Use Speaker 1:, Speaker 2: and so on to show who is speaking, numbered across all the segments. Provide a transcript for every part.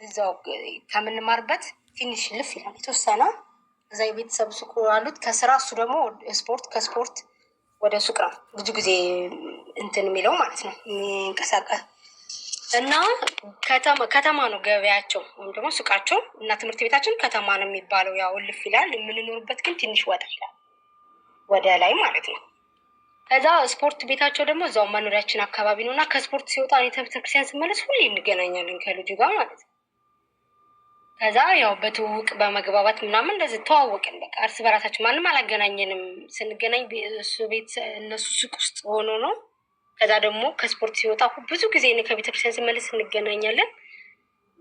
Speaker 1: እዛው ከምንማርበት ትንሽ ልፍ ይላል የተወሰነ። እዛ የቤተሰብ ሱቅ አሉት ከስራ። እሱ ደግሞ ስፖርት ከስፖርት ወደ ሱቅ ነው ብዙ ጊዜ እንትን የሚለው ማለት ነው የሚንቀሳቀስ እና ከተማ ነው ገበያቸው ወይም ደግሞ ሱቃቸው እና ትምህርት ቤታችን ከተማ ነው የሚባለው። ያው ልፍ ይላል። የምንኖርበት ግን ትንሽ ወጣ ይላል ወደ ላይ ማለት ነው። ከዛ ስፖርት ቤታቸው ደግሞ እዛው መኖሪያችን አካባቢ ነው እና ከስፖርት ሲወጣ እኔ ቤተክርስቲያን ስመለስ ሁሌ እንገናኛለን ከልጁ ጋር ማለት ነው። ከዛ ያው በትውውቅ በመግባባት ምናምን እንደዚህ ተዋወቅን። በቃ እርስ በራሳችን ማንም አላገናኘንም። ስንገናኝ እሱ ቤት እነሱ ሱቅ ውስጥ ሆኖ ነው። ከዛ ደግሞ ከስፖርት ሲወጣ ብዙ ጊዜ እኔ ከቤተክርስቲያን ስመለስ እንገናኛለን።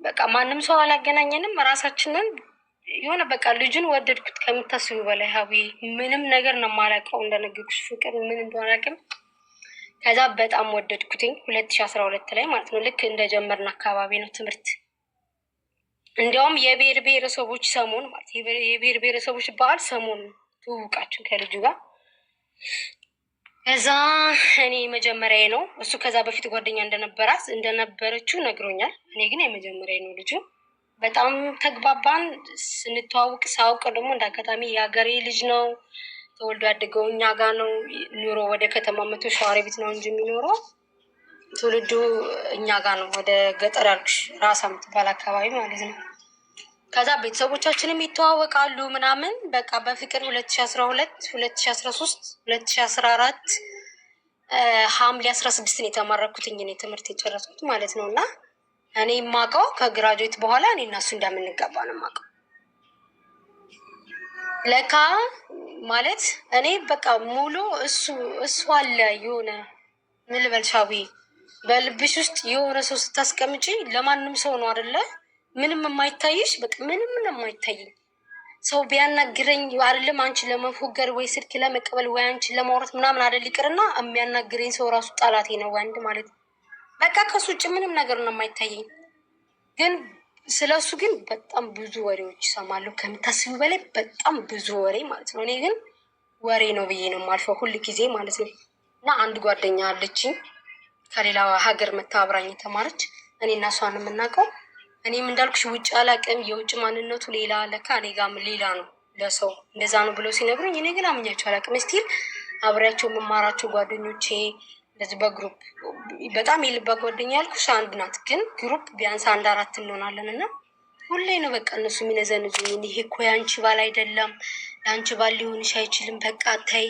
Speaker 1: በቃ ማንም ሰው አላገናኘንም። ራሳችንን የሆነ በቃ ልጁን ወደድኩት ከምታስቡ በላይ ሀቢ ምንም ነገር ነው የማላውቀው። እንደነገርኩሽ ፍቅር ምን እንደሆነ አላውቅም። ከዛ በጣም ወደድኩትኝ 2012 ላይ ማለት ነው። ልክ እንደጀመርን አካባቢ ነው ትምህርት። እንዲያውም የብሔር ብሔረሰቦች ሰሞን ማለት የብሔር ብሔረሰቦች በዓል ሰሞን ትውውቃችን ከልጁ ጋር። ከዛ እኔ መጀመሪያዬ ነው እሱ ከዛ በፊት ጓደኛ እንደነበረችው ነግሮኛል። እኔ ግን የመጀመሪያዬ ነው ልጁ። በጣም ተግባባን። ስንተዋውቅ ሳውቅ ደግሞ እንዳጋጣሚ የሀገሬ ልጅ ነው። ተወልዶ ያደገው እኛ ጋር ነው። ኑሮ ወደ ከተማ መቶ ሸዋሮቢት ነው እንጂ የሚኖረው ትውልዱ እኛ ጋር ነው። ወደ ገጠር ያልኩሽ ራሳ የምትባል አካባቢ ማለት ነው። ከዛ ቤተሰቦቻችንም ይተዋወቃሉ ምናምን በቃ በፍቅር 2012 2013 2014 ሐምሌ 16 ነው የተመረኩትኝ እኔ ትምህርት የጨረስኩት ማለት ነው። እና እኔ የማውቀው ከግራጁዌት በኋላ እኔ እና እሱ እንደምንገባ ነው የማውቀው። ለካ ማለት እኔ በቃ ሙሉ እሱ አለ የሆነ ምን ልበልሻዊ በልብሽ ውስጥ የሆነ ሰው ስታስቀምጪ ለማንም ሰው ነው አይደለ? ምንም የማይታይሽ በቃ ምንም የማይታይኝ ሰው ቢያናግረኝ አይደለም አንቺን ለመፎገር ወይ ስልክ ለመቀበል ወይ አንቺን ለማውራት ምናምን አይደል ይቅርና የሚያናግረኝ ሰው ራሱ ጠላቴ ነው ወንድ ማለት ነው። በቃ ከሱ ውጭ ምንም ነገር ነው የማይታየኝ። ግን ስለሱ ግን በጣም ብዙ ወሬዎች ይሰማለሁ ከምታስቡ በላይ በጣም ብዙ ወሬ ማለት ነው። እኔ ግን ወሬ ነው ብዬ ነው የማልፈው ሁል ጊዜ ማለት ነው። እና አንድ ጓደኛ አለችኝ ከሌላ ሀገር መታ አብራኝ የተማረች እኔ እና እሷን የምናውቀው። እኔም እንዳልኩሽ ውጭ አላውቅም። የውጭ ማንነቱ ሌላ ለካ እኔ ጋርም ሌላ ነው። ለሰው እንደዛ ነው ብለው ሲነግሩኝ እኔ ግን አምኛቸው አላውቅም። ስቲል አብሬያቸው የምማራቸው ጓደኞቼ እንደዚህ በግሩፕ በጣም የልባ ጓደኛ ያልኩሽ አንድ ናት። ግን ግሩፕ ቢያንስ 1-4 እንሆናለን እና ሁሌ ነው በቃ እነሱ የሚነዘንዙኝ። ይሄ እኮ የአንቺ ባል አይደለም፣ የአንቺ ባል ሊሆንሽ አይችልም፣ በቃ ተይ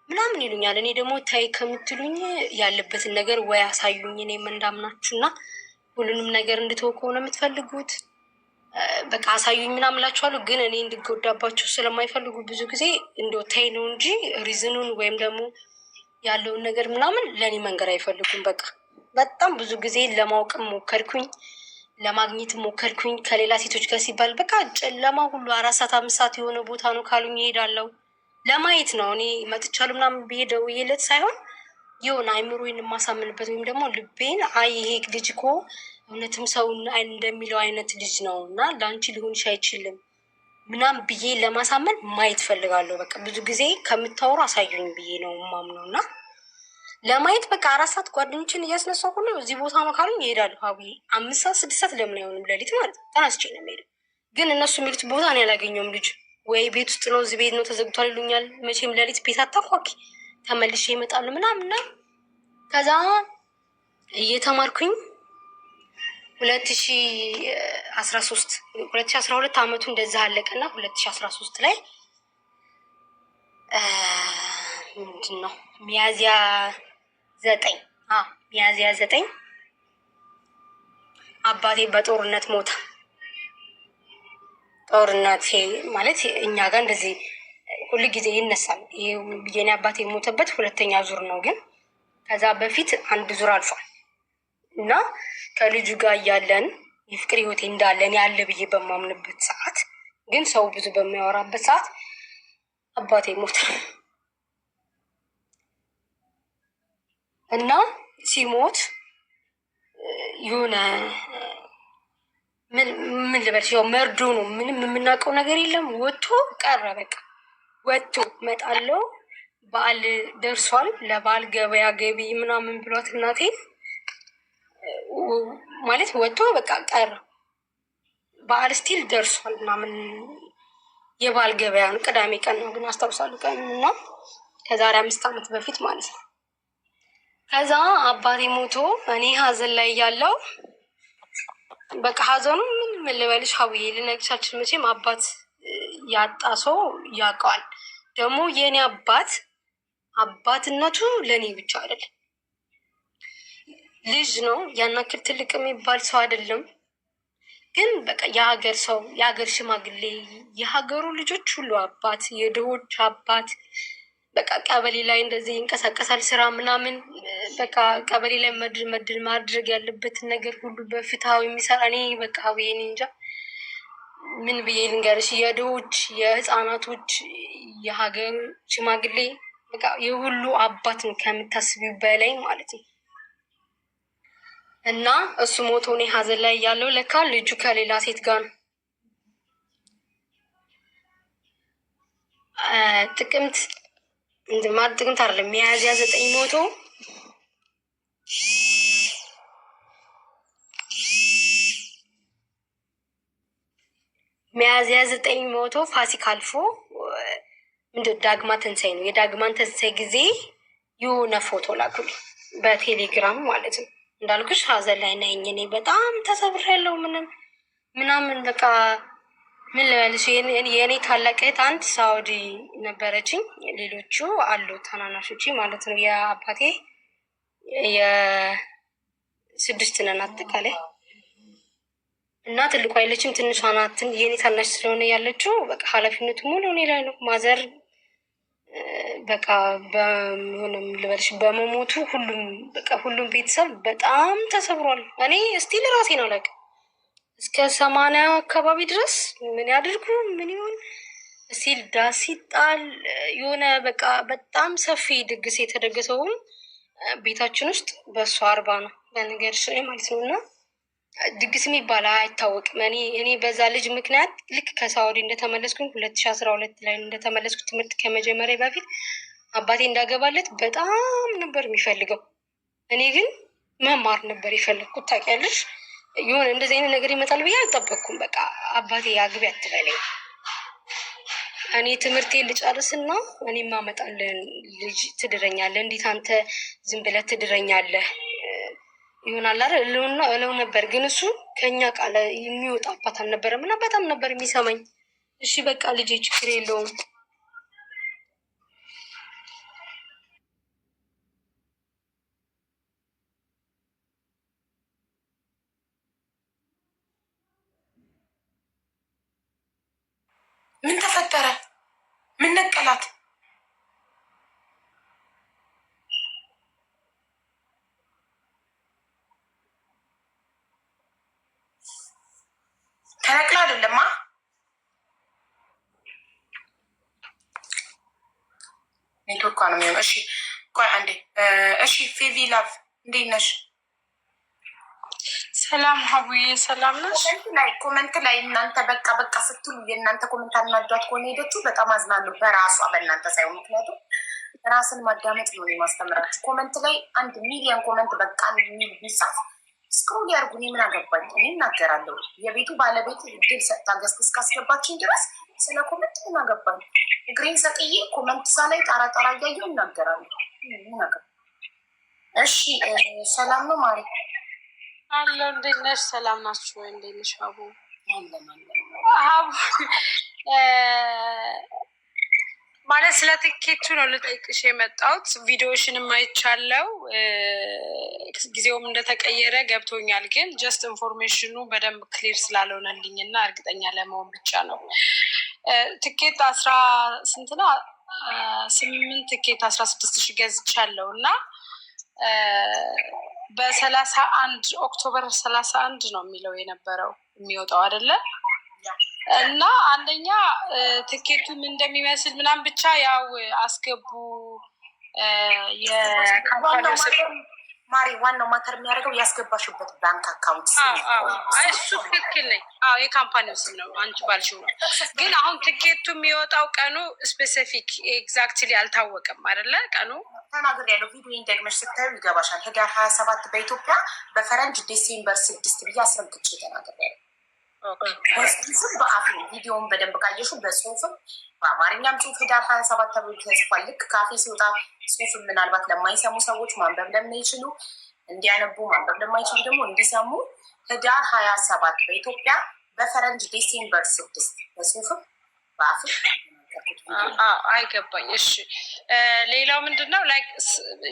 Speaker 1: ምናምን ይሉኛል። እኔ ደግሞ ተይ ከምትሉኝ ያለበትን ነገር ወይ አሳዩኝ፣ እኔም እንዳምናችሁና ሁሉንም ነገር እንድትወው ከሆነ የምትፈልጉት በቃ አሳዩኝ ምናምን እላችኋለሁ። ግን እኔ እንድጎዳባቸው ስለማይፈልጉ ብዙ ጊዜ እንደው ተይ ነው እንጂ ሪዝኑን ወይም ደግሞ ያለውን ነገር ምናምን ለእኔ መንገር አይፈልጉም። በቃ በጣም ብዙ ጊዜ ለማወቅም ሞከርኩኝ፣ ለማግኘት ሞከርኩኝ ከሌላ ሴቶች ጋር ሲባል በቃ ጨለማ ሁሉ 4 ሰዓት 5 ሰዓት የሆነ ቦታ ነው ካሉኝ ይሄዳለሁ። ለማየት ነው እኔ መጥቻለሁ ምናምን ብዬ ደውዬለት ሳይሆን የሆነ አይምሮዬን የማሳምንበት ወይም ደግሞ ልቤን አይ ይሄ ልጅ እኮ እውነትም ሰው እንደሚለው አይነት ልጅ ነው እና ለአንቺ ሊሆንሽ አይችልም ምናምን ብዬ ለማሳመን ማየት ፈልጋለሁ። በቃ ብዙ ጊዜ ከምታወሩ አሳዩኝ ብዬ ነው ማምነው እና ለማየት በቃ 4 ሰዓት ጓደኞችን እያስነሳሁ ሁሉ እዚህ ቦታ ነው ካሉኝ ይሄዳለሁ። አብይ 5 ሰዓት 6 ሰዓት ለምን አይሆንም ሌሊት ማለት ነው ተነስቼ ነው የምሄደው። ግን እነሱ የሚሉት ቦታ ነው ያላገኘውም። ልጅ ወይ ቤት ውስጥ ነው እዚህ ቤት ነው ተዘግቷል ይሉኛል። መቼም ሌሊት ቤት አታኳኪ ተመልሼ ይመጣሉ ምናምንና ከዛ እየተማርኩኝ 2012 አመቱ እንደዛ አለቀና 2013 ላይ ምንድነው ሚያዝያ 9 አባቴ በጦርነት ሞተ። ጦርነት ማለት እኛ ጋር እንደዚህ ሁሉ ጊዜ ይነሳል። የኔ አባቴ የሞተበት 2ኛ ዙር ነው። ግን ከዛ በፊት 1 ዙር አልፏል እና ከልጁ ጋር እያለን የፍቅር ህይወቴ እንዳለን ያለ ብዬ በማምንበት ሰዓት ግን ሰው ብዙ በሚያወራበት ሰዓት አባቴ ሞተ እና ሲሞት የሆነ ምን ልበልሽ ያው መርዶ ነው። ምንም የምናውቀው ነገር የለም። ወጥቶ ቀረ በቃ ወጥቶ እመጣለሁ በዓል ደርሷል ለበዓል ገበያ ገቢ ምናምን ብሏት እናቴ ማለት ወጥቶ በቃ ቀረ። በዓል ስቲል ደርሷል ምናምን የበዓል ገበያ ነው። ቅዳሜ ቀን ነው ግን አስታውሳለሁ ቀን እና ከዛሬ 5 ዓመት በፊት ማለት ነው። ከዛ አባቴ ሞቶ እኔ ሀዘን ላይ ያለው በቃ ሀዘኑ ምን ልበልሽ ሀብዬ ልነግርሽ አልችልም። መቼም አባት ያጣ ሰው ያውቀዋል። ደግሞ የእኔ አባትነቱ ለእኔ ብቻ አይደለም፣ ልጅ ነው። ያናክል ትልቅ የሚባል ሰው አይደለም። ግን በቃ የሀገር ሰው፣ የሀገር ሽማግሌ፣ የሀገሩ ልጆች ሁሉ አባት፣ የድሆች አባት። በቃ ቀበሌ ላይ እንደዚህ ይንቀሳቀሳል ስራ ምናምን። በቃ ቀበሌ ላይ መድል ማድረግ ያለበትን ነገር ሁሉ በፍትሃዊ የሚሰራ እኔ በቃ እኔ እንጃ ምን ብዬ ልንገርሽ። የድሆች፣ የህፃናቶች፣ የሀገር ሽማግሌ በቃ የሁሉ አባትን ከምታስቢው በላይ ማለት ነው። እና እሱ ሞቶ እኔ ሀዘን ላይ ያለው ለካ ልጁ ከሌላ ሴት ጋር ነው። ጥቅምት አይደለም ሚያዝያ 9 ሞቶ ሚያዝያ 9 ሞቶ ፋሲካ አልፎ ዳግማ ትንሳኤ ነው። የዳግማን ትንሳኤ ጊዜ የሆነ ፎቶ ላኩልኝ በቴሌግራም ማለት ነው። እንዳልኩሽ ሀዘን ላይ ነኝ እኔ በጣም ተሰብሬያለሁ። ምናምን በቃ ምን ልበልሽ፣ የእኔ ታላቅ እህት አንድ ሳውዲ ነበረችኝ። ሌሎቹ አሉ ታናናሾች ማለት ነው። የአባቴ 6 ነን አጠቃላይ እና ትልቋ የለችም፣ ትንሿ ናት። የእኔ ታናሽ ስለሆነ ያለችው በቃ ኃላፊነቱ ሙሉ እኔ ላይ ነው። ማዘር በቃ በሆነም ልበልሽ በመሞቱ ሁሉም ቤተሰብ በጣም ተሰብሯል። እኔ እስቲል ራሴን አላውቅም። እስከ 80 አካባቢ ድረስ ምን ያድርጉ ምን ይሆን እስቲል ዳስ ይጣል የሆነ በቃ በጣም ሰፊ ድግስ የተደገሰውም ቤታችን ውስጥ በእሱ 40 ነው በነገር ማለት ነው። እና ድግስ የሚባል አይታወቅም። እኔ በዛ ልጅ ምክንያት ልክ ከሳውዲ እንደተመለስኩኝ 2012 ላይ እንደተመለስኩ ትምህርት ከመጀመሪያ በፊት አባቴ እንዳገባለት በጣም ነበር የሚፈልገው። እኔ ግን መማር ነበር የፈለግኩት። ታውቂያለሽ የሆነ እንደዚህ አይነት ነገር ይመጣል ብዬ አልጠበቅኩም። በቃ አባቴ አግቢ አትበለኝ፣ እኔ ትምህርቴን ልጨርስና እኔ ማመጣለን ልጅ ትድረኛለህ፣ እንዴት አንተ ዝም ብለህ ትድረኛለህ ይሆናል አይደል እለው ነበር። ግን እሱ ከኛ ቃል የሚወጣ አባት አልነበረም እና በጣም ነበር የሚሰማኝ። እሺ በቃ ልጄ ችግር የለውም
Speaker 2: ምን ተፈጠረ? ምን ነቀላት? ተነቅላ አይደለማ። ኔትወርኳ ነው የሚሆነው። እሺ ቆይ አንዴ። እሺ ፌቪ ላቭ እንዴት ነሽ?
Speaker 3: ሰላም ሀቡዬ፣ ሰላም ነሽ?
Speaker 2: ኮመንት ላይ እናንተ በቃ በቃ ስትሉ የእናንተ ኮመንት አናዷት ከሆነ ሄደችው በጣም አዝናለሁ። በራሷ በእናንተ ሳይሆን፣ ምክንያቱም ራስን ማዳመጥ ነው የማስተምራችሁ። ኮመንት ላይ 1 ሚሊዮን ኮመንት በቃ የሚል ቢጻፍ ስክሮል ያርጉ። እኔ ምን አገባኝ? እኔ እናገራለሁ። የቤቱ ባለቤት እድል ሰጥታ ገዝት እስካስገባችን ድረስ ስለ ኮመንት ምን አገባኝ? እግሬን ሰቅዬ ኮመንት ሳላይ ጣራ ጣራ እያየሁ እናገራለሁ። ምን አገባኝ? እሺ ሰላም ነው ማሪ
Speaker 3: አለ። እንዴት ነሽ? ሰላም ናችሁ ወይ? እንዴት ነሽ አቡ? ማለት ስለ ትኬቱ ነው ልጠይቅሽ የመጣሁት። ቪዲዮሽንም አይቻለው፣ ጊዜውም እንደተቀየረ ገብቶኛል። ግን ጀስት ኢንፎርሜሽኑ በደንብ ክሊር ስላልሆነልኝ እና እርግጠኛ ለመሆን ብቻ ነው። ትኬት 8 ትኬት 16 ሺህ ገዝቻለሁ እና በ31 ኦክቶበር 31 ነው የሚለው የነበረው የሚወጣው አይደለ? እና አንደኛ ትኬቱም እንደሚመስል ምናምን ብቻ ያው አስገቡ።
Speaker 2: ማሪ ዋናው ማተር የሚያደርገው ያስገባሽበት ባንክ አካውንት
Speaker 3: እሱ ትክክል ነኝ። የካምፓኒው ስም ነው አንቺ ባልሽው ነው። ግን አሁን ትኬቱ የሚወጣው ቀኑ ስፔሲፊክ ኤግዛክትሊ አልታወቀም አይደለ? ቀኑ
Speaker 2: ተናግር ያለው ቪዲዮ ደግመሽ ስታዩ ይገባሻል። ህዳር 27 በኢትዮጵያ በፈረንጅ ዲሴምበር 6 ብዬ አስረግጬ ተናግር ያለው በጽሁፍም በአፍም ቪዲዮውን በደንብ ካየሹ በጽሁፍም በአማርኛም ጽሁፍ ህዳር 27 ተብሎ ተጽፏል። ልክ ካፌ ሲወጣ ጽሁፍም ምናልባት ለማይሰሙ ሰዎች ማንበብ ለማይችሉ እንዲያነቡ ማንበብ ለማይችሉ ደግሞ እንዲሰሙ ህዳር 27 በኢትዮጵያ በፈረንጅ ዲሴምበር 6 በጽሁፍም በአፍም
Speaker 3: አይገባኝ። እሺ ሌላው ምንድነው ላይክ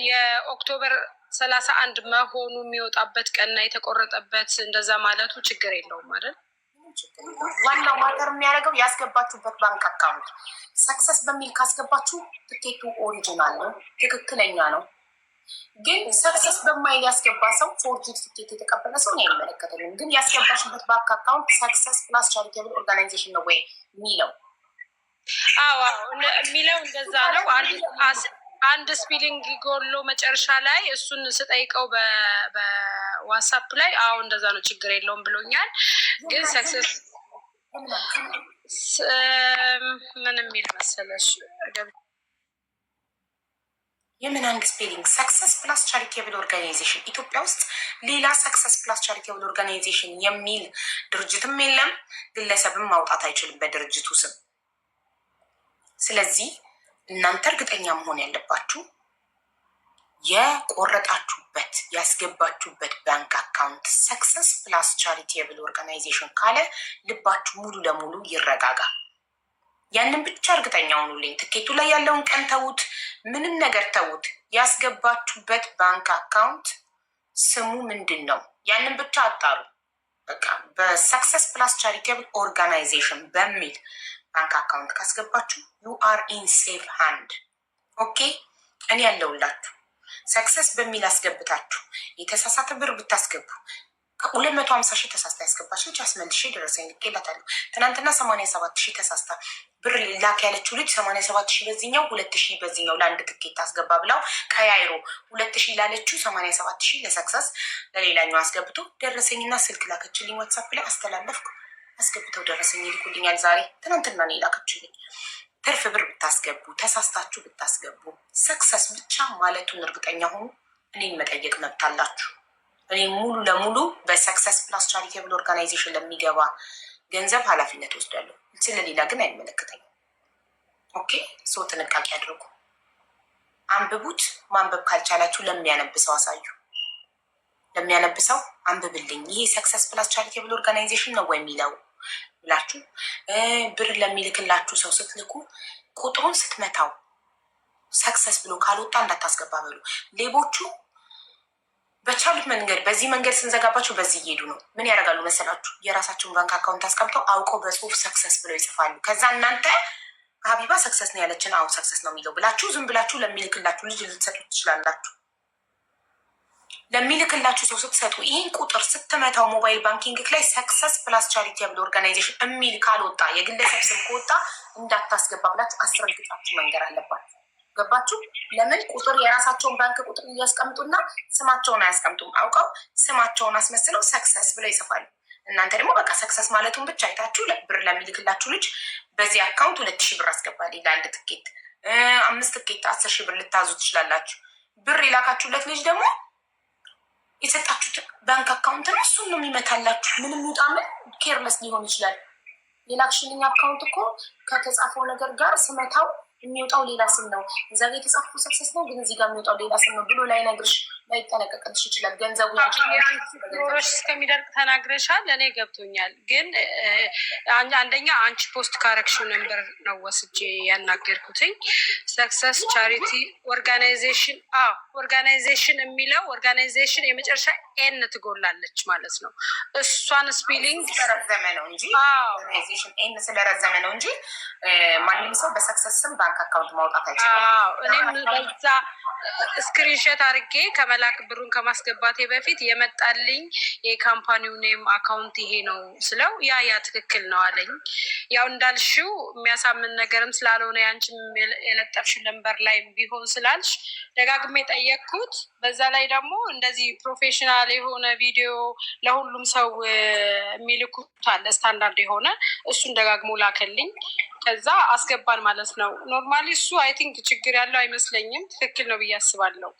Speaker 3: የኦክቶበር 31 መሆኑ የሚወጣበት ቀንና የተቆረጠበት እንደዛ ማለቱ ችግር የለውም አይደል?
Speaker 2: ዋናው ማተር የሚያደርገው ያስገባችሁበት ባንክ አካውንት ሰክሰስ በሚል ካስገባችሁ ትኬቱ ኦሪጂናል ነው፣ ትክክለኛ ነው። ግን ሰክሰስ በማይል ያስገባ ሰው ፎርጅድ ትኬት የተቀበለ ሰው ነው አይመለከተንም። ግን ያስገባችሁበት ባንክ አካውንት ሰክሰስ ፕላስ ቻሪቴብል ኦርጋናይዜሽን ነው ወይ የሚለው?
Speaker 3: አዎ የሚለው እንደዛ ነው። አንድ ስፒሊንግ ጎሎ መጨረሻ ላይ እሱን ስጠይቀው በዋትሳፕ ላይ አዎ እንደዛ ነው ችግር የለውም ብሎኛል። ግን ሰክሰስ ምን የሚል መሰለሽ
Speaker 2: የምን አንድ ስፔሊንግ ሰክሰስ ፕላስ ቻሪቴብል ኦርጋናይዜሽን ኢትዮጵያ ውስጥ ሌላ ሰክሰስ ፕላስ ቻሪቴብል ኦርጋናይዜሽን የሚል ድርጅትም የለም፣ ግለሰብም ማውጣት አይችልም በድርጅቱ ስም። ስለዚህ እናንተ እርግጠኛ መሆን ያለባችሁ የቆረጣችሁበት ያስገባችሁበት ባንክ አካውንት ሰክሰስ ፕላስ ቻሪቴብል ኦርጋናይዜሽን ካለ ልባችሁ ሙሉ ለሙሉ ይረጋጋ። ያንን ብቻ እርግጠኛ ሆኑልኝ። ትኬቱ ላይ ያለውን ቀን ተዉት፣ ምንም ነገር ተዉት። ያስገባችሁበት ባንክ አካውንት ስሙ ምንድን ነው? ያንን ብቻ አጣሩ። በቃ በሰክሰስ ፕላስ ቻሪቴብል ኦርጋናይዜሽን በሚል ባንክ አካውንት ካስገባችሁ ዩ አር ኢን ሴፍ ሃንድ። ኦኬ እኔ ያለውላችሁ። ሰክሰስ በሚል አስገብታችሁ የተሳሳተ ብር ብታስገቡ ከ250,000 ተሳስታ ያስገባች ልጅ አስመልሼ ደረሰኝ ልኬላታለሁ። ትናንትና 87,000 ተሳስታ ብር ላክ ያለችው ልጅ 87,000 በዚህኛው 2,000 በዚህኛው ለአንድ ትኬት አስገባ ብላው ቀያይሮ 2,000 ላለችው 87,000 ለሰክሰስ ለሌላኛው አስገብቶ ደረሰኝና ስልክ ላከችልኝ። ዋትሳፕ ላይ አስተላለፍኩ። አስገብተው ደረሰኝ ይልኩልኛል። ዛሬ ትናንትና ነው የላከችልኝ። ትርፍ ብር ብታስገቡ ተሳስታችሁ ብታስገቡ ሰክሰስ ብቻ ማለቱን እርግጠኛ ሆኑ። እኔን መጠየቅ መብት አላችሁ። እኔ ሙሉ ለሙሉ በሰክሰስ ፕላስ ቻሪቴብል ኦርጋናይዜሽን ለሚገባ ገንዘብ ኃላፊነት ወስዳለሁ። ስለሌላ ግን አይመለከተኝም። ኦኬ ሰው ጥንቃቄ አድርጉ። አንብቡት። ማንበብ ካልቻላችሁ ለሚያነብሰው አሳዩ። ለሚያነብሰው አንብብልኝ ይሄ ሰክሰስ ፕላስ ቻሪቴብል ኦርጋናይዜሽን ነው ወይ የሚለው ብላችሁ ብር ለሚልክላችሁ ሰው ስትልኩ ቁጥሩን ስትመታው ሰክሰስ ብሎ ካልወጣ እንዳታስገባ በሉ። ሌቦቹ በቻሉት መንገድ በዚህ መንገድ ስንዘጋባቸው በዚህ እየሄዱ ነው። ምን ያደርጋሉ መሰላችሁ? የራሳቸውን ባንክ አካውንት አስቀምጠው አውቀው በጽሁፍ ሰክሰስ ብለው ይጽፋሉ። ከዛ እናንተ ሀቢባ ሰክሰስ ነው ያለችን፣ አዎ ሰክሰስ ነው የሚለው ብላችሁ ዝም ብላችሁ ለሚልክላችሁ ልጅ ልትሰጡ ትችላላችሁ። ለሚልክላችሁ ሰው ስትሰጡ ይህን ቁጥር ስትመታው ሞባይል ባንኪንግ ላይ ሰክሰስ ፕላስ ቻሪቴብል ኦርጋናይዜሽን የሚል ካልወጣ የግለሰብ ስም ከወጣ እንዳታስገባ ብላችሁ አስረግጣችሁ መንገር አለባችሁ። ገባችሁ? ለምን ቁጥር የራሳቸውን ባንክ ቁጥር እያስቀምጡና ስማቸውን አያስቀምጡም። አውቀው ስማቸውን አስመስለው ሰክሰስ ብለው ይጽፋሉ። እናንተ ደግሞ በቃ ሰክሰስ ማለቱን ብቻ አይታችሁ ብር ለሚልክላችሁ ልጅ በዚህ አካውንት 2,000 ብር አስገባልኝ ለአንድ ትኬት 5 ትኬት 10,000 ብር ልታዙ ትችላላችሁ። ብር የላካችሁለት ልጅ ደግሞ የሰጣችሁት ባንክ አካውንት ነው፣ እሱን ነው የሚመታላችሁ። ምንም ይውጣ ምን ኬርለስ ሊሆን ይችላል። የላክሽልኝ አካውንት እኮ ከተጻፈው ነገር ጋር ስመታው የሚወጣው ሌላ ስም ነው። እዛ ጋ የተጻፈው ሰክሰስ ነው፣ ግን እዚህ ጋር የሚወጣው ሌላ ስም ነው ብሎ ላይ ነግርሽ ላይጠነቀቅልሽ ይችላል። ገንዘቡ
Speaker 3: ሮች እስከሚደርቅ ተናግረሻል። እኔ ገብቶኛል። ግን አንደኛ አንቺ ፖስት ካረክሽው ነንበር ነው ወስጄ ያናገርኩትኝ። ሰክሰስ ቻሪቲ ኦርጋናይዜሽን ኦርጋናይዜሽን የሚለው ኦርጋናይዜሽን የመጨረሻ ኤን ትጎላለች ማለት ነው። እሷን ስፔሊንግ
Speaker 2: ስለረዘመ ነው እንጂ ኦርጋናይዜሽን ኤን ስለረዘመ ነው እንጂ ማንም ሰው በሰክሰስ ስም ባንክ አካውንት ማውጣት አይችልም።
Speaker 3: እኔም በዛ ስክሪንሾት አድርጌ ከመላክ ብሩን ከማስገባቴ በፊት የመጣልኝ የካምፓኒው ኔም አካውንት ይሄ ነው ስለው ያ ትክክል ነው አለኝ። ያው እንዳልሽው የሚያሳምን ነገርም ስላልሆነ ያንቺም የለጠፍሽው ነንበር ላይ ቢሆን ስላልሽ ደጋግሜ ጠየቅኩት። በዛ ላይ ደግሞ እንደዚህ ፕሮፌሽናል የሆነ ቪዲዮ ለሁሉም ሰው የሚልኩት አለ ስታንዳርድ የሆነ እሱን ደጋግሞ ላከልኝ። ከዛ አስገባን ማለት ነው። ኖርማሊ እሱ አይ ቲንክ ችግር ያለው አይመስለኝም። ትክክል ነው ብዬ አስባለሁ።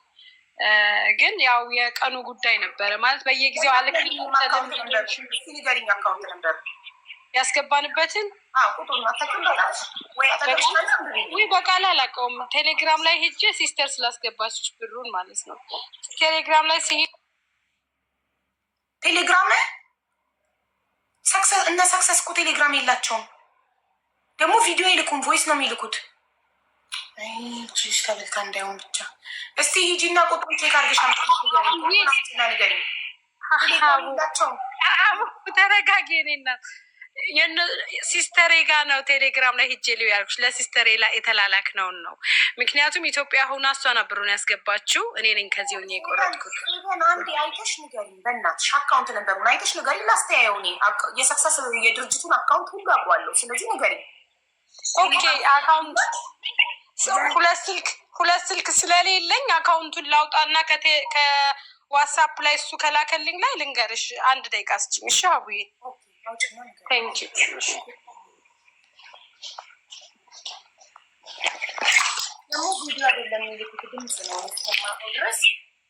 Speaker 3: ግን ያው የቀኑ ጉዳይ ነበረ ማለት በየጊዜው ያስገባንበትን በቃል አላውቀውም። ቴሌግራም ላይ ሄጄ ሲስተር ስላስገባች ብሩን ማለት ነው። ቴሌግራም ላይ ሲሄድ
Speaker 2: ቴሌግራም ላይ እነ ሰክሰስ እኮ ቴሌግራም የላቸውም። ደግሞ ቪዲዮ ይልኩም ቮይስ ነው የሚልኩት። ሽ ተበልታ እንዳይሆን ብቻ እስቲ ሂጂና ቁጥሩ ቼክ አድርገሽ ንገሪኝ።
Speaker 3: ተረጋጊ። እኔና ሲስተሬ ጋ ነው ቴሌግራም ላይ ሂጄ ልዩ ያልኩሽ ለሲስተሬ ላይ የተላላክነውን ነው። ምክንያቱም ኢትዮጵያ ሆና እሷ ብሩን ያስገባችው እኔ ነኝ ከዚህ ሆኜ የቆረጥኩት።
Speaker 2: አንዴ አይተሽ ንገሪኝ በእናትሽ። አካውንት ነበሩን አይተሽ ንገሪኝ። ላስተያየው እኔ የሰክሰስ የድርጅቱን አካውንት ሁሉ አውቀዋለሁ። ስለዚህ ንገሪኝ።
Speaker 3: ኦኬ አካውንት ሁለት ስልክ ስለሌለኝ አካውንቱን ላውጣና ከዋትሳፕ ላይ እሱ ከላከልኝ ላይ ልንገርሽ። 1 ደቂቃ ስጭኝ እሺ አቡዬ። ቴንክ ዩ።
Speaker 2: ደግሞ ቪዲዮ አይደለም የሚልኩት ድምፅ ነው የሚሰማው ድረስ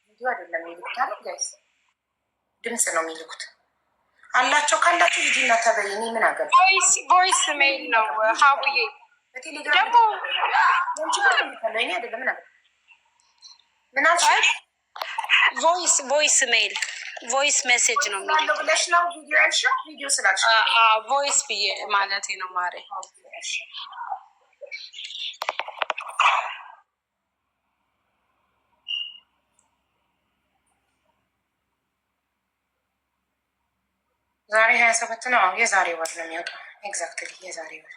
Speaker 2: ቪዲዮ አይደለም የሚልኩት አለ ጋይስ፣ ድምፅ ነው የሚልኩት አላቸው። ካላቸው ሂጂና ተበይ። እኔ ምን አገባ?
Speaker 3: ቮይስ ሜይል ነው ሀቡዬ። ደግሞ ቮይስ ሜይል ቮይስ ሜሴጅ ነው የሚለው
Speaker 2: ብለሽ ነው ቪዲዮ ያልሽው? ቪዲዮ ስላልሽ
Speaker 3: ቮይስ ብዬ ማለቴ ነው ማሬ።
Speaker 2: ዛሬ 27 ነው። የዛሬ ወር ነው የሚወጣው። ኤግዛክትሊ የዛሬ ወር።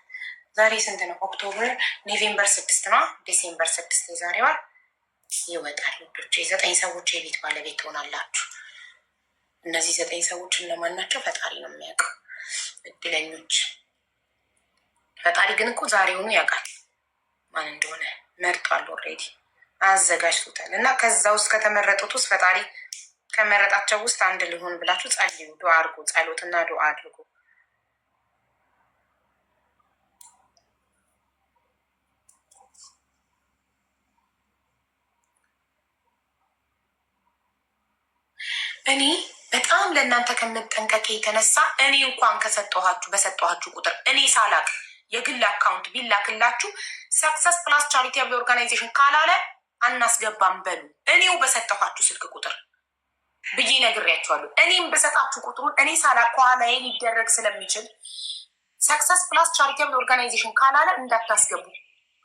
Speaker 2: ዛሬ ስንት ነው? ኦክቶበር፣ ኖቬምበር 6 ነው። ዲሴምበር 6 የዛሬ ወር ይወጣል። ውዶች 9 ሰዎች የቤት ባለቤት ትሆናላችሁ። እነዚህ 9 ሰዎች እነማን ናቸው? ፈጣሪ ነው የሚያውቀው። እድለኞች። ፈጣሪ ግን እኮ ዛሬውኑ ያውቃል ማን እንደሆነ መርጧል። ኦልሬዲ አዘጋጅቶታል። እና ከዛ ውስጥ ከተመረጡት ውስጥ ፈጣሪ ከመረጣቸው ውስጥ አንድ ልሆን ብላችሁ ጸልዩ፣ ዱዓ አድርጉ። ጸሎትና ዱዓ አድርጉ። እኔ በጣም ለእናንተ ከምጠንቀቅ የተነሳ እኔ እንኳን በሰጠኋችሁ ቁጥር እኔ ሳላቅ የግል አካውንት ቢላክላችሁ ሰክሰስ ፕላስ ቻሪቴብል ኦርጋናይዜሽን ካላለ አናስገባም በሉ። እኔው በሰጠኋችሁ ስልክ ቁጥር ብዬ ነግሬያቸዋለሁ። እኔም በሰጣችሁ ቁጥሩን እኔ ሳላቅ ከኋላዬ ሊደረግ ስለሚችል ሰክሰስ ፕላስ ቻሪቴብል ኦርጋናይዜሽን ካላለ እንዳታስገቡ።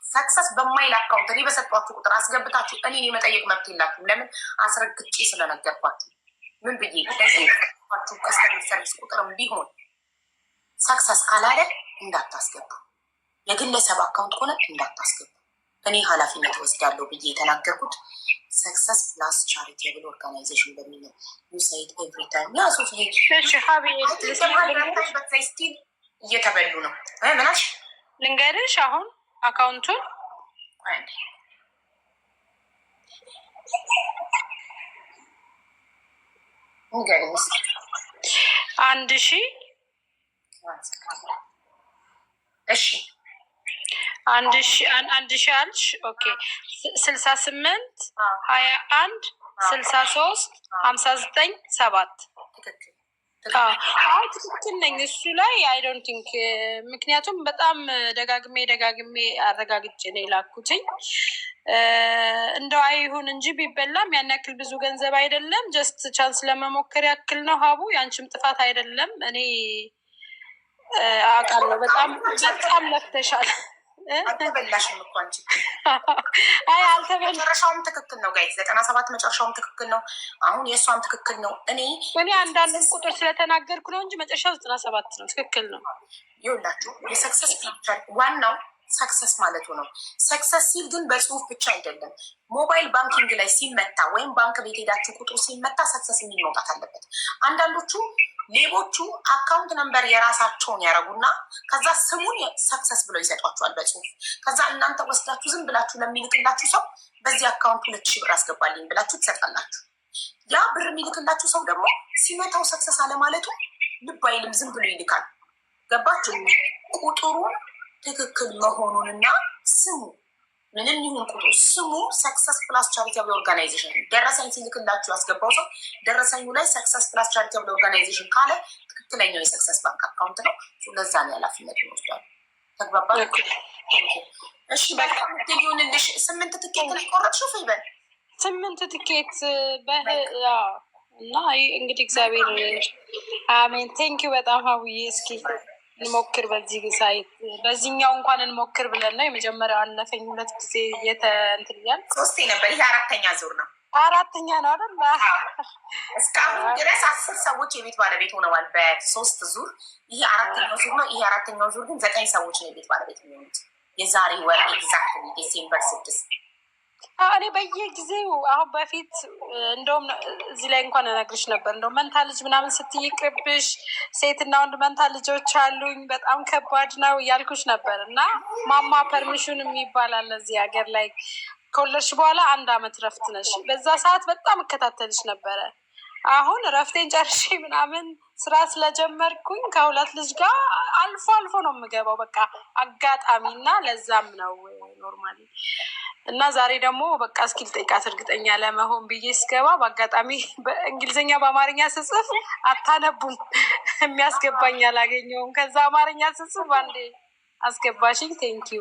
Speaker 2: ሰክሰስ በማይል አካውንት እኔ በሰጧችሁ ቁጥር አስገብታችሁ እኔን የመጠየቅ መብት የላችሁም። ለምን? አስረግጬ ስለነገርኳችሁ። ምን ብዬ ችሁ ከስተመር ሰርቪስ ቁጥርም ቢሆን ሰክሰስ ካላለ እንዳታስገቡ። የግለሰብ አካውንት ከሆነ እንዳታስገቡ። እኔ ኃላፊነት ወስዳለሁ ብዬ የተናገርኩት ሰክሰስ ፕላስ ቻሪቴብል ኦርጋናይዜሽን በሚለው ዩሳይድ ኤቭሪ ታይም ያሱት ስቲል እየተበሉ ነው። ምናሽ
Speaker 3: ልንገርሽ አሁን አካውንቱን
Speaker 2: ንገሪኝ።
Speaker 3: 1000
Speaker 2: እሺ
Speaker 3: 1000 አልሽ። ኦኬ 68 21 63 59 7 ትክክል ነኝ እሱ ላይ አይ ዶንት ቲንክ። ምክንያቱም በጣም ደጋግሜ አረጋግጬ ነው የላኩትኝ። እንደው አይሁን እንጂ ቢበላም ያን ያክል ብዙ ገንዘብ አይደለም። ጀስት ቻንስ ለመሞከር ያክል ነው። ሀቡ ያንቺም ጥፋት አይደለም። እኔ አውቃለሁ። በጣም ለፍተሻል።
Speaker 2: አልተበላሽም እኮ አንቺ።
Speaker 3: አይ አልተበላሽም።
Speaker 2: መጨረሻውም ትክክል ነው ጋይስ። 97 መጨረሻውም ትክክል ነው። አሁን የእሷም ትክክል ነው። እኔ
Speaker 3: አንዳንድ ቁጥር ስለተናገርኩ ነው እንጂ መጨረሻው 97 ነው። ትክክል ነው።
Speaker 2: ይኸውላችሁ የሰክሰስ ዋናው ሰክሰስ ማለቱ ነው። ሰክሰስ ሲል ግን በጽሁፍ ብቻ አይደለም። ሞባይል ባንኪንግ ላይ ሲመታ ወይም ባንክ ቤት ሄዳችሁ ቁጥሩ ሲመታ ሰክሰስ የሚል መውጣት አለበት። አንዳንዶቹ ሌቦቹ አካውንት ነምበር የራሳቸውን ያደረጉና ከዛ ስሙን ሰክሰስ ብለው ይሰጧቸዋል በጽሁፍ። ከዛ እናንተ ወስዳችሁ ዝም ብላችሁ ለሚልክላችሁ ሰው በዚህ አካውንት 2000 ብር አስገባልኝ ብላችሁ ትሰጣላችሁ። ያ ብር የሚልክላችሁ ሰው ደግሞ ሲመታው ሰክሰስ አለማለቱ ልብ አይልም፣ ዝም ብሎ ይልካል። ገባችሁ? ቁጥሩን ትክክል መሆኑንና ስሙ ምንም ይሁን ቁጥሩ ስሙ ሰክሰስ ፕላስ ቻሪታብል ኦርጋናይዜሽን ደረሰኝ ሲልክላችሁ ያስገባው ሰው ደረሰኙ ላይ ሰክሰስ ፕላስ ቻሪታብል ኦርጋናይዜሽን ካለ ትክክለኛው የሰክሰስ ባንክ አካውንት ነው። ለዛ ነው ኃላፊነት ይወስዳሉ። ተግባባ? እሺ በቃ ትልዩንልሽ 8 ትኬት ላይ ቆረጥሽው ፈይበል
Speaker 3: 8 ትኬት እና እንግዲህ እግዚአብሔር አሜን። ቴንኪው በጣም ሀቡዬ። እስኪ እንሞክር በዚህ ሳይት በዚህኛው እንኳን እንሞክር ብለን ነው። የመጀመሪያው አለፈኝ 2 ጊዜ እየተንትልያል
Speaker 2: 3 ነበር። ይሄ 4ኛ ዙር ነው።
Speaker 3: 4ኛ ነው አይደል?
Speaker 2: እስካሁን ድረስ 10 ሰዎች የቤት ባለቤት ሆነዋል በ3 ዙር። ይሄ 4ኛው ዙር ነው። ይሄ 4ኛው ዙር ግን 9 ሰዎች ነው የቤት ባለቤት የሚሆኑት። የዛሬ ወር ኤግዛክትሊ ዲሴምበር 6
Speaker 3: እኔ በየጊዜው አሁን በፊት እንደውም እዚህ ላይ እንኳን እነግርሽ ነበር እንደውም መንታ ልጅ ምናምን ስትይቅብሽ ሴትና ወንድ መንታ ልጆች አሉኝ በጣም ከባድ ነው እያልኩሽ ነበር። እና ማማ ፐርሚሽን የሚባል አለ እዚህ ሀገር ላይ ከወለድሽ በኋላ 1 አመት ረፍት ነሽ። በዛ ሰዓት በጣም እከታተልሽ ነበረ። አሁን ረፍቴን ጨርሼ ምናምን ስራ ስለጀመርኩኝ ከ2 ልጅ ጋር አልፎ አልፎ ነው የምገባው። በቃ አጋጣሚ እና ለዛም ነው ኖርማሊ እና ዛሬ ደግሞ በቃ እስኪ ልጠይቃት እርግጠኛ ለመሆን ብዬ ስገባ በአጋጣሚ በእንግሊዝኛ በአማርኛ ስጽፍ አታነቡም የሚያስገባኝ አላገኘውም። ከዛ አማርኛ ስጽፍ አንዴ አስገባሽኝ። ቴንኪዩ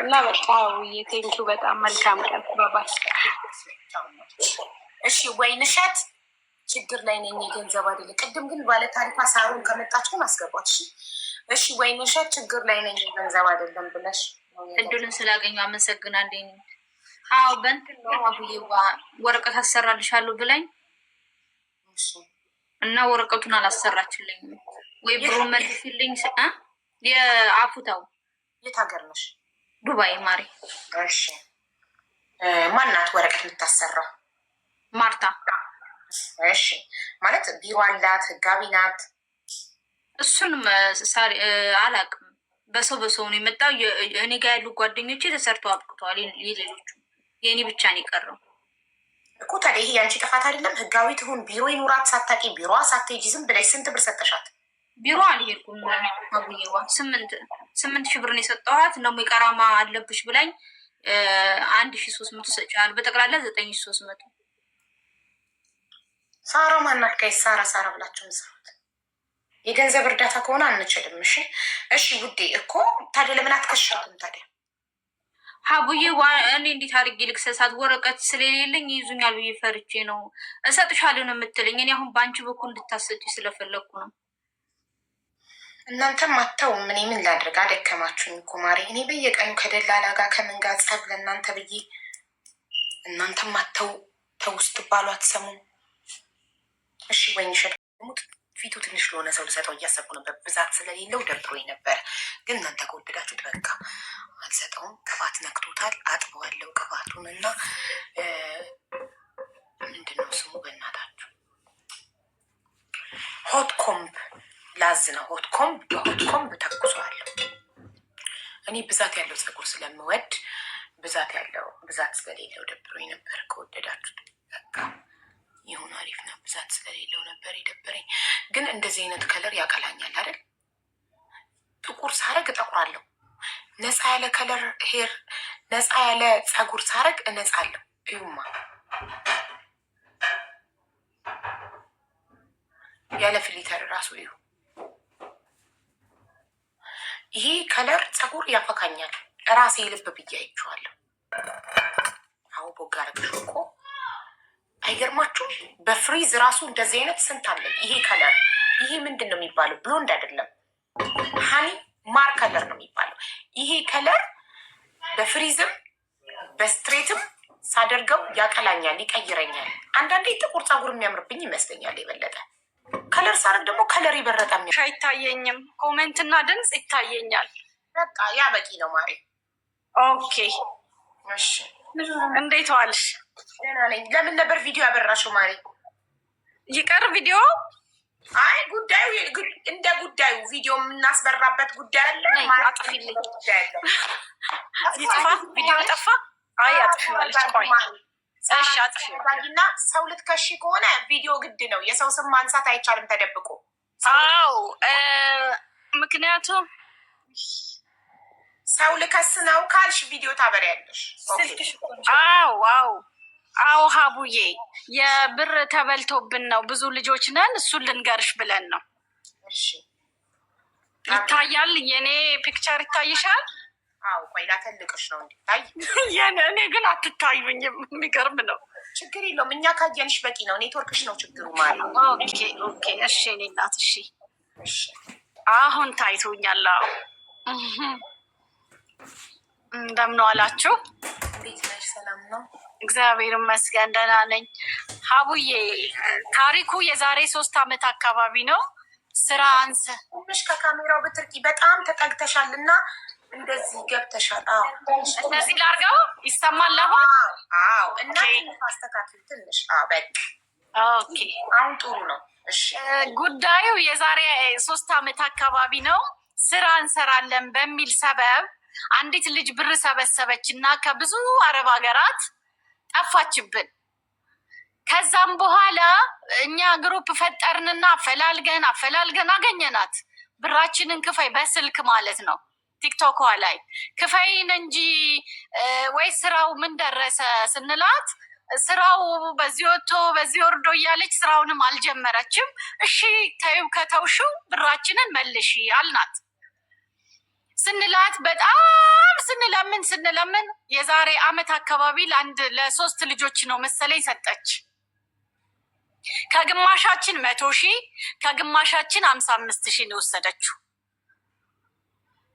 Speaker 3: እና በቃ ውዬ ቴንኪዩ በጣም መልካም ቀን ባባይ።
Speaker 2: እሺ ወይንሸት ችግር ላይ ነኝ የገንዘብ አይደለ። ቅድም ግን ባለ ታሪኳ ሳሩን ከመጣች ግን አስገባት። እሺ ወይንሸት ችግር ላይ ነኝ የገንዘብ አይደለም ብለሽ
Speaker 4: እድሉን ስላገኙ አመሰግናለሁ። አዎ በእንትን ነው አቡዬዋ ወረቀት አሰራልሻለሁ ብላኝ እና ወረቀቱን አላሰራችልኝም። ወይ ብሩ መልስልኝ የአፉታው።
Speaker 2: የት ሀገር ነሽ?
Speaker 4: ዱባይ ማሪ።
Speaker 2: እሺ ማናት ወረቀት የምታሰራው?
Speaker 4: ማርታ።
Speaker 2: እሺ ማለት ቢሮ አላት? ህጋዊ ናት?
Speaker 4: እሱንም አላውቅም። በሰው ነው የመጣው። እኔ ጋር ያሉ ጓደኞቼ ተሰርተው አብቅተዋል። የሌሎቹ የእኔ ብቻ ነው የቀረው
Speaker 2: እኮ። ታዲያ ይሄ ያንቺ ጥፋት አይደለም? ህጋዊ ትሁን ቢሮ ይኑራት ሳታቂ ቢሮዋ ሳትሄጂ ዝም ብለሽ ስንት ብር ሰጠሻት?
Speaker 4: ቢሮ አልሄድኩም አቡዬዋ። 8,000 ብር ነው የሰጠኋት። ደግሞ የቀራማ አለብሽ ብላኝ 1,300 ሰጫል። በጠቅላላ 9,300።
Speaker 2: ሳራ ማናት? ጋይ ሳራ ብላችሁ ምጽፉት የገንዘብ እርዳታ ከሆነ አንችልም። እሺ ውዴ እኮ ታዲያ ለምን አትከሻትም ታዲያ?
Speaker 4: ሀቡዬ እኔ እንዴት አድርጌ ልክሰሳት? ወረቀት ስለሌለኝ ይዙኛል ብዬ ፈርቼ ነው። እሰጥሻለሁ ነው የምትለኝ። እኔ አሁን በአንቺ በኩል እንድታሰጪ ስለፈለግኩ ነው።
Speaker 2: እናንተም አተው ምን ምን ላድርግ? አደከማችሁኝ እኮ ማሪ። እኔ በየቀኑ ከደላላ ጋር ከምን ጋር ጸብ ለእናንተ ብዬ እናንተም አተው ተውስጥ ባሉ አትሰሙም። እሺ ወይንሸት ፊቱ ትንሽ ለሆነ ሰው ልሰጠው እያሰብኩ ነበር። ብዛት ስለሌለው ደብሮኝ ነበር። ግን እናንተ ከወደዳችሁት በቃ አልሰጠውም። ቅባት ነክቶታል። አጥበዋለሁ ቅባቱን እና ምንድነው ስሙ በእናታችሁ? ሆት ኮምብ ላዝ ነው። ሆት ኮምብ በሆት ኮምብ ተኩሰዋለሁ። እኔ ብዛት ያለው ፀጉር ስለምወድ ብዛት ስለሌለው ደብሮኝ ነበር። ከወደዳችሁት በቃ ይሁን አሪፍ ነው። ብዛት ስለሌለው ነበር የደበረኝ። ግን እንደዚህ አይነት ከለር ያቀላኛል አይደል? ጥቁር ሳረግ እጠቁራለሁ። ነፃ ያለ ከለር ሄር፣ ነፃ ያለ ፀጉር ሳረግ እነጻለሁ። እዩማ ያለ ፊሊተር ራሱ እዩ። ይሄ ከለር ፀጉር ያፈካኛል። ራሴ ልብ ብዬ አይቼዋለሁ። አሁ ቦጋረግሽ እኮ አይገርማችሁም? በፍሪዝ ራሱ እንደዚህ አይነት ስንት አለ። ይሄ ከለር ይሄ ምንድን ነው የሚባለው? ብሎንድ አይደለም ሀኒ ማር ከለር ነው የሚባለው። ይሄ ከለር በፍሪዝም በስትሬትም ሳደርገው ያቀላኛል፣ ይቀይረኛል። አንዳንዴ ጥቁር ፀጉር የሚያምርብኝ ይመስለኛል የበለጠ ከለር ሳደርግ ደግሞ ከለር ይበረጣ
Speaker 3: አይታየኝም። ኮሜንትና ድምፅ ይታየኛል።
Speaker 2: በቃ ያ በቂ ነው ማሪ።
Speaker 3: ኦኬ
Speaker 2: እሺ
Speaker 3: እንዴት ዋልሽ?
Speaker 2: ደህና ነኝ። ለምን ነበር ቪዲዮ ያበራሽው ማሪ?
Speaker 3: ይቀር ቪዲዮ?
Speaker 2: አይ ጉዳዩ እንደ ጉዳዩ ቪዲዮ የምናስበራበት ጉዳይ አለ።
Speaker 3: አጥፊልኝ። ይጥፋ ቪዲዮ ጠፋ። አይ አጥፊልኝ። እሺ
Speaker 2: አጥፊልኝና ሰው ልትከሺ ከሆነ ቪዲዮ ግድ ነው። የሰው ስም ማንሳት አይቻልም ተደብቆ።
Speaker 3: አዎ ምክንያቱም
Speaker 2: ሰው ልከስ ነው ካልሽ ቪዲዮ ታበሪያለሽ።
Speaker 3: አዎ ሀቡዬ የብር ተበልቶብን ነው፣ ብዙ ልጆች ነን። እሱን ልንገርሽ ብለን ነው። ይታያል? የኔ ፒክቸር ይታይሻል?
Speaker 2: አዎ ቆይ ላተልቅሽ ነው እንዲታይ።
Speaker 3: እኔ ግን አትታዩኝም። የሚገርም ነው።
Speaker 2: ችግር የለውም እኛ ካየንሽ በቂ ነው። ኔትወርክሽ ነው ችግሩ ማለት።
Speaker 3: ኦኬ እሺ እኔ እናት እሺ አሁን ታይቶኛል። እንደምን ዋላችሁ?
Speaker 2: እንዴት ነሽ? ሰላም ነው
Speaker 3: እግዚአብሔር ይመስገን ደህና ነኝ። ሀቡዬ ታሪኩ የዛሬ 3 ዓመት አካባቢ ነው። ስራ አንሰ
Speaker 2: ትንሽ ከካሜራው ብትርቂ በጣም ተጠግተሻል እና እንደዚህ ገብተሻል።
Speaker 3: እንደዚህ ላርገው ይሰማል አሁን?
Speaker 2: አዎ እና አስተካክል ትንሽ። በቃ
Speaker 3: ኦኬ
Speaker 2: አሁን ጥሩ ነው። እሺ
Speaker 3: ጉዳዩ የዛሬ 3 ዓመት አካባቢ ነው። ስራ እንሰራለን በሚል ሰበብ አንዲት ልጅ ብር ሰበሰበች እና ከብዙ አረብ ሀገራት ጠፋችብን። ከዛም በኋላ እኛ ግሩፕ ፈጠርንና አፈላልገን አገኘናት። ብራችንን ክፈይ በስልክ ማለት ነው። ቲክቶክ ላይ ክፈይን እንጂ ወይ ስራው ምን ደረሰ ስንላት ስራው በዚህ ወጥቶ በዚህ ወርዶ እያለች ስራውንም አልጀመረችም። እሺ ተይው ከተውሽው ብራችንን መልሺ አልናት። ስንላት በጣም ስንለምን የዛሬ አመት አካባቢ ለ3 ልጆች ነው መሰለኝ ሰጠች። ከግማሻችን 100,000 ከግማሻችን 55,000 ነው ወሰደችው።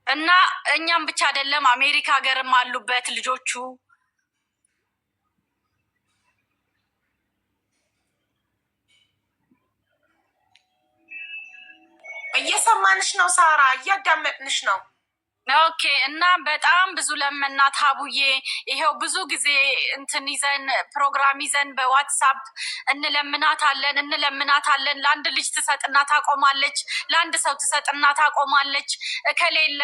Speaker 3: እና እኛም ብቻ አይደለም አሜሪካ ሀገርም አሉበት ልጆቹ።
Speaker 2: እየሰማንሽ ነው ሳራ፣ እያዳመጥንሽ ነው።
Speaker 3: ኦኬ እና በጣም ብዙ ለመናት ሀቡዬ። ይሄው ብዙ ጊዜ እንትን ይዘን ፕሮግራም ይዘን በዋትሳፕ እንለምናታለን። ለአንድ ልጅ ትሰጥና ታቆማለች፣ ለአንድ ሰው ትሰጥና ታቆማለች። ከሌለ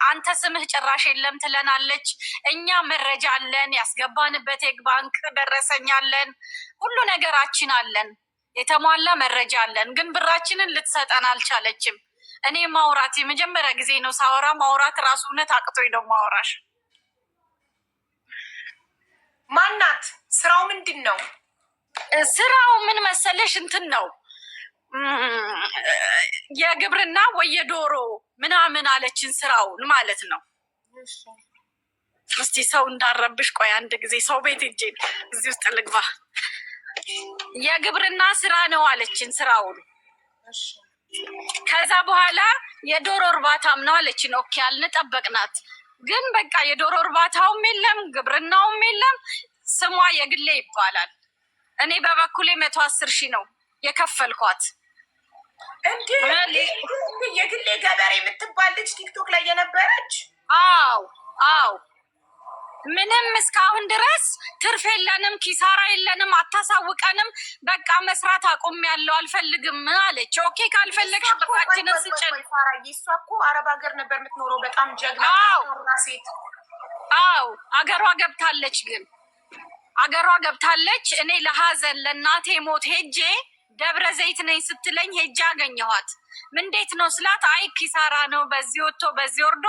Speaker 3: አንተ ስምህ ጭራሽ የለም ትለናለች። እኛ መረጃ አለን፣ ያስገባንበት የባንክ ደረሰኛለን፣ ሁሉ ነገራችን አለን፣ የተሟላ መረጃ አለን። ግን ብራችንን ልትሰጠን አልቻለችም። እኔ ማውራት የመጀመሪያ ጊዜ ነው ሳወራ። ማውራት ራሱ እውነት አቅቶኝ ነው ማውራሽ።
Speaker 2: ማናት? ስራው ምንድን ነው?
Speaker 3: ስራው ምን መሰለሽ እንትን ነው የግብርና ወይ የዶሮ ምናምን አለችን ስራውን ማለት ነው። እስቲ ሰው እንዳረብሽ ቆይ አንድ ጊዜ ሰው ቤት ሂጅ እዚህ ውስጥ ልግባ። የግብርና ስራ ነው አለችን ስራውን። ከዛ በኋላ የዶሮ እርባታም ነው አለችን። ኦኬ አልን፣ ጠበቅናት። ግን በቃ የዶሮ እርባታውም የለም ግብርናውም የለም። ስሟ የግሌ ይባላል። እኔ በበኩሌ 110,000 ነው የከፈልኳት።
Speaker 2: እንዴ የግሌ ገበሬ የምትባል ልጅ ቲክቶክ ላይ የነበረች?
Speaker 3: አዎ ምንም እስካሁን ድረስ ትርፍ የለንም፣ ኪሳራ የለንም፣ አታሳውቀንም። በቃ መስራት አቁሜያለሁ አልፈልግም አለች። ኦኬ ካልፈለግሽ ብራችንን ስጭን።
Speaker 2: እሷ እኮ አረብ ሀገር ነበር የምትኖረው። በጣም ጀግና ሴት።
Speaker 3: አገሯ ገብታለች። ግን አገሯ ገብታለች። እኔ ለሀዘን ለእናቴ ሞት ሄጄ ደብረ ዘይት ነኝ ስትለኝ ሄጄ አገኘኋት። እንዴት ነው ስላት፣ አይ ኪሳራ ነው በዚህ ወጥቶ በዚህ ወርዶ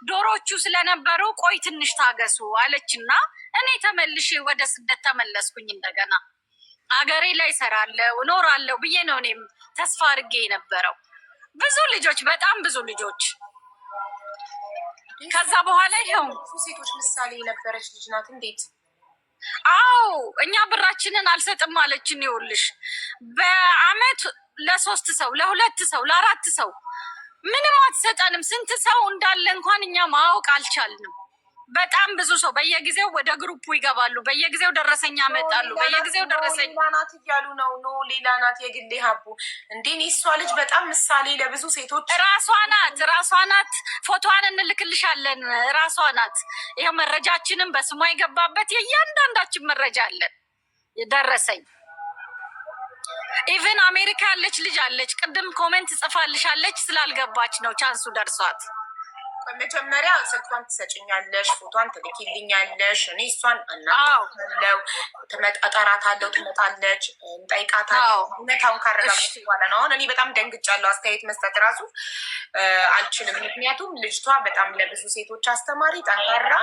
Speaker 3: ዶሮቹ ስለነበሩ ቆይ ትንሽ ታገሱ አለችና እኔ ተመልሼ ወደ ስደት ተመለስኩኝ። እንደገና አገሬ ላይ ሰራለሁ እኖራለሁ ብዬ ነው እኔም ተስፋ አድርጌ የነበረው። ብዙ ልጆች፣ በጣም ብዙ ልጆች። ከዛ በኋላ ይኸው
Speaker 2: ሴቶች ምሳሌ የነበረች ልጅ ናት። እንዴት?
Speaker 3: እኛ ብራችንን አልሰጥም አለችን። ይኸውልሽ በአመት ለ3 ሰው ለ2 ሰው ለ4 ሰው ምንም አትሰጠንም። ስንት ሰው እንዳለ እንኳን እኛ ማወቅ አልቻልንም። በጣም ብዙ ሰው በየጊዜው ወደ ግሩፑ ይገባሉ። በየጊዜው ደረሰኝ ያመጣሉ። በየጊዜው ደረሰኝ
Speaker 2: ሌላ ናት እያሉ ነው። ሌላ ናት የግሌ ሀቡ። እንዴ እሷ ልጅ በጣም ምሳሌ ለብዙ ሴቶች።
Speaker 3: ራሷ ናት። ፎቶዋን እንልክልሻለን። ራሷ ናት። ይኸው መረጃችንም በስሟ የገባበት የእያንዳንዳችን መረጃ አለን። ደረሰኝ ኢቨን አሜሪካ ያለች ልጅ አለች። ቅድም ኮሜንት ጽፋልሻለች። ስላልገባች ነው ቻንሱ ደርሷት።
Speaker 2: በመጀመሪያ ስልኳን ትሰጭኛለሽ፣ ፎቷን ትልኪልኛለሽ። እኔ እሷን እናለው እጠራታለሁ፣ ትመጣለች፣ እንጠይቃታለን። እውነታውን ካረጋገጥኩ በኋላ ነው። አሁን እኔ በጣም ደንግጫለሁ። አስተያየት መስጠት ራሱ አልችልም። ምክንያቱም ልጅቷ በጣም ለብዙ ሴቶች አስተማሪ፣ ጠንካራ።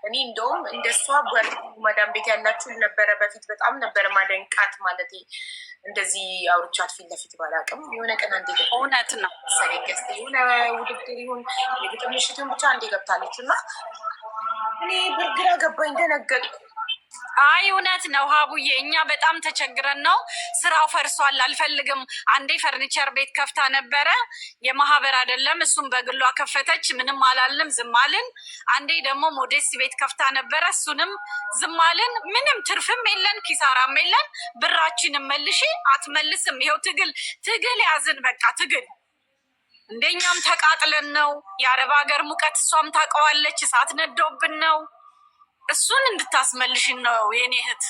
Speaker 2: እኔ እንደውም እንደሷ ማዳም ቤት ያላችሁ ነበረ በፊት በጣም ነበረ ማደንቃት። ማለት እንደዚህ አውርቻት ፊት ለፊት ባላቅም የሆነ ቀን አንዴ
Speaker 3: እውነት ነው
Speaker 2: መሰለኝ ገዝተ የሆነ ውድድር ይሁን የግጥም ምሽት ይሁን ብቻ አንዴ ገብታለች እና እኔ ብርግራ ገባኝ፣ ደነገጥኩ።
Speaker 3: አይ እውነት ነው ሀቡዬ፣ እኛ በጣም ተቸግረን ነው። ስራው ፈርሷል፣ አልፈልግም። አንዴ ፈርኒቸር ቤት ከፍታ ነበረ፣ የማህበር አይደለም፣ እሱም በግሏ ከፈተች፣ ምንም አላልንም፣ ዝም አልን። አንዴ ደግሞ ሞዴስ ቤት ከፍታ ነበረ፣ እሱንም ዝም አልን። ምንም ትርፍም የለን ኪሳራም የለን። ብራችንም መልሺ አትመልስም። ይኸው ትግል ያዝን፣ በቃ ትግል። እንደኛም ተቃጥለን ነው። የአረብ ሀገር ሙቀት እሷም ታውቀዋለች፣ እሳት ነዶብን ነው። እሱን እንድታስመልሽን ነው የኔ እህት።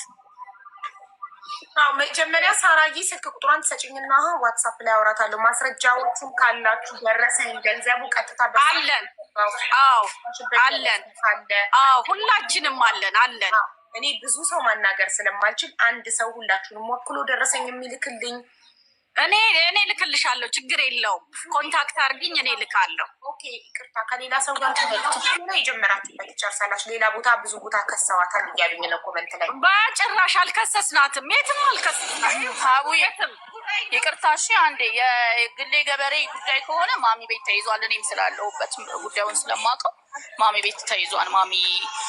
Speaker 2: መጀመሪያ ሳራዬ ስልክ ቁጥሯን ትሰጭኝና ዋትሳፕ ላይ አውራታለሁ። ማስረጃዎቹም ካላችሁ ደረሰኝ፣ ገንዘቡ ቀጥታ
Speaker 3: አለን። አዎ አለን። አዎ ሁላችንም አለን።
Speaker 2: እኔ ብዙ ሰው ማናገር ስለማልችል አንድ ሰው ሁላችሁንም ወክሎ ደረሰኝ የሚልክልኝ
Speaker 3: እኔ ልክልሻለሁ፣ ችግር የለውም። ኮንታክት አድርጊኝ፣ እኔ ልካለሁ።
Speaker 2: ኦኬ ይቅርታ፣ ከሌላ ሰው ጋር ተበልቶና የጀመራችሁበት ይጨርሳላችሁ። ሌላ ቦታ ብዙ ቦታ ከሰዋታል እያሉኝ ነው ኮመንት ላይ።
Speaker 3: በጭራሽ አልከሰስናትም፣ የትም አልከሰስናትም።
Speaker 4: ሀቡ የትም ይቅርታ። እሺ አንዴ የግሌ ገበሬ ጉዳይ ከሆነ ማሚ ቤት ተይዟል። እኔም ስላለሁበት ጉዳዩን ስለማውቀው ማሚ ቤት ተይዟል። ማሚ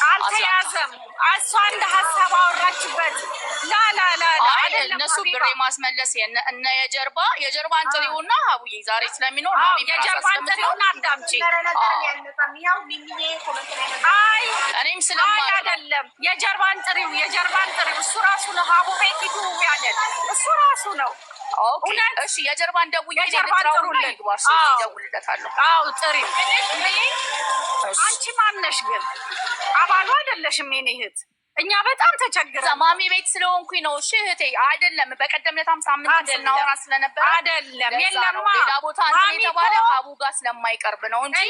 Speaker 3: አልተያዘም። እሷ እንደ ሀሳብ አወራችበት። ላላላ
Speaker 4: እነሱ ብሬ ማስመለስ እነ የጀርባን ጥሪውና ሀቡዬ ዛሬ ስለሚኖር ማሚ
Speaker 3: የጀርባን ጥሪውና አዳምጪ።
Speaker 4: እኔም ስለማውቅ
Speaker 3: አይደለም የጀርባን ጥሪው እሱ ራሱ ነው። ሀቡ ቤት ሂዱ ያለን እሱ ራሱ ነው።
Speaker 4: እሺ የጀርባን ደውዬ ልጥራውና ይግባሽ ይደውልለታለሁ።
Speaker 3: አዎ ጥሪ። አንቺ ማነሽ ግን? አባሉ አይደለሽም የኔ እህት። እኛ በጣም ተቸግረን
Speaker 4: ማሚ ቤት ስለሆንኩኝ ነው። እሺ እህቴ አይደለም። በቀደም ለታም ሳምንት ስናወራ ስለነበረ
Speaker 3: አይደለም የለማ
Speaker 4: ሌላ ቦታ እንትን የተባለ ሀቡ ጋር ስለማይቀርብ ነው እንጂ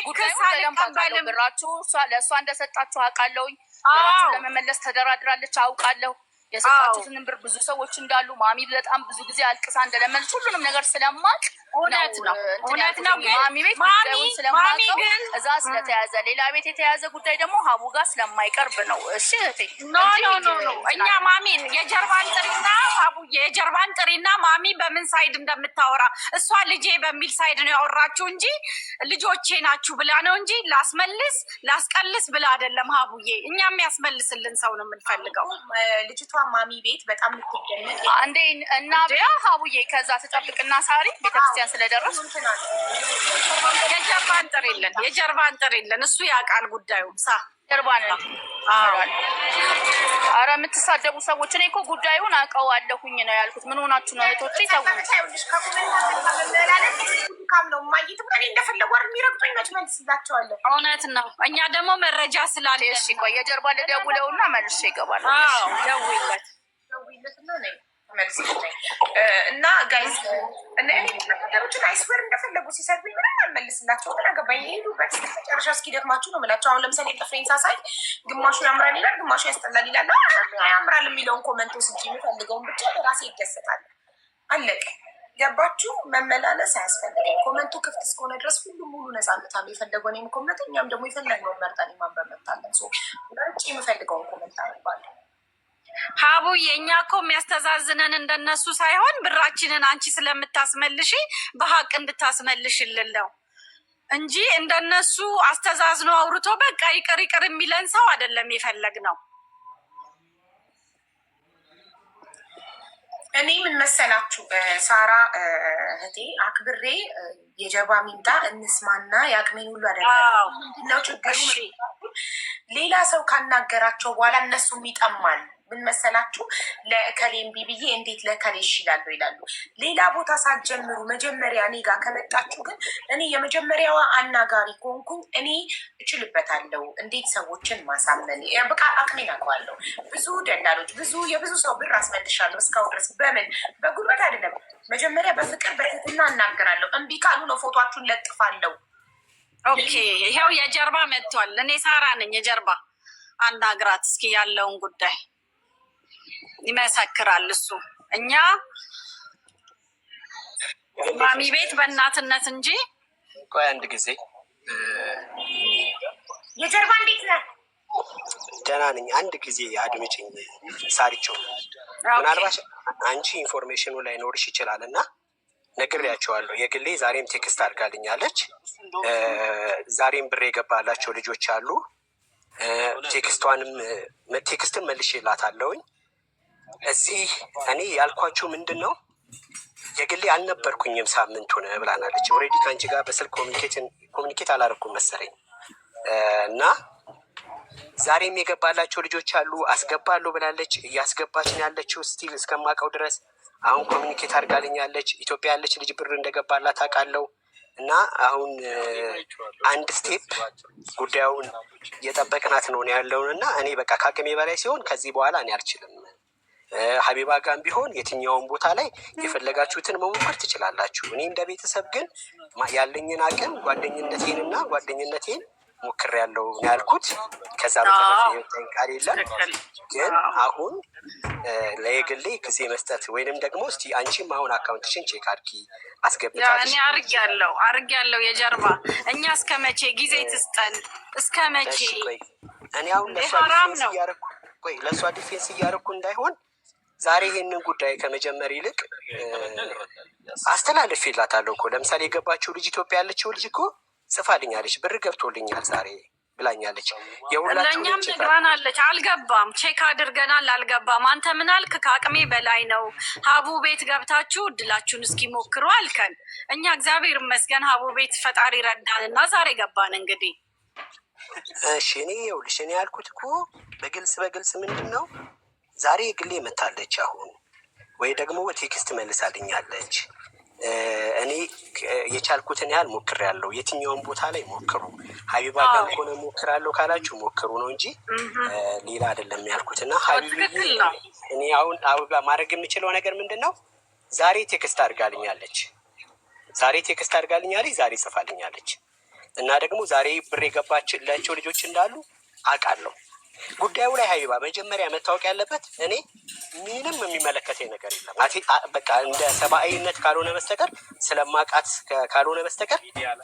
Speaker 4: ጉዳዩ በደንብ አውቃለሁ። ብራችሁ ለእሷ እንደሰጣችሁ አውቃለሁኝ። ብራችሁን ለመመለስ ተደራድራለች አውቃለሁ። የሰጣችሁትን ብር ብዙ ሰዎች እንዳሉ ማሚ በጣም ብዙ ጊዜ አልቅሳ እንደለመነች ሁሉንም ነገር ስለማቅ
Speaker 3: እውነት ነው። ግን
Speaker 4: ማሚ ቤት ጉዳዩን ስለማውቀው እዛ ስለተያዘ ሌላ ቤት የተያዘ ጉዳይ ደግሞ ሀቡ ጋር ስለማይቀርብ ነው። እሺ እህቴ
Speaker 3: ኖ እኛ ማሚን የጀርባን ጥሪና ማሚ በምን ሳይድ እንደምታወራ እሷ ልጄ በሚል ሳይድ ነው ያወራችሁ እንጂ ልጆቼ ናችሁ ብላ ነው እንጂ ላስቀልስ ብላ አይደለም። ሀቡዬ እኛ የሚያስመልስልን ሰው ነው የምንፈልገው።
Speaker 2: ልጅቷ ማሚ ቤት በጣም ልትደነቅ
Speaker 4: አንዴ እና ሀቡዬ ከዛ ተጠብቅና ሳሪ ቤተክርስቲያን ስለደረስ
Speaker 3: የጀርባን ጥር የለን እሱ ያውቃል ጉዳዩ
Speaker 4: ጀርባን ነው። አረ የምትሳደቡ ሰዎች እኔ እኮ ጉዳዩን አውቀዋለሁኝ ነው ያልኩት። ምን ሆናችሁ ነው እህቶቼ?
Speaker 3: እውነት ነው። እኛ ደግሞ መረጃ ስላለ
Speaker 4: እሺ ቆይ የጀርባ ልደውለውና መልሼ ይገባል።
Speaker 3: ደውይለት
Speaker 2: እና ጋይዝ ነገሮችን አይስበር እንደፈለጉ ሲሰድቡኝ ምንም አልመልስላቸው። ተናገባኝ ሄዱበት መጨረሻ እስኪደክማችሁ ነው የምላቸው። አሁን ለምሳሌ ጥፍሬን ሳሳይ ግማሹ ያምራል ይላል፣ ግማሹ ያስጠላል ይላል። ያምራል የሚለውን ኮመንት ወስጄ የምፈልገውን ብቻ በራሴ ይገሰጣል። አለቀ። ገባችሁ? መመላለስ አያስፈልግም። ኮመንቱ ክፍት እስከሆነ ድረስ ሁሉም ሙሉ ነፃነት አለ። የፈለገውን ኮመንት እኛም ደግሞ የፈለግነውን መርጠን ማንበብ መብታለን። ውጭ የምፈልገውን ኮመንት አነባለሁ።
Speaker 3: ሀቡ የእኛ እኮ የሚያስተዛዝነን እንደነሱ ሳይሆን ብራችንን አንቺ ስለምታስመልሽ በሀቅ እንድታስመልሽልን ነው እንጂ እንደነሱ አስተዛዝኖ አውርቶ በቃ ይቅር የሚለን ሰው አይደለም የፈለግነው።
Speaker 2: እኔ ምን መሰላችሁ ሳራ እህቴ አክብሬ የጀርባ ሚንጣ እንስማና የአቅሜን ሁሉ አደርጋለሁ። ምንድነው ችግሩ? ሌላ ሰው ካናገራቸው በኋላ እነሱም ይጠማል። ምን መሰላችሁ ለእከሌም ቢብዬ እንዴት ለእከሌ ይላሉ ይላሉ። ሌላ ቦታ ሳትጀምሩ መጀመሪያ እኔ ጋር ከመጣችሁ ግን እኔ የመጀመሪያዋ አናጋሪ ከሆንኩኝ እኔ እችልበታለሁ። እንዴት ሰዎችን ማሳመን በቃ አቅሜን አውቀዋለሁ። ብዙ ደላሎች የብዙ ሰው ብር አስመልሻለሁ እስካሁን ድረስ በጉልበት አይደለም። መጀመሪያ በፍቅር በትህትና እናገራለሁ። እምቢ ካሉ ነው ፎቷችሁን ለጥፋለሁ።
Speaker 3: ኦኬ ይሄው የጀርባ መጥቷል። እኔ ሳራ ነኝ የጀርባ አናግራት እስኪ ያለውን ጉዳይ ይመሰክራል እሱ። እኛ ማሚ ቤት በእናትነት እንጂ።
Speaker 5: ቆይ አንድ ጊዜ
Speaker 2: የጀርባ እንዴት ነህ?
Speaker 5: ደህና ነኝ። አንድ ጊዜ አድምጪኝ ሳሪቸው። ምናልባት አንቺ ኢንፎርሜሽኑ ላይ ኖርሽ ይችላል እና ነግሬያቸዋለሁ። የግሌ ዛሬም ቴክስት አድርጋልኛለች። ዛሬም ብር የገባላቸው ልጆች አሉ። ቴክስትን መልሼላታለሁኝ። እዚህ እኔ ያልኳችሁ ምንድን ነው የግሌ አልነበርኩኝም ሳምንቱን ብላናለች። ኦልሬዲ ከአንቺ ጋር በስልክ ኮሚኒኬት አላደረኩም መሰለኝ እና ዛሬም የገባላቸው ልጆች አሉ። አስገባለሁ ብላለች። እያስገባች ነው ያለችው ስቲል እስከማውቀው ድረስ። አሁን ኮሚኒኬት አድርጋልኛለች። ኢትዮጵያ ያለች ልጅ ብር እንደገባላት አውቃለሁ። እና አሁን አንድ ስቴፕ ጉዳዩን እየጠበቅናት ነው ያለውን እና እኔ በቃ ከአቅሜ በላይ ሲሆን ከዚህ በኋላ እኔ አልችልም። ሀቢባ ጋም ቢሆን የትኛውን ቦታ ላይ የፈለጋችሁትን መሞከር ትችላላችሁ። እኔ እንደ ቤተሰብ ግን ያለኝን አቅም ጓደኝነቴን ሞክሬያለሁ ያልኩት። ከዛ በተረፈ የወጣኝ ቃል የለም። ግን አሁን ለየግሌ ጊዜ መስጠት ወይንም ደግሞ እስቲ አንቺም አሁን አካውንትሽን ቼክ አድርጊ አስገብታለሽ።
Speaker 3: እኔ አርጌያለሁ የጀርባ እኛ እስከ መቼ ጊዜ ትስጠን? እስከ መቼ?
Speaker 5: እኔ አሁን ለእሷ ዲፌንስ እያደረኩ እንዳይሆን ዛሬ ይሄንን ጉዳይ ከመጀመር ይልቅ አስተላልፌላታለሁ እኮ። ለምሳሌ የገባችው ልጅ ኢትዮጵያ ያለችው ልጅ እኮ ጽፋልኛለች። ብር ገብቶልኛል ዛሬ ብላኛለች።
Speaker 3: ለእኛም ነግራናለች። አልገባም፣ ቼክ አድርገናል፣ አልገባም። አንተ ምን አልክ? ከአቅሜ በላይ ነው። ሀቡ ቤት ገብታችሁ እድላችሁን እስኪ ሞክሩ አልከን። እኛ እግዚአብሔር ይመስገን ሀቡ ቤት ፈጣሪ ረዳን እና ዛሬ ገባን። እንግዲህ
Speaker 5: እሺ እኔ ይኸውልሽ እኔ ያልኩት እኮ በግልጽ ምንድን ነው ዛሬ የግሌ መታለች አሁን ወይ ደግሞ ቴክስት መልሳልኛለች። እኔ የቻልኩትን ያህል ሞክሬያለሁ። የትኛውን ቦታ ላይ ሞክሩ፣ ሀቢባ ጋር ሆነ ሞክራለሁ ካላችሁ ሞክሩ ነው እንጂ ሌላ አይደለም ያልኩት። እና እኔ አሁን አበባ ማድረግ የምችለው ነገር ምንድን ነው? ዛሬ ቴክስት አድርጋልኛለች፣ ዛሬ ጽፋልኛለች። እና ደግሞ ዛሬ ብር የገባችላቸው ልጆች እንዳሉ አውቃለሁ። ጉዳዩ ላይ ሀቢባ መጀመሪያ መታወቅ ያለበት እኔ ምንም የሚመለከተኝ ነገር የለም። በቃ እንደ ሰብአዊነት ካልሆነ በስተቀር ስለማውቃት ካልሆነ በስተቀር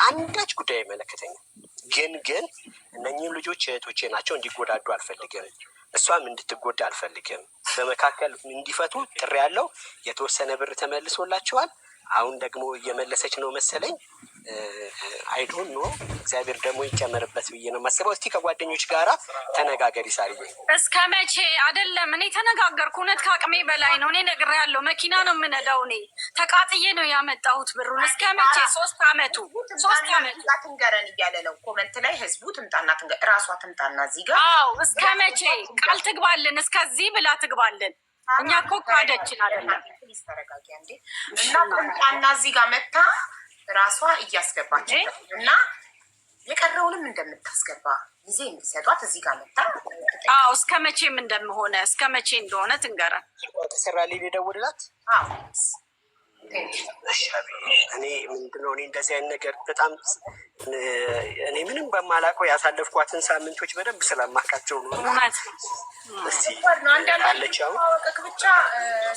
Speaker 5: አንዳች ጉዳይ አይመለከተኝም። ግን እነኚህም ልጆች እህቶቼ ናቸው። እንዲጎዳዱ አልፈልግም። እሷም እንድትጎዳ አልፈልግም። በመካከል እንዲፈቱ ጥሪ ያለው የተወሰነ ብር ተመልሶላቸዋል። አሁን ደግሞ እየመለሰች ነው መሰለኝ። አይዶን ኖ እግዚአብሔር ደግሞ ይጨመርበት ብዬ ነው የማስበው። እስቲ ከጓደኞች ጋራ ተነጋገሪ ሳርዬ።
Speaker 3: እስከ መቼ አይደለም እኔ ተነጋገርኩ። እውነት ከአቅሜ በላይ ነው። እኔ ነግሬያለሁ። መኪና ነው የምነዳው። እኔ ተቃጥዬ ነው ያመጣሁት ብሩን። እስከ መቼ? 3 አመቱ
Speaker 2: ትንገረን እያለ ነው ኮመንት ላይ ህዝቡ። ትምጣና ራሷ ትምጣና እዚህ ጋር።
Speaker 3: አዎ እስከ መቼ ቃል ትግባልን? እስከዚህ ብላ ትግባልን። እኛ እኮ ካደችን አይደለም።
Speaker 2: ተረጋጊ እንዴ! እና ትምጣና እዚህ ጋር መታ ራሷ እያስገባች እና የቀረውንም እንደምታስገባ ጊዜ እንዲሰጧት እዚህ ጋር መታ።
Speaker 3: አዎ እስከ መቼም እንደምሆነ እስከ መቼ እንደሆነ ትንገረን።
Speaker 5: ተሰራ ሊደውልላት። እኔ ምንድነው እኔ እንደዚህ አይነት ነገር በጣም እኔ ምንም በማላውቀው ያሳለፍኳትን ሳምንቶች በደንብ ስለማውቃቸው ነው።
Speaker 2: አንዳንድ መተዋወቅ ብቻ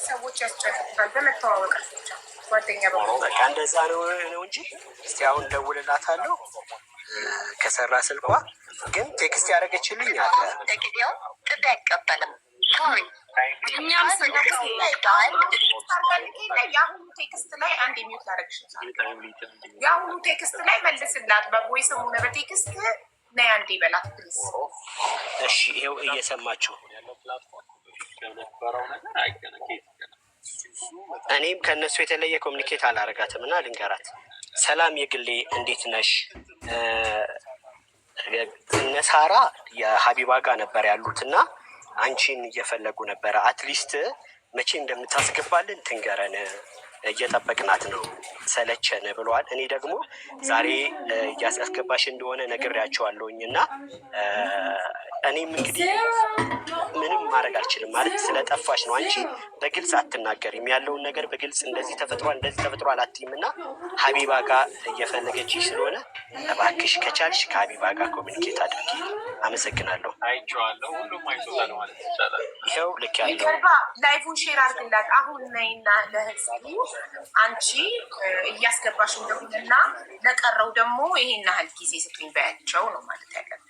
Speaker 2: ሰዎች ያስጨንቁታል። በመተዋወቅ ብቻ ጓደኛ
Speaker 5: በቃ እንደዛ ነው እንጂ እስቲ አሁን ደውልላታለሁ ከሰራ ስልኳ። ግን ቴክስት ያደረገችልኝ አለ
Speaker 2: ለጊዜው ጥሪ አይቀበልም።
Speaker 3: እኛም
Speaker 2: የአሁኑ ቴክስት ላይ አንድ የሚውት ያደረግሽ የአሁኑ ቴክስት ላይ መልስላት። በቮይስ ሆነ በቴክስት ነይ አንዴ በላት ፕሊዝ።
Speaker 5: እሺ ይኸው እየሰማችሁ እኔም ከእነሱ የተለየ ኮሚኒኬት አላረጋትም እና ልንገራት። ሰላም የግሌ እንዴት ነሽ? እነ ሳራ የሀቢባ ጋር ነበር ያሉት እና አንቺን እየፈለጉ ነበረ። አትሊስት መቼ እንደምታስገባልን ትንገረን፣ እየጠበቅናት ነው፣ ሰለቸን ብለዋል። እኔ ደግሞ ዛሬ እያስገባሽ እንደሆነ ነግሬያቸዋለሁኝ እና እኔም እንግዲህ ምንም ማድረግ አልችልም ማለት ስለጠፋሽ ነው። አንቺ በግልጽ አትናገሪም ያለውን ነገር በግልጽ እንደዚህ ተፈጥሯል አትይም እና ሀቢባ ጋር እየፈለገችሽ ስለሆነ እባክሽ ከቻልሽ ከሀቢባ ጋር ኮሚኒኬት አድርጊ። አመሰግናለሁ።
Speaker 6: አይቼዋለሁ። ሁሉም አይቶታል ማለት ይቻላል።
Speaker 5: ይኸው ልክ ያለው
Speaker 2: ላይፉን ሼር አድርግላት አሁን ነይና ለህዝቡ አንቺ እያስገባሽ እንደሆነና ለቀረው ደግሞ ይሄን ያህል ጊዜ ስጡኝ በያቸው ነው ማለት ያለብን።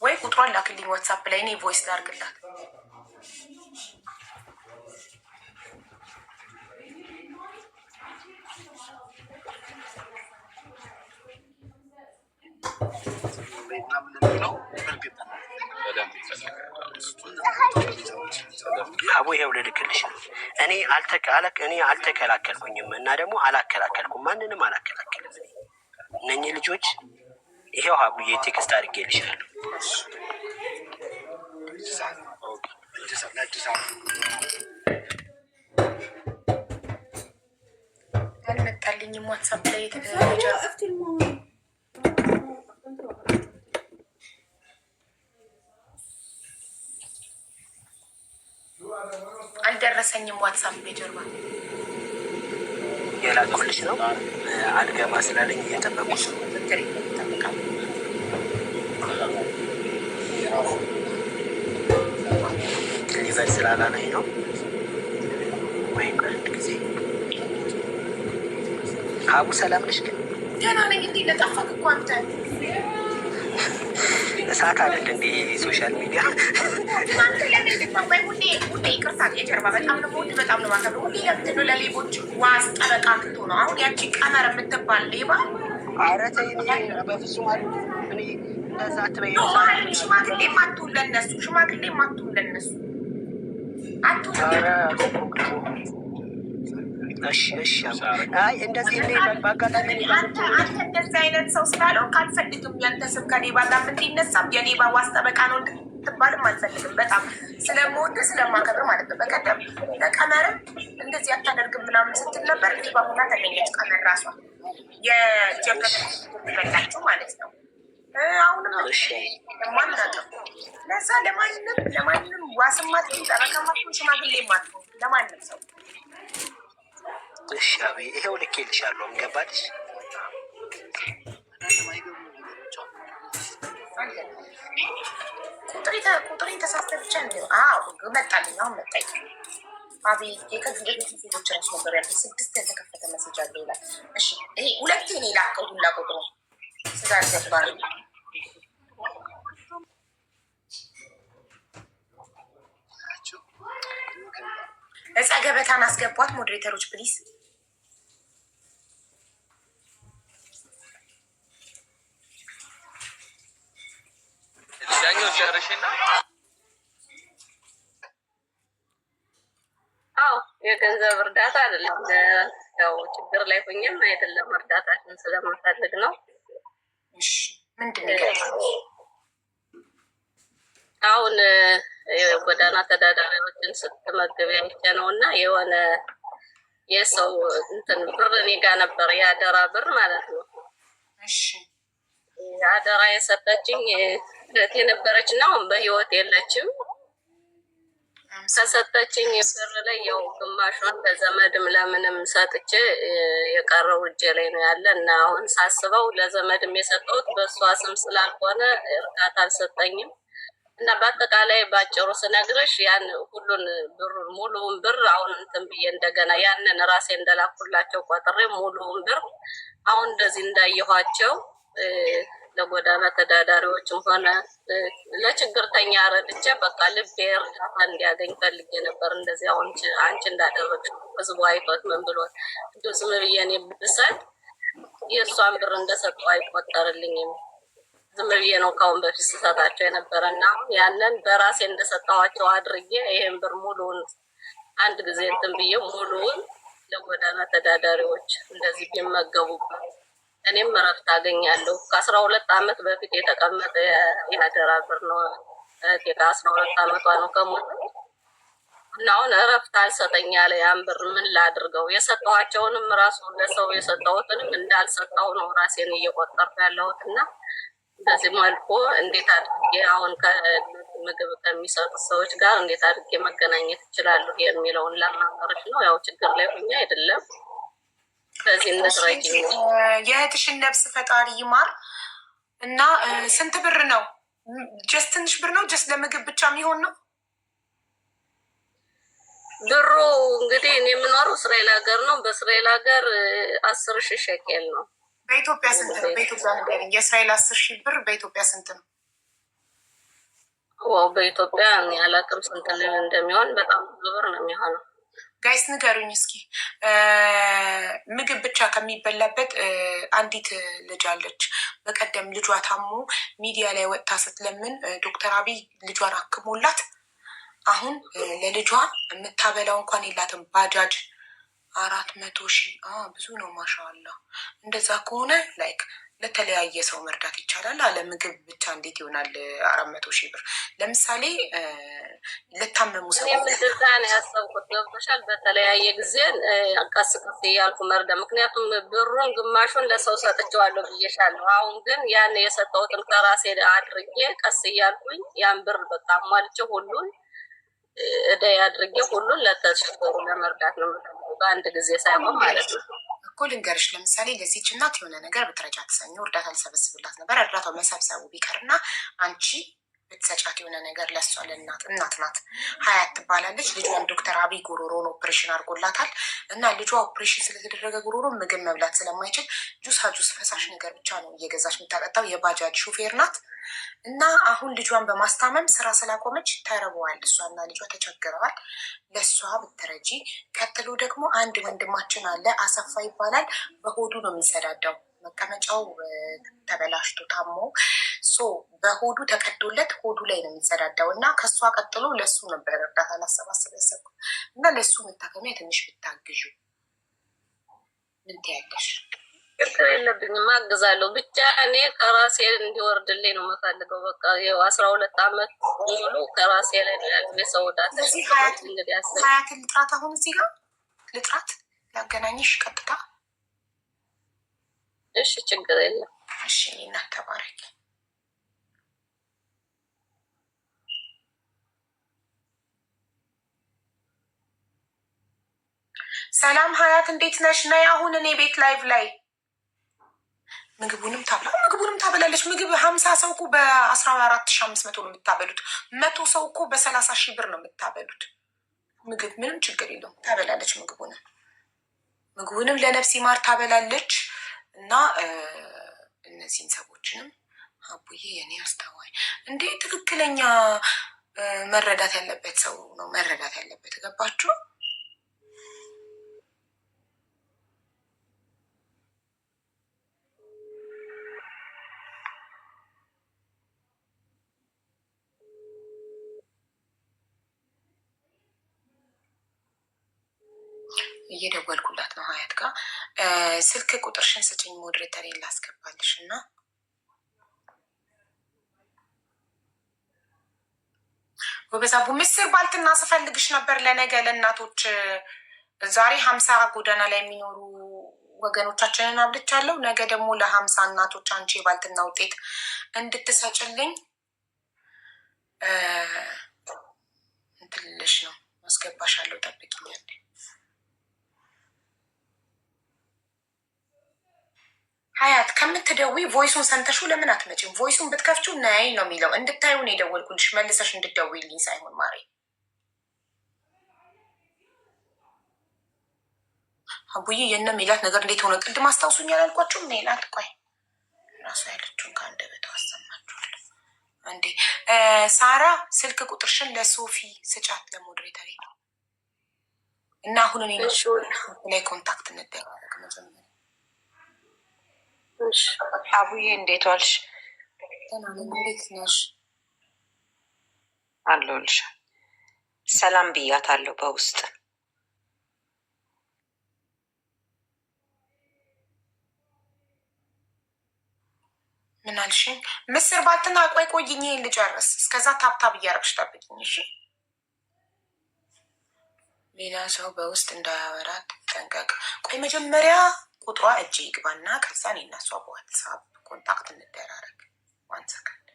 Speaker 2: ወይ ቁጥሯን ላክልኝ ዋትሳፕ ላይ እኔ ቮይስ ላድርግላት።
Speaker 5: አቡ ይኸው ልልክልሽ ነው። እኔ አልተከላከልኩኝም እና ደግሞ አላከላከልኩም፣ ማንንም አላከላከልም። እነኚህ ልጆች ይኸው ሀቡዬ ቴክስት አድርጌልሻለሁ።
Speaker 2: አልመጣልኝም ዋትሳፕ ላይ አልደረሰኝም። ዋትሳፕ የጀርባ
Speaker 5: የላኩልሽ ነው። አልገባ ስላለኝ እየጠበቁሽ ነው። ሊቨር ስላላለኝ ነው። ወይ አንድ ጊዜ አቡ ሰላም ነሽ? ግን
Speaker 2: ደህና ነኝ። እንዴ ለጠፋክ እኮ አንተ
Speaker 5: እሳት አይደል እንዴ ሶሻል ሚዲያ
Speaker 2: አንተ ለምንድን ነው ሁሌ ይቅርታ የጀርባ በጣም ነው ወድ በጣም ነው ማከብረው። ሁሌ ለምንድን ነው ለሌቦች ዋስ ጠበቃ ክቶ ነው? አሁን ያቺ ቀመር የምትባል ሌባ
Speaker 5: ኧረ ተይ በፍጹም አሉ እኔ እንደዛ አትበይ።
Speaker 2: ሽማግሌ ማትሁን ለነሱ ሽማግሌ ማትሁን ለነሱ እንደዚህ በአጋጣሚ አንተ እንደዚህ አይነት ሰው ስላለው ካልፈልግም ያንተ ስም ከሌባ ጋር እንዲነሳም የሌባ ዋስ ጠበቃ ነው እንድትባልም አልፈልግም። በጣም ስለምወድ ስለማከብር ማለት ነው። በቀደም ለቀመርም እንደዚህ አታደርግም ምናምን ስትል ነበር። ሌባ ሆና ተገኘች። ቀመር ራሷ የጀበረ በላችሁ ማለት ነው። አሁንም ማናቀም ለዛ ለማንም ዋስማት ጠበቃማት ሽማግሌ ማት ለማንም ሰው
Speaker 5: እሺ አቤት ይሄው ልኬልሻለሁ። ገባልሽ?
Speaker 2: ቁጥሬን ተሳስተህ ብቻ እንዲ መጣልኝ። አሁን መጣኝ። አቤት የከዚህ በፊት ሴቶች ራሱ ነበር ያለ 6 ያልተከፈተ መሴጅ አለ ይላል። እሺ ይሄ 2 ነው የላከው ሁላ ቁጥሩ ስጋ ገባል። እዛ ገበታን አስገቧት ሞዴሬተሮች ፕሊዝ።
Speaker 6: ዳኛው ጨርሽና
Speaker 7: የገንዘብ እርዳታ አይደለም፣ ያው ችግር ላይ ሆኜም አይደለም፣ እርዳታችን ስለምፈልግ ነው።
Speaker 2: ምንድን ነው
Speaker 7: አሁን የጎዳና ተዳዳሪዎችን ስትመግብ አይቼ ነው እና የሆነ የሰው እንትን ብር እኔ ጋ ነበር፣ የአደራ ብር ማለት ነው። አደራ የሰጠችኝ እህቴ ነበረች እና አሁን በህይወት የለችም። ከሰጠችኝ ብር ላይ ያው ግማሿን ለዘመድም ለምንም ሰጥቼ የቀረው እጄ ላይ ነው ያለ እና አሁን ሳስበው ለዘመድም የሰጠሁት በእሷ ስም ስላልሆነ እርካታ አልሰጠኝም እና በአጠቃላይ ባጭሩ ስነግርሽ ያን ሁሉን ብሩን ሙሉውን ብር አሁን እንትን ብዬ እንደገና ያንን ራሴ እንደላኩላቸው ቆጥሬ ሙሉውን ብር አሁን እንደዚህ እንዳየኋቸው ለጎዳና ተዳዳሪዎችም ሆነ ለችግርተኛ ረድቼ በቃ ልቤ እርዳታ እንዲያገኝ ፈልጌ ነበር። እንደዚህ አሁን አንቺ እንዳደረግሽ ህዝቡ አይቶት ምን ብሎት እንዲሁ ዝም ብዬ እኔ ብሰጥ የእሷን ብር እንደሰጠው አይቆጠርልኝም። ዝም ብዬ ነው ካሁን በፊት ስሰጣቸው የነበረ እና ያንን በራሴ እንደሰጠኋቸው አድርጌ ይሄን ብር ሙሉውን አንድ ጊዜ እንትን ብዬ ሙሉውን ለጎዳና ተዳዳሪዎች እንደዚህ ቢመገቡበት እኔም እረፍት አገኛለሁ። ከ12 ዓመት በፊት የተቀመጠ የአደራ ብር ነው። ከ12 ዓመቷ ነው ከሞተ እና አሁን እረፍት አልሰጠኝ ያለ ያን ብር ምን ላድርገው? የሰጠኋቸውንም ራሱ ለሰው የሰጠሁትንም እንዳልሰጠው ነው ራሴን እየቆጠርኩ ያለሁት እና በዚህ መልኩ እንዴት አድርጌ አሁን ምግብ ከሚሰጡ ሰዎች ጋር እንዴት አድርጌ መገናኘት ይችላሉ የሚለውን ለማመረች ነው። ያው ችግር ላይ ሆኜ አይደለም። በዚህ እንድረጅ
Speaker 2: የእህትሽን ነፍስ ፈጣሪ ይማር እና ስንት ብር ነው? ጀስት ትንሽ ብር ነው? ጀስት ለምግብ ብቻ የሚሆን ነው
Speaker 7: ብሩ? እንግዲህ እኔ የምኖረው እስራኤል ሀገር ነው። በእስራኤል ሀገር 10,000 ሸቄል ነው።
Speaker 2: በኢትዮጵያ ስንት ነው? በኢትዮጵያ ንገሪኝ። የእስራኤል 10,000 ብር በኢትዮጵያ ስንት ነው?
Speaker 7: በኢትዮጵያ ያላቅም ስንት እንደሚሆን በጣም ብዙ ብር ነው የሚሆነው።
Speaker 2: ጋይስ ንገሩኝ እስኪ። ምግብ ብቻ ከሚበላበት አንዲት ልጅ አለች። በቀደም ልጇ ታሞ ሚዲያ ላይ ወጥታ ስትለምን ዶክተር አብይ ልጇን አክሞላት አሁን ለልጇ የምታበላው እንኳን የላትም። ባጃጅ 400,000 ብዙ ነው። ማሻአላ እንደዛ ከሆነ ላይክ ለተለያየ ሰው መርዳት ይቻላል። አለ ምግብ ብቻ እንዴት ይሆናል? 400,000 ብር ለምሳሌ ለታመሙ ሰው
Speaker 7: እንደዛ ነው ያሰብኩት። ገብቶሻል? በተለያየ ጊዜ ቀስ ቀስ እያልኩ መርዳ። ምክንያቱም ብሩን ግማሹን ለሰው ሰጥቼዋለሁ ብዬሻለሁ። አሁን ግን ያን የሰጠሁትን ከራሴ አድርጌ ቀስ እያልኩኝ ያን ብር በቃ ሟልቼ ሁሉን እዳይ አድርጌ ሁሉን ለተቸገሩ ለመርዳት ነው በአንድ ጊዜ ሳይሆን ማለት ነው።
Speaker 2: እኮ ልንገርሽ፣ ለምሳሌ ለዚች እናት የሆነ ነገር ብትረጃ ተሰኘ እርዳታ ልሰበስብላት ነበር። እርዳታው መሰብሰቡ ቢቀርና አንቺ ብትሰጫት የሆነ ነገር ለሷ ለእናት ናት። ሀያት ትባላለች። ልጇን ዶክተር አብይ ጉሮሮን ኦፕሬሽን አድርጎላታል እና ልጇ ኦፕሬሽን ስለተደረገ ጉሮሮ ምግብ መብላት ስለማይችል ጁስ ፈሳሽ ነገር ብቻ ነው እየገዛች የምታጠጣው። የባጃጅ ሹፌር ናት እና አሁን ልጇን በማስታመም ስራ ስላቆመች ተርበዋል። እሷና ልጇ ተቸግረዋል። ለእሷ ብትረጂ። ቀጥሎ ደግሞ አንድ ወንድማችን አለ፣ አሰፋ ይባላል። በሆዱ ነው የሚጸዳዳው። መቀመጫው ተበላሽቶ ታሞ በሆዱ ተቀዶለት ሆዱ ላይ ነው የሚጸዳዳው እና ከእሷ ቀጥሎ ለእሱ ነበር እርዳታ ላሰባስብ ያሰብኩት እና ለእሱ መታከሚያ ትንሽ ብታግዡ ምን ትያለሽ?
Speaker 7: ችግር የለብኝም፣ አግዛለሁ። ብቻ እኔ ከራሴ እንዲወርድልኝ ነው የምፈልገው። በቃ ይኸው 12 ዓመት ሙሉ ከራሴ ላይ የሰው ዳት
Speaker 2: ሀያትን ልጥራት። አሁን እዚህ ጋር ልጥራት ላገናኝሽ ቀጥታ።
Speaker 7: እሺ ችግር የለም።
Speaker 2: እሺ እናት ተባረኪ። ሰላም ሀያት እንዴት ነሽ? ነይ አሁን እኔ ቤት ላይቭ ላይ ምግቡንም ታበላለች። ምግብ 50 ሰው እኮ በ14,500 ነው የምታበሉት። 100 ሰው እኮ በ30,000 ብር ነው የምታበሉት። ምግብ ምንም ችግር የለውም ታበላለች። ምግቡንም ለነፍሲ ማር ታበላለች እና እነዚህን ሰዎችንም አቡዬ የኔ አስተዋይ እንዴ ትክክለኛ መረዳት ያለበት ሰው ነው መረዳት ያለበት። ገባችሁ? እየደወልኩላት ነው ሀያት ጋር። ስልክ ቁጥርሽን ስጭኝ ሞዴሬተር ላስገባልሽ እና ወበዛቡ ምስር ባልትና ስፈልግሽ ነበር ለነገ ለእናቶች። ዛሬ 50 ጎዳና ላይ የሚኖሩ ወገኖቻችንን አብልቻለሁ። ነገ ደግሞ ለ50 እናቶች አንቺ የባልትና ውጤት እንድትሰጭልኝ እንትልሽ ነው አስገባሻለሁ። ጠብቂኛል። ሀያት ከምትደዊ ቮይሱን ሰምተሹ ለምን አትመጭም? ቮይሱን ብትከፍቹ ነይ ነው የሚለው። እንድታዩን የደወልኩልሽ መልሰሽ እንድትደውይልኝ ሳይሆን ማሬ። አቡዬ የነ ሜላት ነገር እንዴት ሆነ? ቅድም አስታውሱኝ ያላልኳችሁም? ሜላት ቆይ ራሱ ያለችውን ከአንደበቷ አሰማችኋለሁ። እንዴ ሳራ ስልክ ቁጥርሽን ለሶፊ ስጫት ለሞዴሬተር ነው እና አሁን እኔ ላይ ኮንታክት እንደራረግ መጀመሪያ።
Speaker 8: አቡዬ እንዴት ዋልሽ?
Speaker 2: እንዴት ነሽ?
Speaker 8: አለሁልሽ። ሰላም ብያታለሁ በውስጥ።
Speaker 2: ምን አልሽኝ? ምስር ባልትና ቆይ ቆይኝ ልጨርስ። እስከዛ ታብታብ እያረግሽ ጠብቂኝ እሺ። ሌላ ሰው በውስጥ እንዳያወራት ጠንቀቅ። ቆይ መጀመሪያ ቁጥሯ እጅ ይግባና ከዛ እኔ እና እሷ በዋትሳፕ ኮንታክት እንደራረግ። ዋን ሰከንድ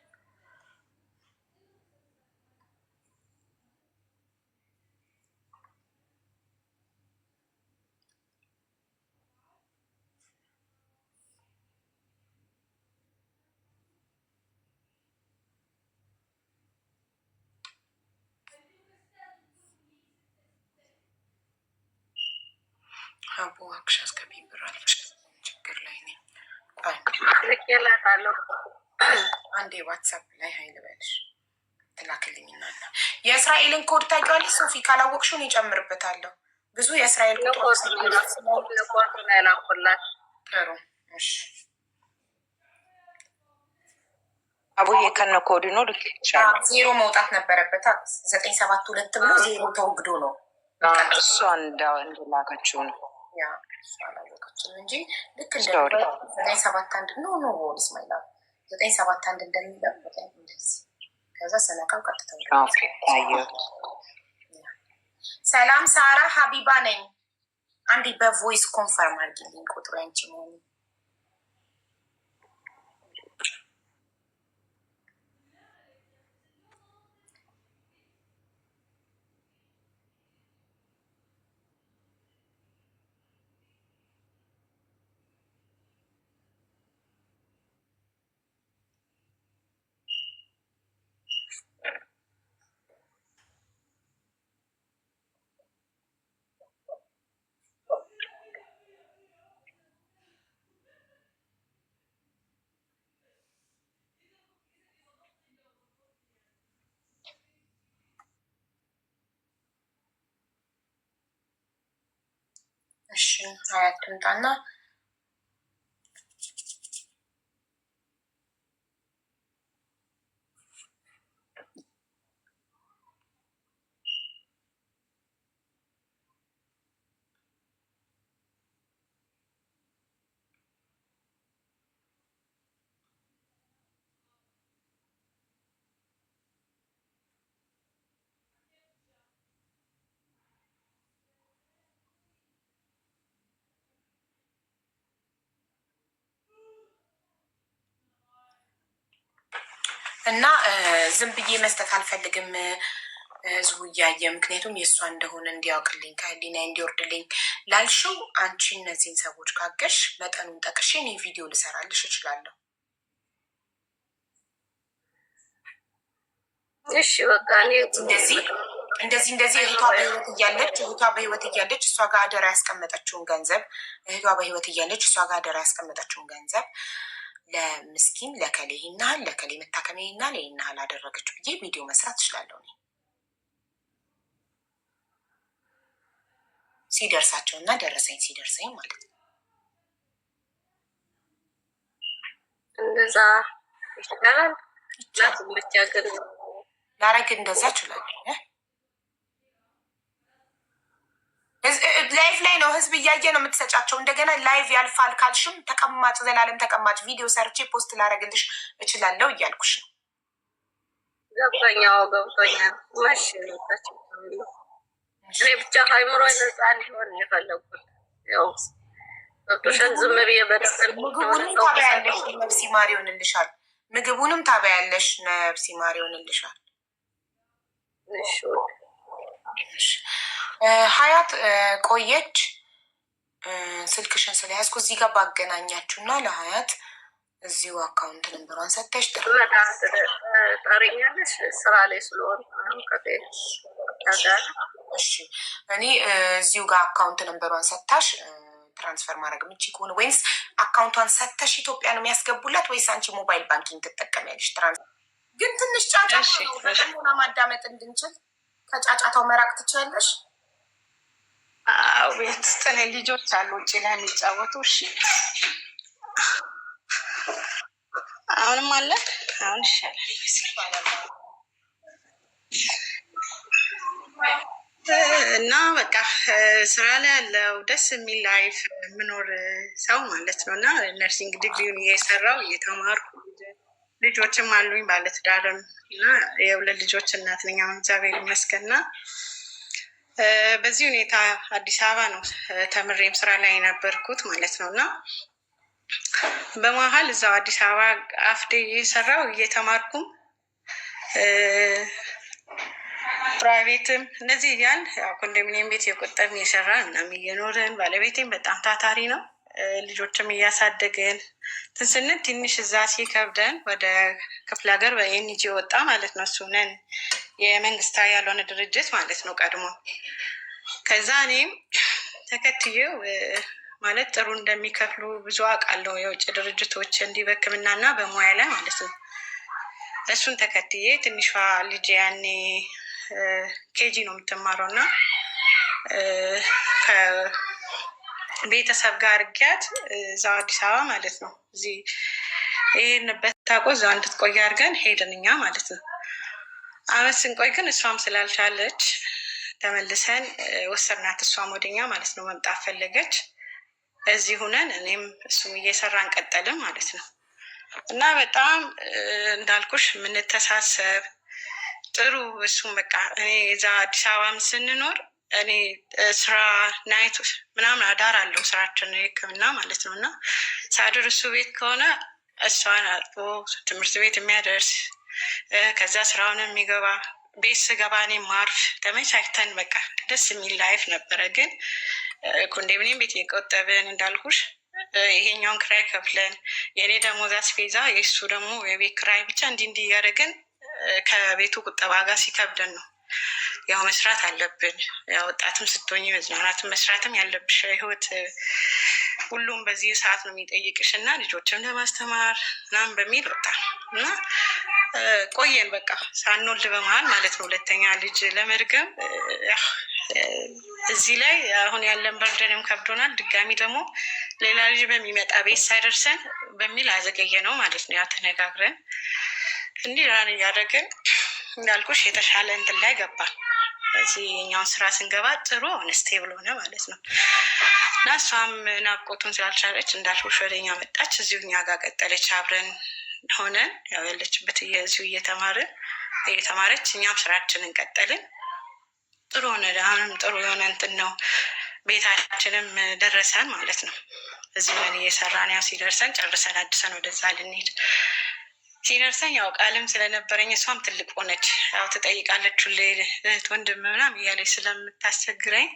Speaker 2: ሀቡ አክሽ አስገቢ ብራል ችግር ላይ ነኝ።
Speaker 7: ልኬላታለሁ።
Speaker 2: አንዴ ዋትሳፕ ላይ ሀይል በልሽ ትላክልኝና የእስራኤልን ኮድ ታውቂዋለሽ ሶፊ? ካላወቅሽው እኔ እጨምርበታለሁ። ብዙ የእስራኤል ኮድ
Speaker 7: ነው የላኩላት።
Speaker 2: ጥሩ እሺ።
Speaker 8: አቡዬ ከነ ኮድ ነው ልክ ይቻላል።
Speaker 2: ዜሮ መውጣት ነበረበት። 972 ብሎ ዜሮ ተወግዶ ነው
Speaker 8: እሷ እንደላከችው ነው
Speaker 2: እሱ አላወቀችም እንጂ ልክ እንደ 971 ኖ ስማይላ 971 እንደሚለው እንደዚህ ከዛ ሰነካው ቀጥታ ሰላም ሳራ ሀቢባ ነኝ። አንዴ በቮይስ ኮንፈርም አድርጊልኝ ቁጥሩ ያንቺ መሆኑ። እሺ ሀያት ትምጣና እና ዝም ብዬ መስጠት አልፈልግም ህዝቡ እያየ፣ ምክንያቱም የእሷ እንደሆነ እንዲያውቅልኝ ከህሊና እንዲወርድልኝ ላልሽው አንቺ እነዚህን ሰዎች ካገሽ መጠኑን ጠቅሼ እኔ ቪዲዮ ልሰራልሽ እችላለሁ።
Speaker 7: እሺ በቃ
Speaker 2: እንደዚህ እህቷ በህይወት እያለች እሷ ጋር አደራ ያስቀመጠችውን ገንዘብ ለምስኪን ለከሌ ይናህል ለከሌ መታከሚያ ይናህል ይናህል አደረገችው ብዬ ቪዲዮ መስራት እችላለሁ። እኔ ሲደርሳቸው እና ደረሰኝ ሲደርሰኝ ማለት ነው።
Speaker 7: እንደዛ ይችላል ብቻ ግን
Speaker 2: ላረግ እንደዛ እችላለሁ። ላይቭ ላይ ነው ህዝብ እያየ ነው የምትሰጫቸው። እንደገና ላይቭ ያልፋል ካልሽም ተቀማጭ ዘላለም ተቀማጭ ቪዲዮ ሰርቼ ፖስት ላረግልሽ እችላለሁ እያልኩሽ ነው።
Speaker 7: ገብቶኛል። መሽ እኔ ብቻ ሃይምሮ ነፃ እንዲሆን የፈለጉት ያው ገብቶሻል። ዝም ብዬ
Speaker 2: ምግቡንም ታበያለሽ ነብሲ ማር ይሆንልሻል። ምግቡንም ታበያለሽ ነብሲ ማር ይሆንልሻል። ሀያት ቆየች። ስልክሽን ስለያዝኩ እዚህ ጋር ባገናኛችሁ እና ለሀያት እዚሁ አካውንት ነንበሯን ሰተሽ
Speaker 7: ጠሪኛለሽ ስራ ላይ ስለሆን
Speaker 2: እሺ፣ እኔ እዚሁ ጋር አካውንት ነንበሯን ሰታሽ ትራንስፈር ማድረግ ምቺ ከሆነ ወይስ አካውንቷን ሰተሽ ኢትዮጵያ ነው የሚያስገቡላት ወይስ አንቺ ሞባይል ባንኪንግ ትጠቀሚያለሽ? ግን ትንሽ ጫጫታ ነው ማዳመጥ እንድንችል ከጫጫታው መራቅ ትችላለሽ።
Speaker 9: ቤት ውስጥ እኔ ልጆች አሉ ውጭ ላይ የሚጫወቱ። እሺ አሁንም አለ። አሁን ይሻላል እና በቃ ስራ ላይ ያለው ደስ የሚል ላይፍ የምኖር ሰው ማለት ነው። እና ነርሲንግ ዲግሪውን እየሰራው እየተማርኩ ልጆችም አሉኝ ባለትዳርም እና የሁለት ልጆች እናት ነኝ። አሁን እግዚአብሔር ይመስገንና በዚህ ሁኔታ አዲስ አበባ ነው ተምሬም ስራ ላይ የነበርኩት ማለት ነው። እና በመሀል እዛው አዲስ አበባ አፍዴ እየሰራው እየተማርኩም ፕራይቬትም እነዚህ እያል ኮንዶሚኒየም ቤት የቆጠብን እየሰራን ምናምን እየኖርን ባለቤቴም በጣም ታታሪ ነው። ልጆችም እያሳደግን ትንስነት ትንሽ እዛ ሲከብደን ወደ ክፍለ ሀገር በኤንጂ ወጣ ማለት ነው። እሱነን የመንግስታዊ ያልሆነ ድርጅት ማለት ነው ቀድሞ። ከዛ እኔም ተከትዬው ማለት ጥሩ እንደሚከፍሉ ብዙ አውቃለሁ የውጭ ድርጅቶች እንዲህ በሕክምና እና በሙያ ላይ ማለት ነው። እሱን ተከትዬ ትንሿ ልጅ ያኔ ኬጂ ነው የምትማረው እና ከቤተሰብ ጋር እርጊያት እዛው አዲስ አበባ ማለት ነው እዚህ ይሄንበት ታቆ እዛው እንድትቆይ አድርገን ሄድን እኛ ማለት ነው። አመት ስንቆይ ግን እሷም ስላልቻለች ተመልሰን ወሰድናት። እሷም ወደኛ ማለት ነው መምጣት ፈለገች። እዚህ ሁነን እኔም እሱም እየሰራን ቀጠልን ማለት ነው። እና በጣም እንዳልኩሽ የምንተሳሰብ ጥሩ እሱም በቃ እኔ እዛ አዲስ አበባም ስንኖር እኔ ስራ ናይት ምናምን አዳር አለው ስራችን ሕክምና ማለት ነው። እና ሳድር እሱ ቤት ከሆነ እሷን አጥቦ ትምህርት ቤት የሚያደርስ ከዛ ስራውን የሚገባ ቤት ስገባ እኔ ማርፍ ተመቻችተን በቃ ደስ የሚል ላይፍ ነበረ። ግን ኮንዶሚኒየም ቤት የቆጠብን እንዳልኩሽ ይሄኛውን ክራይ ከፍለን የእኔ ደሞዝ አስቤዛ የእሱ ደግሞ የቤት ክራይ ብቻ እንዲህ እያደረግን ከቤቱ ቁጠባ ጋር ሲከብደን ነው። ያው መስራት አለብን። ያው ወጣትም ስትሆኝ መዝናናትም መስራትም ያለብሽ ህይወት ሁሉም በዚህ ሰዓት ነው የሚጠይቅሽ እና ልጆችም ለማስተማር ምናምን በሚል ወጣ እና ቆየን በቃ ሳንወልድ በመሀል ማለት ነው። ሁለተኛ ልጅ ለመድገም እዚህ ላይ አሁን ያለን በርደንም ከብዶናል። ድጋሚ ደግሞ ሌላ ልጅ በሚመጣ ቤት ሳይደርሰን በሚል አዘገየ ነው ማለት ነው። ያው ተነጋግረን እንዲህ ራን እያደረግን እንዳልኩሽ የተሻለ እንትን ላይ ገባል። እዚህ የኛውን ስራ ስንገባ ጥሩ ስቴብል ሆነ ማለት ነው። እና እሷም ናፍቆቱን ስላልቻለች እንዳልኩሽ ወደኛ መጣች። እዚሁ እኛ ጋር ቀጠለች። አብረን ሆነን ያው ያለችበት እዚሁ እየተማረች እኛም ስራችንን ቀጠልን። ጥሩ ሆነ። አሁንም ጥሩ የሆነ እንትን ነው። ቤታችንም ደረሰን ማለት ነው። እዚህ ምን እየሰራን ያው ሲደርሰን ጨርሰን አድሰን ወደዛ ልንሄድ ሲደርሰን ያው ቃልም ስለነበረኝ እሷም ትልቅ ሆነች። ያው ትጠይቃለች ሁሌ እህት ወንድም ምናምን እያለች ስለምታስቸግረኝ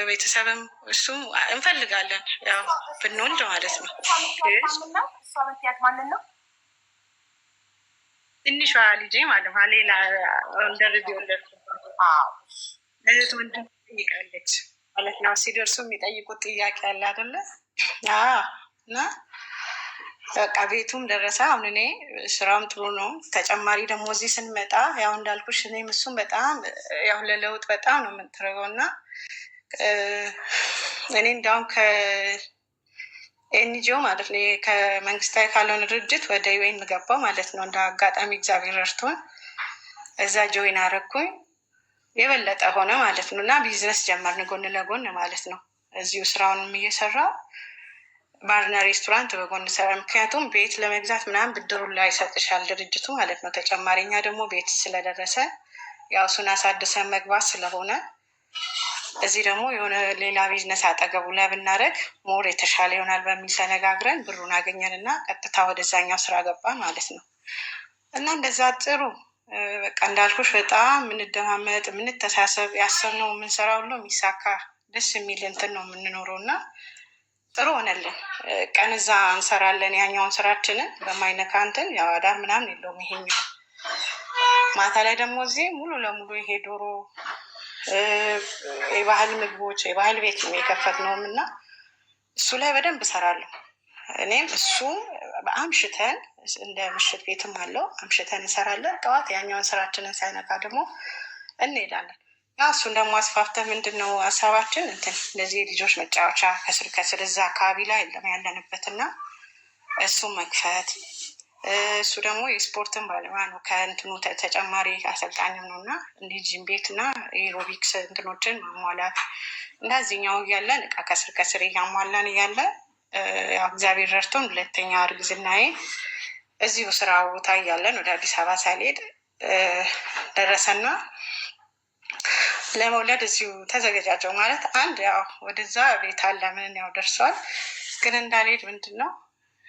Speaker 9: ቤተሰብም እሱም እንፈልጋለን ያው ብንወልድ ማለት ነው። ትንሿ ልጄ ማለት ነው። ሌላ እንደርድ የወለድኩ እህት ወንድም ትጠይቃለች ማለት ነው። ሲደርሱ የሚጠይቁት ጥያቄ አለ አይደለ? እና በቃ ቤቱም ደረሰ። አሁን እኔ ስራውም ጥሩ ነው። ተጨማሪ ደግሞ እዚህ ስንመጣ ያው እንዳልኩሽ እኔም እሱም በጣም ያው ለለውጥ በጣም ነው የምንትረገው እና እኔ እንዲያውም ከኤንጂኦ ማለት ነው ከመንግስታዊ ካልሆነ ድርጅት ወደ ዩኤን ገባው ማለት ነው። እንደ አጋጣሚ እግዚአብሔር ረድቶን እዛ ጆይን አረኩኝ። የበለጠ ሆነ ማለት ነው እና ቢዝነስ ጀመርን ጎን ለጎን ማለት ነው። እዚሁ ስራውንም እየሰራ ባርና ሬስቶራንት በጎን ሰራ። ምክንያቱም ቤት ለመግዛት ምናምን ብድሩን ላይ ይሰጥሻል ድርጅቱ ማለት ነው። ተጨማሪኛ ደግሞ ቤት ስለደረሰ ያው እሱን አሳድሰን መግባት ስለሆነ እዚህ ደግሞ የሆነ ሌላ ቢዝነስ አጠገቡ ላይ ብናደርግ ሞር የተሻለ ይሆናል በሚል ተነጋግረን ብሩን አገኘን እና ቀጥታ ወደዛኛው ስራ ገባን ማለት ነው። እና እንደዛ ጥሩ በቃ እንዳልኩሽ በጣም የምንደማመጥ የምንተሳሰብ ያሰብነው የምንሰራው ሁሉ የሚሳካ ደስ የሚል እንትን ነው የምንኖረው እና ጥሩ ሆነልን። ቀን እዛ እንሰራለን ያኛውን ስራችንን በማይነካ እንትን ያው አዳር ምናምን የለውም ይሄኛው። ማታ ላይ ደግሞ እዚህ ሙሉ ለሙሉ ይሄ ዶሮ የባህል ምግቦች የባህል ቤት ነው የከፈትነውም እና እሱ ላይ በደንብ እሰራለሁ። እኔም እሱ አምሽተን እንደ ምሽት ቤትም አለው አምሽተን እንሰራለን። ጠዋት ያኛውን ስራችንን ሳይነካ ደግሞ እንሄዳለን። ያው እሱን ደግሞ አስፋፍተ ምንድን ነው ሀሳባችን እንትን እንደዚህ ልጆች መጫወቻ ከስር እዛ አካባቢ ላይ የለም ያለንበት እና እሱን መክፈት። እሱ ደግሞ የስፖርትን ባለሙያ ነው ከእንትኑ ተጨማሪ አሰልጣኝም ነው እና እንዲህ ጂም ቤት እና ኤሮቢክስ እንትኖችን ማሟላት እንደዚህኛው እያለን እቃ ከስር እያሟላን እያለ ያው እግዚአብሔር ረድቶን ሁለተኛ እርግዝናዬ እዚሁ ስራ ቦታ እያለን ወደ አዲስ አበባ ሳልሄድ ደረሰና ለመውለድ እዚሁ ተዘገጃጀው ማለት አንድ ያው ወደዛ ቤት አለ ምን ያው ደርሷል። ግን እንዳልሄድ ምንድን ነው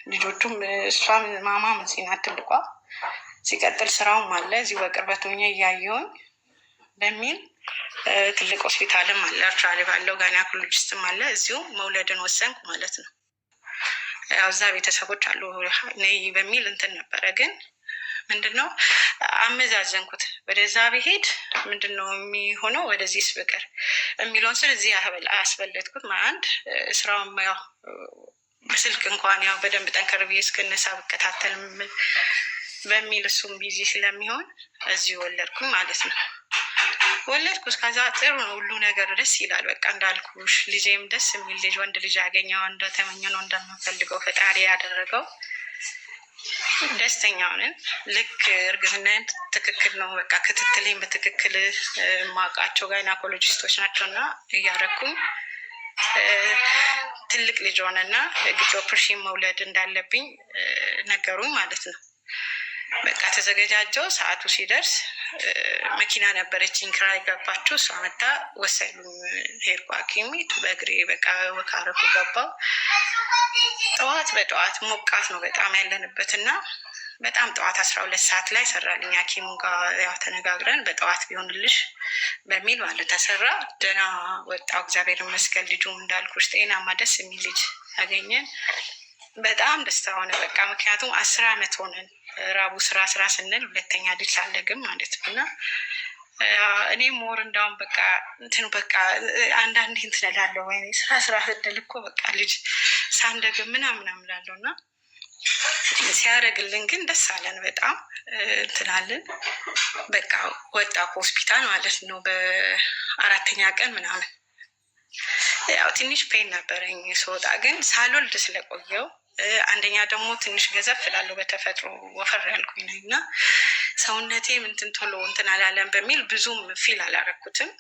Speaker 9: ልጆቹም እሷም ማማ መሲና ትልቋ ሲቀጥል ስራውም አለ እዚሁ በቅርበት ሆኜ እያየሁኝ በሚል ትልቅ ሆስፒታልም አለ አርቻሌ ባለው ጋይናኮሎጂስትም አለ እዚሁ መውለድን ወሰንኩ ማለት ነው። ያው እዛ ቤተሰቦች አሉ ነይ በሚል እንትን ነበረ። ግን ምንድነው አመዛዘንኩት። ወደዛ ብሄድ ምንድነው የሚሆነው ወደዚህ ስብቅር የሚለውን ስል እዚህ አያስበለጥኩት። አንድ ስራውን ያው በስልክ እንኳን ያው በደንብ ጠንከር ብዬ እስክነሳ ብከታተል በሚል እሱም ቢዚ ስለሚሆን እዚህ ወለድኩኝ ማለት ነው። ወለድኩ። እስከዛ ጥሩ ነው ሁሉ ነገር ደስ ይላል። በቃ እንዳልኩሽ ልጄም ደስ የሚል ልጅ ወንድ ልጅ ያገኘው እንደተመኘ ነው እንደምንፈልገው ፈጣሪ ያደረገው። ደስተኛ ነን። ልክ እርግዝናዬን ትክክል ነው በቃ ክትትሌን በትክክል ማውቃቸው ጋይናኮሎጂስቶች ናቸው እና እያረኩኝ ትልቅ ልጅ ሆነና ግድ ኦፕሬሽን መውለድ እንዳለብኝ ነገሩኝ ማለት ነው። በቃ ተዘገጃጀው። ሰዓቱ ሲደርስ መኪና ነበረችኝ ክራይ ገባችሁ። እሷ መታ ወሰዱኝ። ሄድኩ ሐኪም ቤት በእግሬ በቃ ወካረኩ ገባው። ጠዋት በጠዋት ሞቃት ነው በጣም ያለንበት እና በጣም ጠዋት 12 ሰዓት ላይ ሰራልኝ ሐኪሙ ጋር ያው ተነጋግረን በጠዋት ቢሆንልሽ በሚል ማለት ተሰራ። ደህና ወጣው እግዚአብሔር ይመስገን። ልጁ እንዳልኩሽ ጤናማ ደስ የሚል ልጅ ያገኘን። በጣም ደስታ ሆነ በቃ ምክንያቱም 10 ዓመት ሆነን ራቡ ስራ ስንል ሁለተኛ ልጅ ሳለግም ማለት ነው እና እኔ ሞር እንዳውም በቃ እንትኑ በቃ አንዳንዴ እንትን እላለሁ ወይ ስራ ስንል እኮ በቃ ልጅ ሳንደግም ምናምን እላለሁ እና ሲያደርግልን ግን ደስ አለን በጣም እንትናለን። በቃ ወጣ ከሆስፒታል ማለት ነው በ4ኛ ቀን ምናምን። ያው ትንሽ ፔን ነበረኝ ስወጣ፣ ግን ሳልወልድ ስለቆየው አንደኛ ደግሞ ትንሽ ገዘፍ እላለሁ በተፈጥሮ ወፈር ያልኩኝ ነኝ እና ሰውነቴ ምንትን ቶሎ እንትን አላለም በሚል ብዙም ፊል አላረኩትም።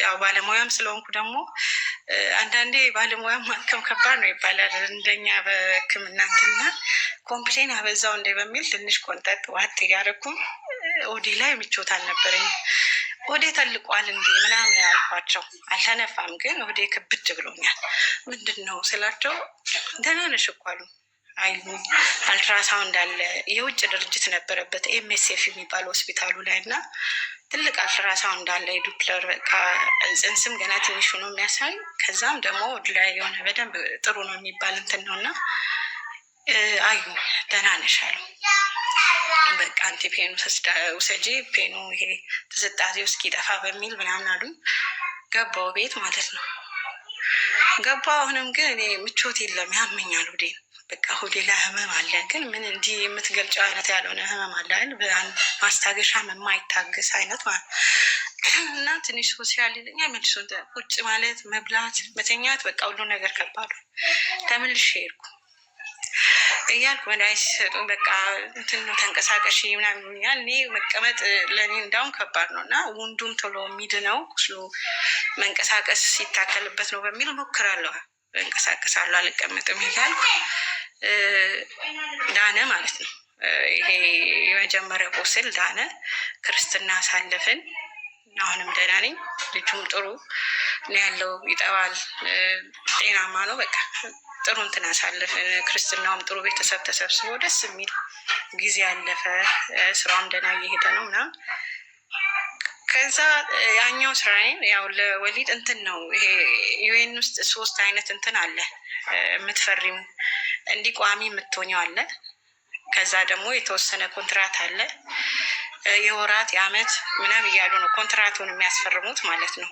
Speaker 9: ያው ባለሙያም ስለሆንኩ ደግሞ አንዳንዴ ባለሙያም ማከም ከባድ ነው ይባላል እንደኛ በሕክምና እንትና ኮምፕሌን አበዛው እንደ በሚል ትንሽ ቆንጠጥ ዋጥ እያደረኩኝ ኦዲ ላይ ምቾት አልነበረኝ። ኦዴ ተልቋል እንዴ ምናምን ያልኳቸው አልተነፋም፣ ግን ኦዴ ክብድ ብሎኛል። ምንድን ነው ስላቸው ደህና ነሽ እኮ አሉ። አልትራሳውንድ አለ የውጭ ድርጅት ነበረበት ኤምኤስኤፍ የሚባል ሆስፒታሉ ላይ እና ትልቅ አልትራሳውንድ አለ የዱፕለር በቃ ጽንስም ገና ትንሹ ነው የሚያሳይ። ከዛም ደግሞ ወደ ላይ የሆነ በደንብ ጥሩ ነው የሚባል እንትን ነው እና አዩ ደህና ነሽ አሉ። በቃ አንቲ ፔኑ ውሰጂ ፔኑ ይሄ ተሰጣቴው እስኪጠፋ በሚል ምናምን አሉ። ገባው ቤት ማለት ነው ገባው። አሁንም ግን እኔ ምቾት የለም ያመኛል ሆዴን። በቃ ሆዴ ላይ ህመም አለ፣ ግን ምን እንዲህ የምትገልጨው አይነት ያልሆነ ህመም አለ አይደል? ማስታገሻ የማይታገስ አይነት ማለት እና ትንሽ ሶሲያል ይለኛ መልሶ ቁጭ ማለት መብላት መተኛት በቃ ሁሉ ነገር ከባዱ። ተመልሼ ሄድኩ እያልኩ መድኃኒት ሲሰጡ በቃ እንትን ተንቀሳቀሽ ምናምን ይሉኛል። እኔ መቀመጥ ለእኔ እንዳውም ከባድ ነው እና ውንዱም ቶሎ የሚድነው ቁስሉ መንቀሳቀስ ሲታከልበት ነው በሚል ሞክራለሁ። እንቀሳቀሳለሁ አልቀመጥም እያልኩ ዳነ ማለት ነው። ይሄ የመጀመሪያ ቁስል ዳነ። ክርስትና አሳለፍን። አሁንም ደህና ነኝ። ልጁም ጥሩ ነው ያለው፣ ይጠባል፣ ጤናማ ነው። በቃ ጥሩ እንትን አሳለፍን። ክርስትናውም ጥሩ ቤተሰብ ተሰብስቦ ደስ የሚል ጊዜ ያለፈ፣ ስራውም ደህና እየሄደ ነው ምናምን። ከዛ ያኛው ስራዬን ያው ለወሊድ እንትን ነው ይሄ ዩኤን ውስጥ 3 አይነት እንትን አለ የምትፈሪሙ እንዲህ ቋሚ የምትሆኘው አለ። ከዛ ደግሞ የተወሰነ ኮንትራት አለ። የወራት የአመት ምናምን እያሉ ነው ኮንትራቱን የሚያስፈርሙት ማለት ነው።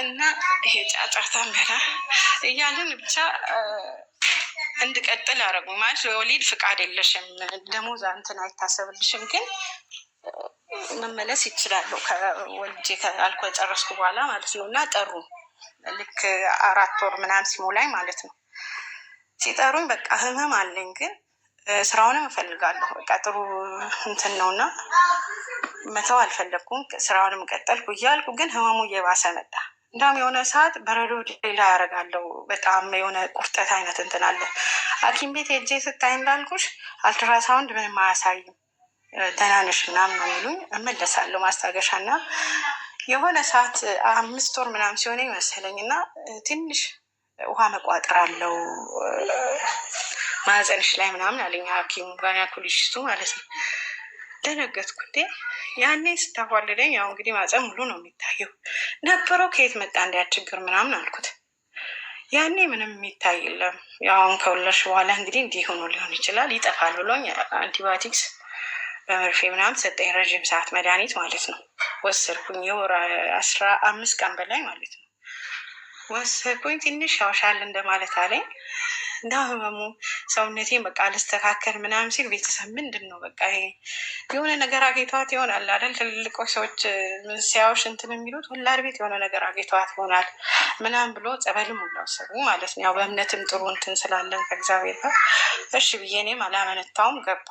Speaker 9: እና ይሄ ጫጫታ መራ እያልን ብቻ እንድቀጥል አደረጉ። ማለት የወሊድ ፍቃድ የለሽም ደሞዝ እንትን አይታሰብልሽም፣ ግን መመለስ ይችላሉ ከወልጄ አልኮ ጨረስኩ በኋላ ማለት ነው። እና ጠሩ ልክ 4 ወር ምናምን ሲሞላኝ ማለት ነው። ሲጠሩኝ በቃ ህመም አለኝ፣ ግን ስራውንም እፈልጋለሁ። በቃ ጥሩ እንትን ነው እና መተው አልፈለግኩም። ስራውንም ቀጠልኩ እያልኩ ግን ህመሙ እየባሰ መጣ። እንዳውም የሆነ ሰዓት በረዶ ሌላ ያደርጋለሁ። በጣም የሆነ ቁርጠት አይነት እንትን አለ። ሐኪም ቤት ሄጄ ስታይ እንዳልኩሽ አልትራሳውንድ ምንም አያሳይም፣ ደህና ነሽ ምናምን ነው የሚሉኝ። እመለሳለሁ ማስታገሻ እና የሆነ ሰዓት 5 ወር ምናምን ሲሆነኝ መሰለኝ እና ትንሽ ውሃ መቋጠር አለው ማህፀንሽ ላይ ምናምን አለኝ ሐኪሙ ጋይናኮሎጂስቱ ማለት ነው። ደነገጥኩ። እንዴ ያኔ ስታዋልደኝ ያው እንግዲህ ማህፀን ሙሉ ነው የሚታየው ነበረው ከየት መጣ እንዲያችግር ምናምን አልኩት። ያኔ ምንም የሚታይ የለም። ያው አሁን ከወለድሽ በኋላ እንግዲህ እንዲህ ሆኖ ሊሆን ይችላል ይጠፋል ብሎኝ አንቲባዮቲክስ በመርፌ ምናምን ሰጠኝ። ረዥም ሰዓት መድኃኒት ማለት ነው ወሰድኩኝ። የወር 15 ቀን በላይ ማለት ነው ወሰድኩኝ። ትንሽ ያውሻል እንደማለት አለኝ እና ህመሙ ሰውነቴን በቃ ልስተካከል ምናምን ሲል ቤተሰብ ምንድን ነው በቃ ይሄ የሆነ ነገር አጌተዋት ይሆናል አይደል? ትልልቆች ሰዎች ሲያዩሽ እንትን የሚሉት ወላድ ቤት የሆነ ነገር አጌተዋት ይሆናል ምናምን ብሎ ጸበልም ሁላ ወሰዱ ማለት ነው። ያው በእምነትም ጥሩ እንትን ስላለን ከእግዚአብሔር ጋር እሺ ብዬ እኔም አላመነታውም ገባ።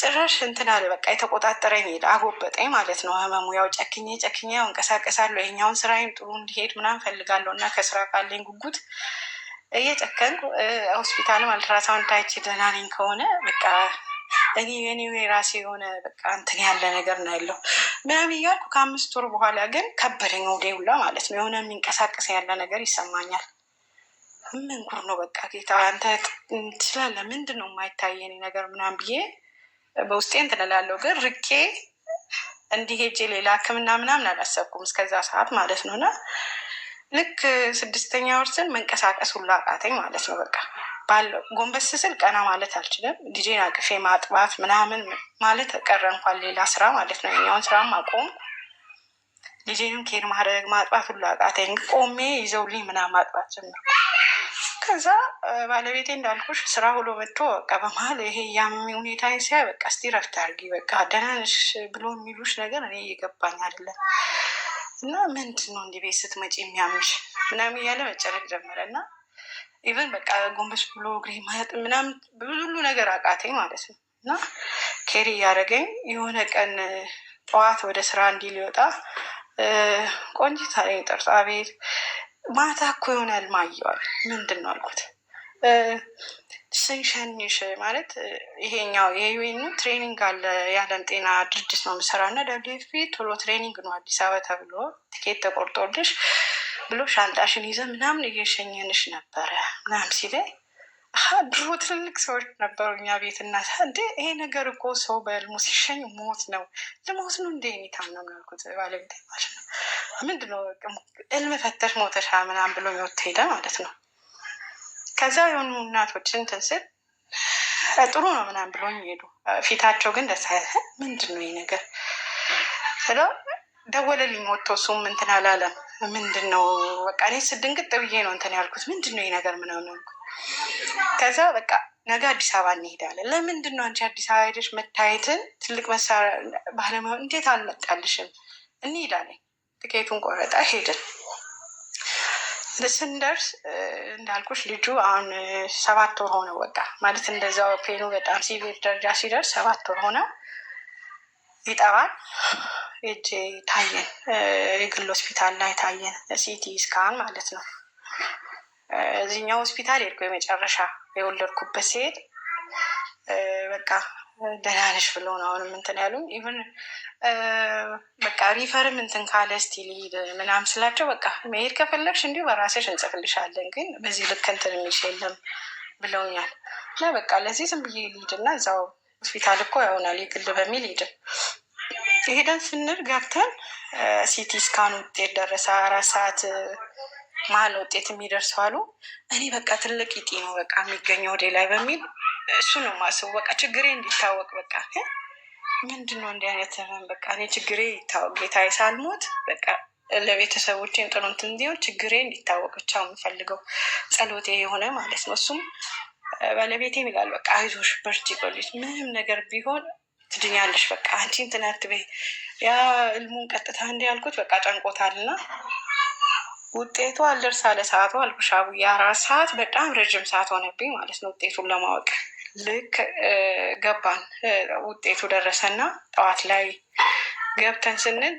Speaker 9: ጭራሽ እንትን አለ በቃ የተቆጣጠረኝ ሄደ አጎበጠኝ ማለት ነው ህመሙ። ያው ጨክኜ ያው እንቀሳቀሳለሁ ይኸኛውን ስራዬም ጥሩ እንዲሄድ ምናምን ፈልጋለሁ እና ከስራ ካለኝ ጉጉት እየጨከንኩ ሆስፒታልም አልትራሳውንድ ታይቼ ደህና ነኝ ከሆነ በቃ እኔ የራሴ የሆነ በቃ እንትን ያለ ነገር ነው ያለው ምናምን እያልኩ ከ5 ወር በኋላ ግን ከበደኝ ወደ ሁላ ማለት ነው። የሆነ የሚንቀሳቀስ ያለ ነገር ይሰማኛል። ምን ጉር ነው በቃ ጌታ አንተ ትችላለህ ምንድን ነው የማይታየኝ ነገር ምናምን ብዬ በውስጤ እንትን እላለሁ። ግን ርቄ እንዲሄጄ ሌላ ህክምና ምናምን አላሰብኩም እስከዛ ሰዓት ማለት ነው። እና ልክ 6ኛ ወር ስል መንቀሳቀስ ሁላ አቃተኝ ማለት ነው። በቃ ባለው ጎንበስ ስል ቀና ማለት አልችልም። ልጄን አቅፌ ማጥባት ምናምን ማለት ቀረ እንኳን ሌላ ስራ ማለት ነው። የኛውን ስራ ማቆም ልጄንም ኬር ማድረግ ማጥባት ሁላ አቃተኝ። ቆሜ ይዘውልኝ ምናምን ማጥባት ጀመርኩ። ከዛ ባለቤቴ እንዳልኩሽ ስራ ውሎ መጥቶ በቃ በመሀል ይሄ ያመሚ ሁኔታ ሲያይ በቃ እስቲ ረፍት አድርጊ በቃ ደህና ነሽ ብሎ የሚሉሽ ነገር እኔ እየገባኝ አይደለም እና ምንድን ነው እንዲህ ቤት ስትመጪ የሚያምሽ ምናምን እያለ መጨነቅ ጀመረ። እና ኢቨን በቃ ጎንበስ ብሎ እግሬ ማየት ምናምን ሁሉ ነገር አቃተኝ ማለት ነው። እና ኬሪ እያደረገኝ የሆነ ቀን ጠዋት ወደ ስራ እንዲህ ሊወጣ ቆንጂት አለኝ ጠርቶ አቤት ማታ እኮ የሆነ ህልም አየዋል። ምንድን ነው አልኩት። ስንሸኝሽ ማለት ይሄኛው የዩኤኑ ትሬኒንግ አለ የዓለም ጤና ድርጅት ነው የምሰራው እና ደብሊውኤፍፒ ቶሎ ትሬኒንግ ነው አዲስ አበባ ተብሎ ቲኬት ተቆርጦልሽ ብሎ ሻንጣሽን ይዘን ምናምን እየሸኘንሽ ነበረ ምናምን ሲለኝ ድሮ ትልልቅ ሰዎች ነበሩ እኛ ቤት እና እንዴ ይሄ ነገር እኮ ሰው በህልሙ ሲሸኝ ሞት ነው ልሞት ነው እንደ ኔታም ነው ያልኩት። ባለቤት ማለት ነው ምንድን ነው ህልም ፈተሽ ሞተሻ ምናምን ብሎ ወጥቶ ሄደ ማለት ነው። ከዛ የሆኑ እናቶችን እንትን ስል ጥሩ ነው ምናምን ብሎኝ ሄዱ። ፊታቸው ግን ደስ አይል ምንድን ነው ይሄ ነገር ብለው ደወለልኝ። ወጥቶ እሱም እንትን አላለም። ምንድን ነው በቃ እኔ ስድንግጥ ብዬ ነው እንትን ያልኩት ምንድን ነው ይሄ ነገር ምናምን ያልኩት። ከዛ በቃ ነገ አዲስ አበባ እንሄዳለን። ለምንድን ነው አንቺ አዲስ አበባ ሄደሽ መታየትን ትልቅ መሳሪያ ባለሙያ እንዴት አልመጣልሽም? እንሄዳለን። ትኬቱን ቆረጣ ሄድን። ስንደርስ እንዳልኩሽ ልጁ አሁን 7 ወር ሆነ። በቃ ማለት እንደዛው ፔኑ በጣም ሲቪር ደረጃ ሲደርስ 7 ወር ሆነ። ይጠባል። ሄጄ ታየን፣ የግል ሆስፒታል ላይ ታየን። ሲቲ ስካን ማለት ነው። እዚህኛው ሆስፒታል ሄድኩ። የመጨረሻ የወለድኩበት ሲሄድ በቃ ደህና ነሽ ብሎ ነው አሁንም እንትን ያሉኝ። ኢቨን በቃ ሪፈርም እንትን ካለ እስቲ ልሂድ ምናምን ስላቸው በቃ መሄድ ከፈለግሽ እንዲሁ በራስሽ እንጽፍልሻለን ግን በዚህ ልክ እንትን የሚልሽ የለም ብለውኛል። እና በቃ ለዚህ ዝም ብዬ ልሂድ እና እዛው ሆስፒታል እኮ ያሆናል የግል በሚል ሄደን ስንል ገብተን ሲቲ ስካን ውጤት ደረሰ። 4 ሰዓት መሀል ውጤት የሚደርሰው አሉ። እኔ በቃ ትልቅ ይጤ ነው በቃ የሚገኘው ወደ ላይ በሚል እሱ ነው ማስቡ። በቃ ችግሬ እንዲታወቅ በቃ ምንድን ነው እንዲህ አይነት በቃ እኔ ችግሬ ይታወቅ ጌታዬ ሳልሞት በቃ ለቤተሰቦቼን ጥሩ እንትን እንዲሆን ችግሬ እንዲታወቅ ብቻ የምፈልገው ጸሎቴ የሆነ ማለት ነው። እሱም ባለቤቴም ይላል በቃ አይዞሽ በርቺ ቆልጅ ምንም ነገር ቢሆን ትድኛለሽ በቃ አንቺ እንትን አትበይ። ያ እልሙን ቀጥታ እንዲህ ያልኩት በቃ ጨንቆታልና ውጤቱ አልደርስ አለ ሰዓቱ አልኩሽ አቡ የ4 ሰዓት በጣም ረጅም ሰዓት ሆነብኝ ማለት ነው ውጤቱን ለማወቅ። ልክ ገባን ውጤቱ ደረሰና ጠዋት ላይ ገብተን ስንል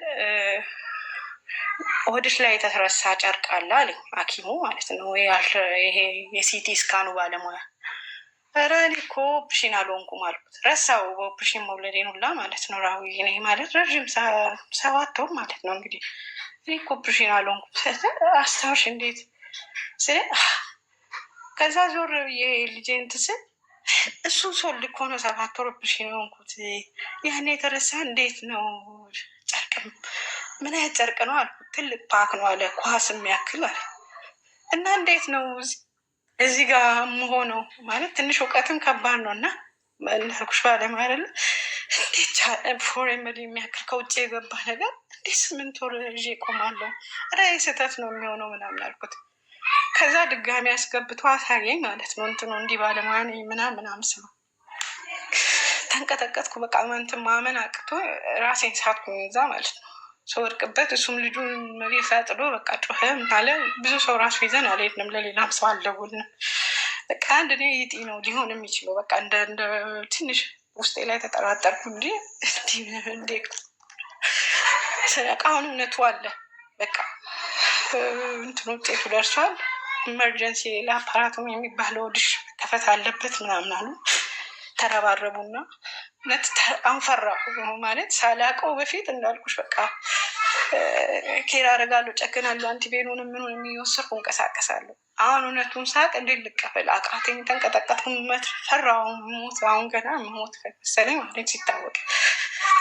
Speaker 9: ሆድሽ ላይ የተረሳ ጨርቅ አለ አለኝ ሐኪሙ ማለት ነው። ይሄ የሲቲ ስካኑ ባለሙያ ኧረ እኔ እኮ ኦፕሬሽን አልሆንኩም አልኩት። ረሳው በኦፕሬሽን መውለዴን ሁላ ማለት ነው። ራዊ እኔ ማለት ረዥም 7 ወር ማለት ነው እንግዲህ እኔ እኮ ኦፕሬሽን አልሆንኩም አስታውሽ እንዴት ስለ ከዛ ዞር ብዬ ልጄን ትስል እሱ ሶልድ እኮ ነው 7 ወር ኦፕሬሽን የሆንኩት ያን የተረሳ እንዴት ነው ጨርቅ ምን አይነት ጨርቅ ነው አልኩት። ትልቅ ፓክ ነው አለ ኳስ የሚያክል አለ እና እንዴት ነው እዚህ ጋር መሆነው ማለት ትንሽ እውቀትም ከባድ ነው እና እንዳልኩሽ ባለም አይደለ እንዴት ፎሬመድ የሚያክል ከውጭ የገባ ነገር እንዴት 8 ወር ይዤ እቆማለሁ? ራይ ስህተት ነው የሚሆነው ምናምን አልኩት። ከዛ ድጋሚ ያስገብቶ አሳየኝ ማለት ነው። እንትኑ እንዲህ ባለሙያ ነኝ ምናምን ስለው ተንቀጠቀጥኩ። በቃ እንትን ማመን አቅቶ ራሴን ሳትኩኝ እዛ ማለት ነው። ስወድቅበት እሱም ልጁን መሬት ጥሎ በቃ ጮኸ አለ። ብዙ ሰው ራሱ ይዘን አልሄድንም፣ ለሌላም ሰው አልደውልንም። በቃ አንድ እኔ ይጢ ነው ሊሆን የሚችለው በቃ እንደ ትንሽ ውስጤ ላይ ተጠራጠርኩ እንጂ እንዴ ስለቃ አሁን እውነቱ አለ። በቃ እንትን ውጤቱ ደርሷል። ኢመርጀንሲ ለአፓራቱም የሚባለው ድሽ መከፈት አለበት ምናምን አሉ። ተረባረቡና አንፈራሁ ማለት ሳላቀው በፊት እንዳልኩሽ በቃ ኬር አደርጋለሁ፣ ጨክናለሁ፣ አንቲቤኑንም ምኑን የሚወስድኩ እንቀሳቀሳለሁ። አሁን እውነቱን ሳቅ እንዴት ልቀበል አቃተኝ። ተንቀጠቀጥኩ። ፈራሁ ሞት። አሁን ገና ሞት መሰለኝ ማለት ሲታወቅ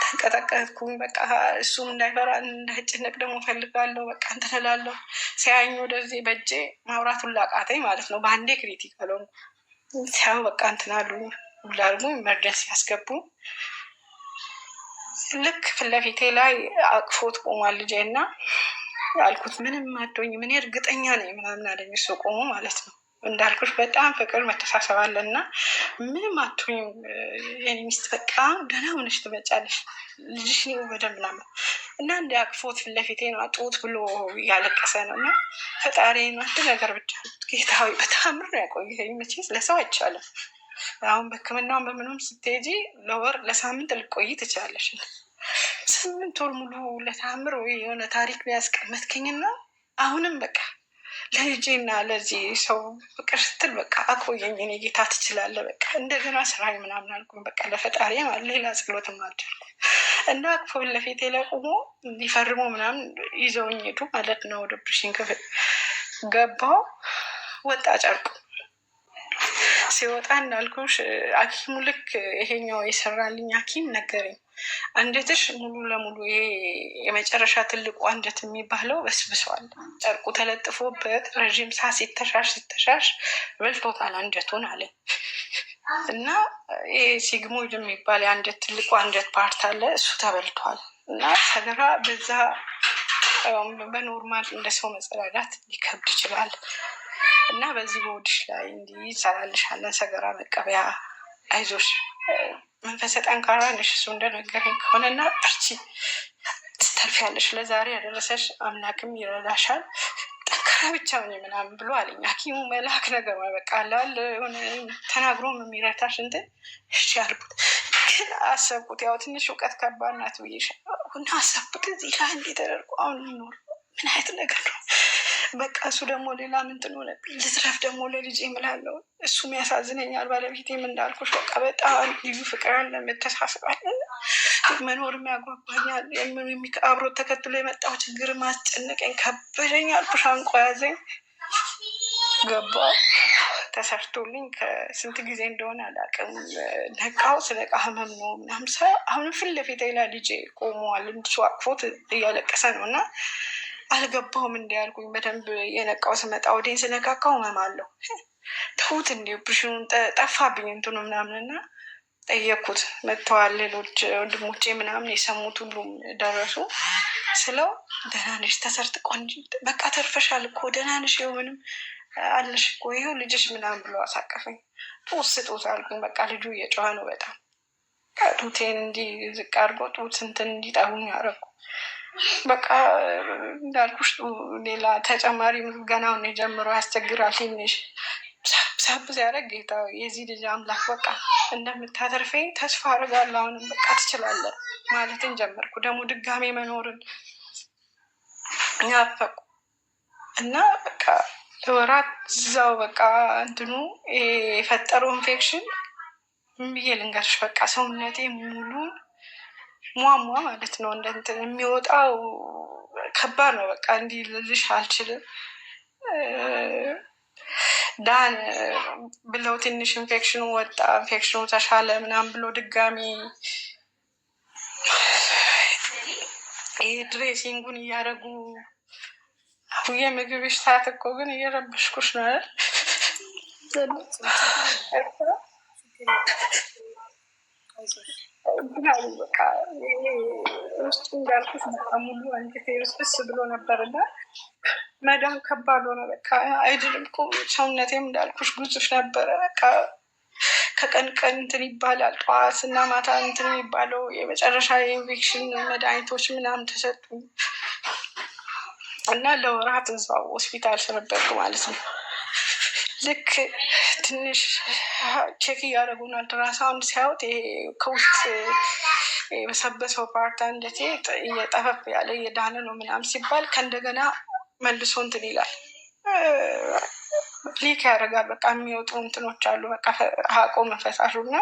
Speaker 9: ተንቀጠቀጥኩኝ። በቃ እሱም እንዳይፈራ እንዳይጨነቅ ደግሞ ፈልጋለሁ። በቃ እንትን እላለሁ። ሲያኝ ወደዚህ በእጄ ማውራቱን ላቃተኝ ማለት ነው። በአንዴ ክሪቲካል ሆንኩ። ሲያዩ በቃ እንትን አሉ ሁላርጉ ኢመርጀንሲ ያስገቡ። ልክ ፊት ለፊቴ ላይ አቅፎት ቆሟል ልጄ እና አልኩት ምንም አትሆኝ ምን እርግጠኛ ነኝ ምናምን አለኝ። እሱ ቆሞ ማለት ነው። እንዳልኩሽ በጣም ፍቅር መተሳሰብ አለ እና ምንም አትሆኝ የኔ ሚስት በቃ ደህና ሆነሽ ትመጫለሽ ልጅሽ ነው በደንብ ምናምን እና እንደ አቅፎት ፊት ለፊቴ ነው አጡት ብሎ እያለቀሰ ነው እና ፈጣሪን አንድ ነገር ብቻ ጌታዊ በተአምር ነው ያቆየኝ። መቼስ ለሰው አይቻልም። አሁን በሕክምናውን በምንም ስትሄጂ ለወር ለሳምንት ልቆይ ትችላለሽ። 8 ወር ሙሉ ለተአምር ወይ የሆነ ታሪክ ቢያስቀመጥክኝና አሁንም በቃ ለልጄና ለዚህ ሰው ፍቅር ስትል በቃ አቆየኝ እኔ ጌታ ትችላለህ በቃ እንደገና ስራዬ ምናምን አልኩኝ። በቃ ለፈጣሪ ሌላ ጸሎትም አልቻልኩም እና አቅፎ ለፊቴ ላይ ቆሞ ሊፈርሙ ምናምን ይዘውኝ ሄዱ ማለት ነው። ወደ ኦፕሬሽን ክፍል ገባሁ። ወጣ ጨርቁ ሲወጣ እንዳልኩሽ ሐኪሙ ልክ ይሄኛው የሰራልኝ ሐኪም ነገረኝ። አንጀትሽ ሙሉ ለሙሉ ይሄ የመጨረሻ ትልቁ አንጀት የሚባለው በስብሷል። ጨርቁ ተለጥፎበት ረዥም ሰዓት ሲተሻሽ በልቶታል አንጀቱን አለኝ እና ይሄ ሲግሞይድ የሚባል የአንጀት ትልቁ አንጀት ፓርት አለ እሱ ተበልቷል እና ሰገራ በዛ በኖርማል እንደ ሰው መጸዳዳት ሊከብድ ይችላል እና በዚህ በወድሽ ላይ እንዲህ ይሰራልሻለን ሰገራ መቀበያ አይዞሽ መንፈሰ ጠንካራ ነሽ እሱ እንደነገረኝ ከሆነና በርቺ ትተርፊያለሽ ለዛሬ ያደረሰሽ አምላክም ይረዳሻል ጠንካራ ብቻ ሆኜ ምናምን ብሎ አለኝ ሐኪሙ መልአክ ነገር በቃ ላል ሆነ ተናግሮም የሚረታሽ እንትን እሺ አልኩት። ግን አሰብኩት ያው ትንሽ እውቀት ከባድ ናት ብዬሻለሁ እና አሰብኩት እዚህ ላይ እንዴት ተደርጎ አሁን ኖር ምን አይነት ነገር ነው በቃ እሱ ደግሞ ሌላ ምንትን ሆነብኝ። ልትረፍ ደግሞ ለልጄ እምላለሁ እሱም ያሳዝነኛል። ባለቤቴም እንዳልኩሽ በቃ በጣም ልዩ ፍቅር አለ፣ መተሳሰብ አለ፣ መኖርም ያጓጓኛል። አብሮ ተከትሎ የመጣው ችግር ማስጨነቀኝ ከበደኝ። አልኩሽ አንቆ ያዘኝ። ገባ ተሰርቶልኝ ከስንት ጊዜ እንደሆነ አላውቅም። ነቃው። ስለ ዕቃ ህመም ነው ምናምን አሁንም ፊት ለፊቴ ላይ ልጄ ቆመዋል። እሱ አቅፎት እያለቀሰ ነው እና አልገባውም እንዲያልኩኝ በደንብ የነቃው ስመጣ ወዴን ስነካካው ህመም አለው። ተውት እንዲ ኦፕሬሽኑን ጠፋብኝ እንትኑ ምናምን እና ጠየኩት። መጥተዋል ሌሎች ወንድሞቼ ምናምን የሰሙት ሁሉም ደረሱ ስለው ደህና ነሽ ተሰርጥ ቆንጆ በቃ ተርፈሻል እኮ ደህና ነሽ ይኸው ምንም አለሽ እኮ ይኸው ልጅሽ ምናምን ብሎ አሳቀፈኝ። ጡት ስጡት አልኩኝ። በቃ ልጁ እየጮኸ ነው በጣም ጡቴን እንዲህ ዝቅ አድርጎ ጡት እንትን እንዲጠቡኝ አደረኩ። በቃ እንዳልኩሽ ሌላ ተጨማሪ ገናውን የጀምሮ ያስቸግራል። ትንሽ ሳብ ሲያደርግ ጌታ የዚህ ልጅ አምላክ በቃ እንደምታተርፈኝ ተስፋ አድርጋለሁ። አሁንም በቃ ትችላለህ ማለትን ጀመርኩ። ደግሞ ድጋሜ መኖርን ያፈቁ እና በቃ ለወራት እዛው በቃ እንትኑ የፈጠረው ኢንፌክሽን ምን ብዬ ልንገርሽ፣ በቃ ሰውነቴ ሙሉን ሟሟ ማለት ነው። እንደ እንትን የሚወጣው ከባድ ነው። በቃ እንዲህ ልልሽ አልችልም። ዳን ብለው ትንሽ ኢንፌክሽኑ ወጣ፣ ኢንፌክሽኑ ተሻለ ምናምን ብሎ ድጋሚ ይህ ድሬሲንጉን እያደረጉ የምግብሽ ሰዓት እኮ ግን እየረበሽኩሽ ነው አይደል? በቃ ውስጡ እንዳልኩሽ በቃ ሙሉ አንጀቴ ውስብስ ብሎ ነበር እና መዳን ከባድ ሆነ። በቃ አይድልም እኮ ሰውነቴም እንዳልኩሽ ጉዙፍ ነበረ። በቃ ከቀን ቀን እንትን ይባላል፣ ጠዋት እና ማታ እንትን የሚባለው የመጨረሻ የኢንፌክሽን መድኃኒቶች ምናምን ተሰጡ እና ለወራት እዛው ሆስፒታል ሰነበርኩ ማለት ነው። ልክ ትንሽ ቼክ እያደረጉን አልትራሳውንድ ሲያዩት ይሄ ከውስጥ የበሰበሰው ፓርት አንጀቴ እየጠፈፍ ያለ እየዳነ ነው ምናምን ሲባል ከእንደገና መልሶ እንትን ይላል፣ ሊክ ያደርጋል። በቃ የሚወጡ እንትኖች አሉ። በቃ ሀቆ መፈሳሹ እና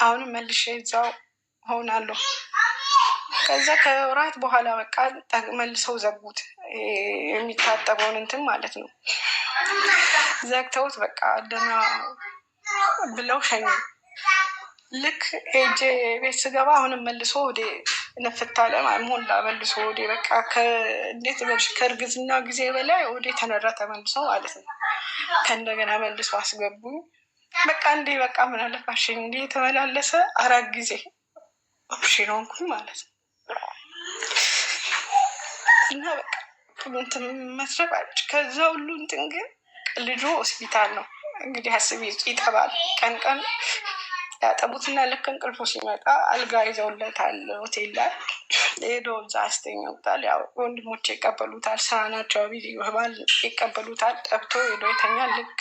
Speaker 9: አሁንም መልሼ እዛው ሆናለሁ። ከዛ ከወራት በኋላ በቃ መልሰው ዘጉት፣ የሚታጠበውን እንትን ማለት ነው። ዘግተውት በቃ ደህና ብለው ሸኙ። ልክ ሄጄ ቤት ስገባ አሁንም መልሶ ወደ ነፍታለ ሞላ መልሶ ወደ በቃ እንዴት በልሽ ከእርግዝና ጊዜ በላይ ወደ ተነራ ተመልሶ ማለት ነው። ከእንደገና መልሶ አስገቡኝ። በቃ እንዴ በቃ ምን አለፋሽኝ እንዴ የተመላለሰ 4 ጊዜ ኦፕሽን ሆንኩኝ ማለት ነው። እና በቃ እንትን መስረባች ከዛ ሁሉ እንትን ግን ልጁ ሆስፒታል ነው እንግዲህ አስቢ፣ ይጠባል። ቀን ቀን ያጠቡትና ልክ እንቅልፎ ሲመጣ አልጋ ይዘውለታል። ሆቴል ላይ ሄዶ እዛ ያስተኛውታል። ያው ወንድሞቼ ይቀበሉታል፣ ስራ ናቸው ባል ይቀበሉታል። ጠብቶ ሄዶ የተኛል። ልክ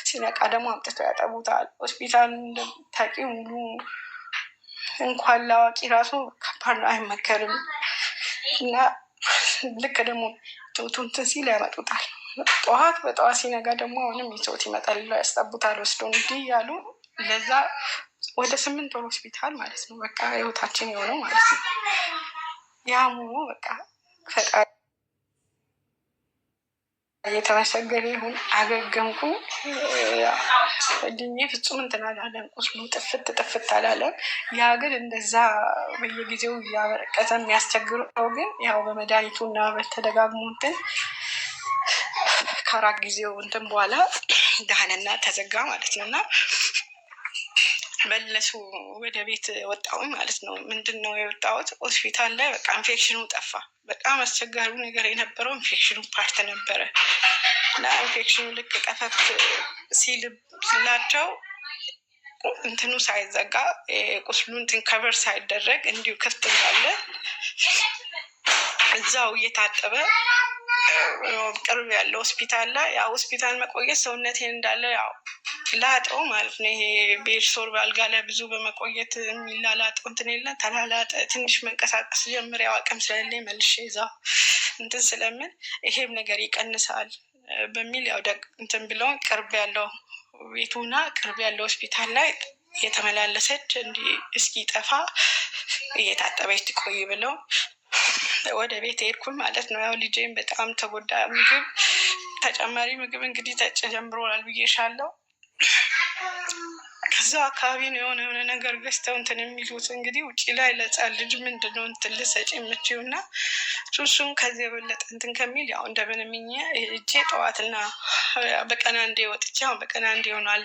Speaker 9: ሲነቃ ደግሞ አምጥተው ያጠቡታል። ሆስፒታል እንደምታውቂ ሙሉ እንኳን ላዋቂ ራሱ ከባድ ነው፣ አይመከርም። እና ልክ ደግሞ ጡቱንትን ሲል ያመጡታል። በጠዋት ሲነጋ ደግሞ አሁንም ይዘውት ይመጣል፣ ያስጠቡታል። ወስዶ እንዲህ ያሉ ለዛ ወደ 8 ወር ሆስፒታል ማለት ነው። በቃ ህይወታችን የሆነው ማለት ነው። ያሙ በቃ ፈጣሪ የተመሰገነ ይሁን። አገገምኩ። እድሜ ፍጹም እንትን አላለም፣ ቁስሉ ጥፍት አላለም። ያ ግን እንደዛ በየጊዜው እያበረቀዘ የሚያስቸግረው ግን ያው በመድኃኒቱ እና በተደጋግሞ እንትን ከ4 ጊዜው እንትን በኋላ ደህንና ተዘጋ ማለት ነው። እና መለሱ ወደ ቤት ወጣሁኝ ማለት ነው። ምንድን ነው የወጣሁት? ሆስፒታል ላይ በቃ ኢንፌክሽኑ ጠፋ። በጣም አስቸጋሪው ነገር የነበረው ኢንፌክሽኑ ፓርት ነበረ እና ኢንፌክሽኑ ልክ ጠፈፍ ሲላቸው እንትኑ ሳይዘጋ ቁስሉ እንትን ከቨር ሳይደረግ እንዲሁ ክፍት እንዳለ እዛው እየታጠበ ቅርብ ያለው ሆስፒታል ላይ ያው ሆስፒታል መቆየት ሰውነቴን እንዳለ ያው ላጠው ማለት ነው። ይሄ ቤድሶር በአልጋ ላይ ብዙ በመቆየት የሚላላጠው እንትን የለን ተላላጠ። ትንሽ መንቀሳቀስ ጀምር ያው አቅም ስለሌለኝ መልሼ እዛው እንትን ስለምን ይሄም ነገር ይቀንሳል በሚል ያው እንትን ብለውን ቅርብ ያለው ቤቱና ቅርብ ያለው ሆስፒታል ላይ እየተመላለሰች እንዲህ እስኪጠፋ እየታጠበች ትቆይ ብለው ወደ ቤት ሄድኩኝ ማለት ነው። ያው ልጄም በጣም ተጎዳ። ምግብ ተጨማሪ ምግብ እንግዲህ ተጨምሮላል ብዬሻለሁ። ከዛው አካባቢ ነው የሆነ ነገር ገዝተው እንትን የሚሉት እንግዲህ ውጭ ላይ ለሕፃን ልጅ ምንድነው እንትን ልሰጭ የምችው እና ሱሱም ከዚህ የበለጠ እንትን ከሚል ያው እንደምንም እጄ ጠዋትና በቀን አንዴ ወጥቼ አሁን በቀን አንዴ ይሆናል።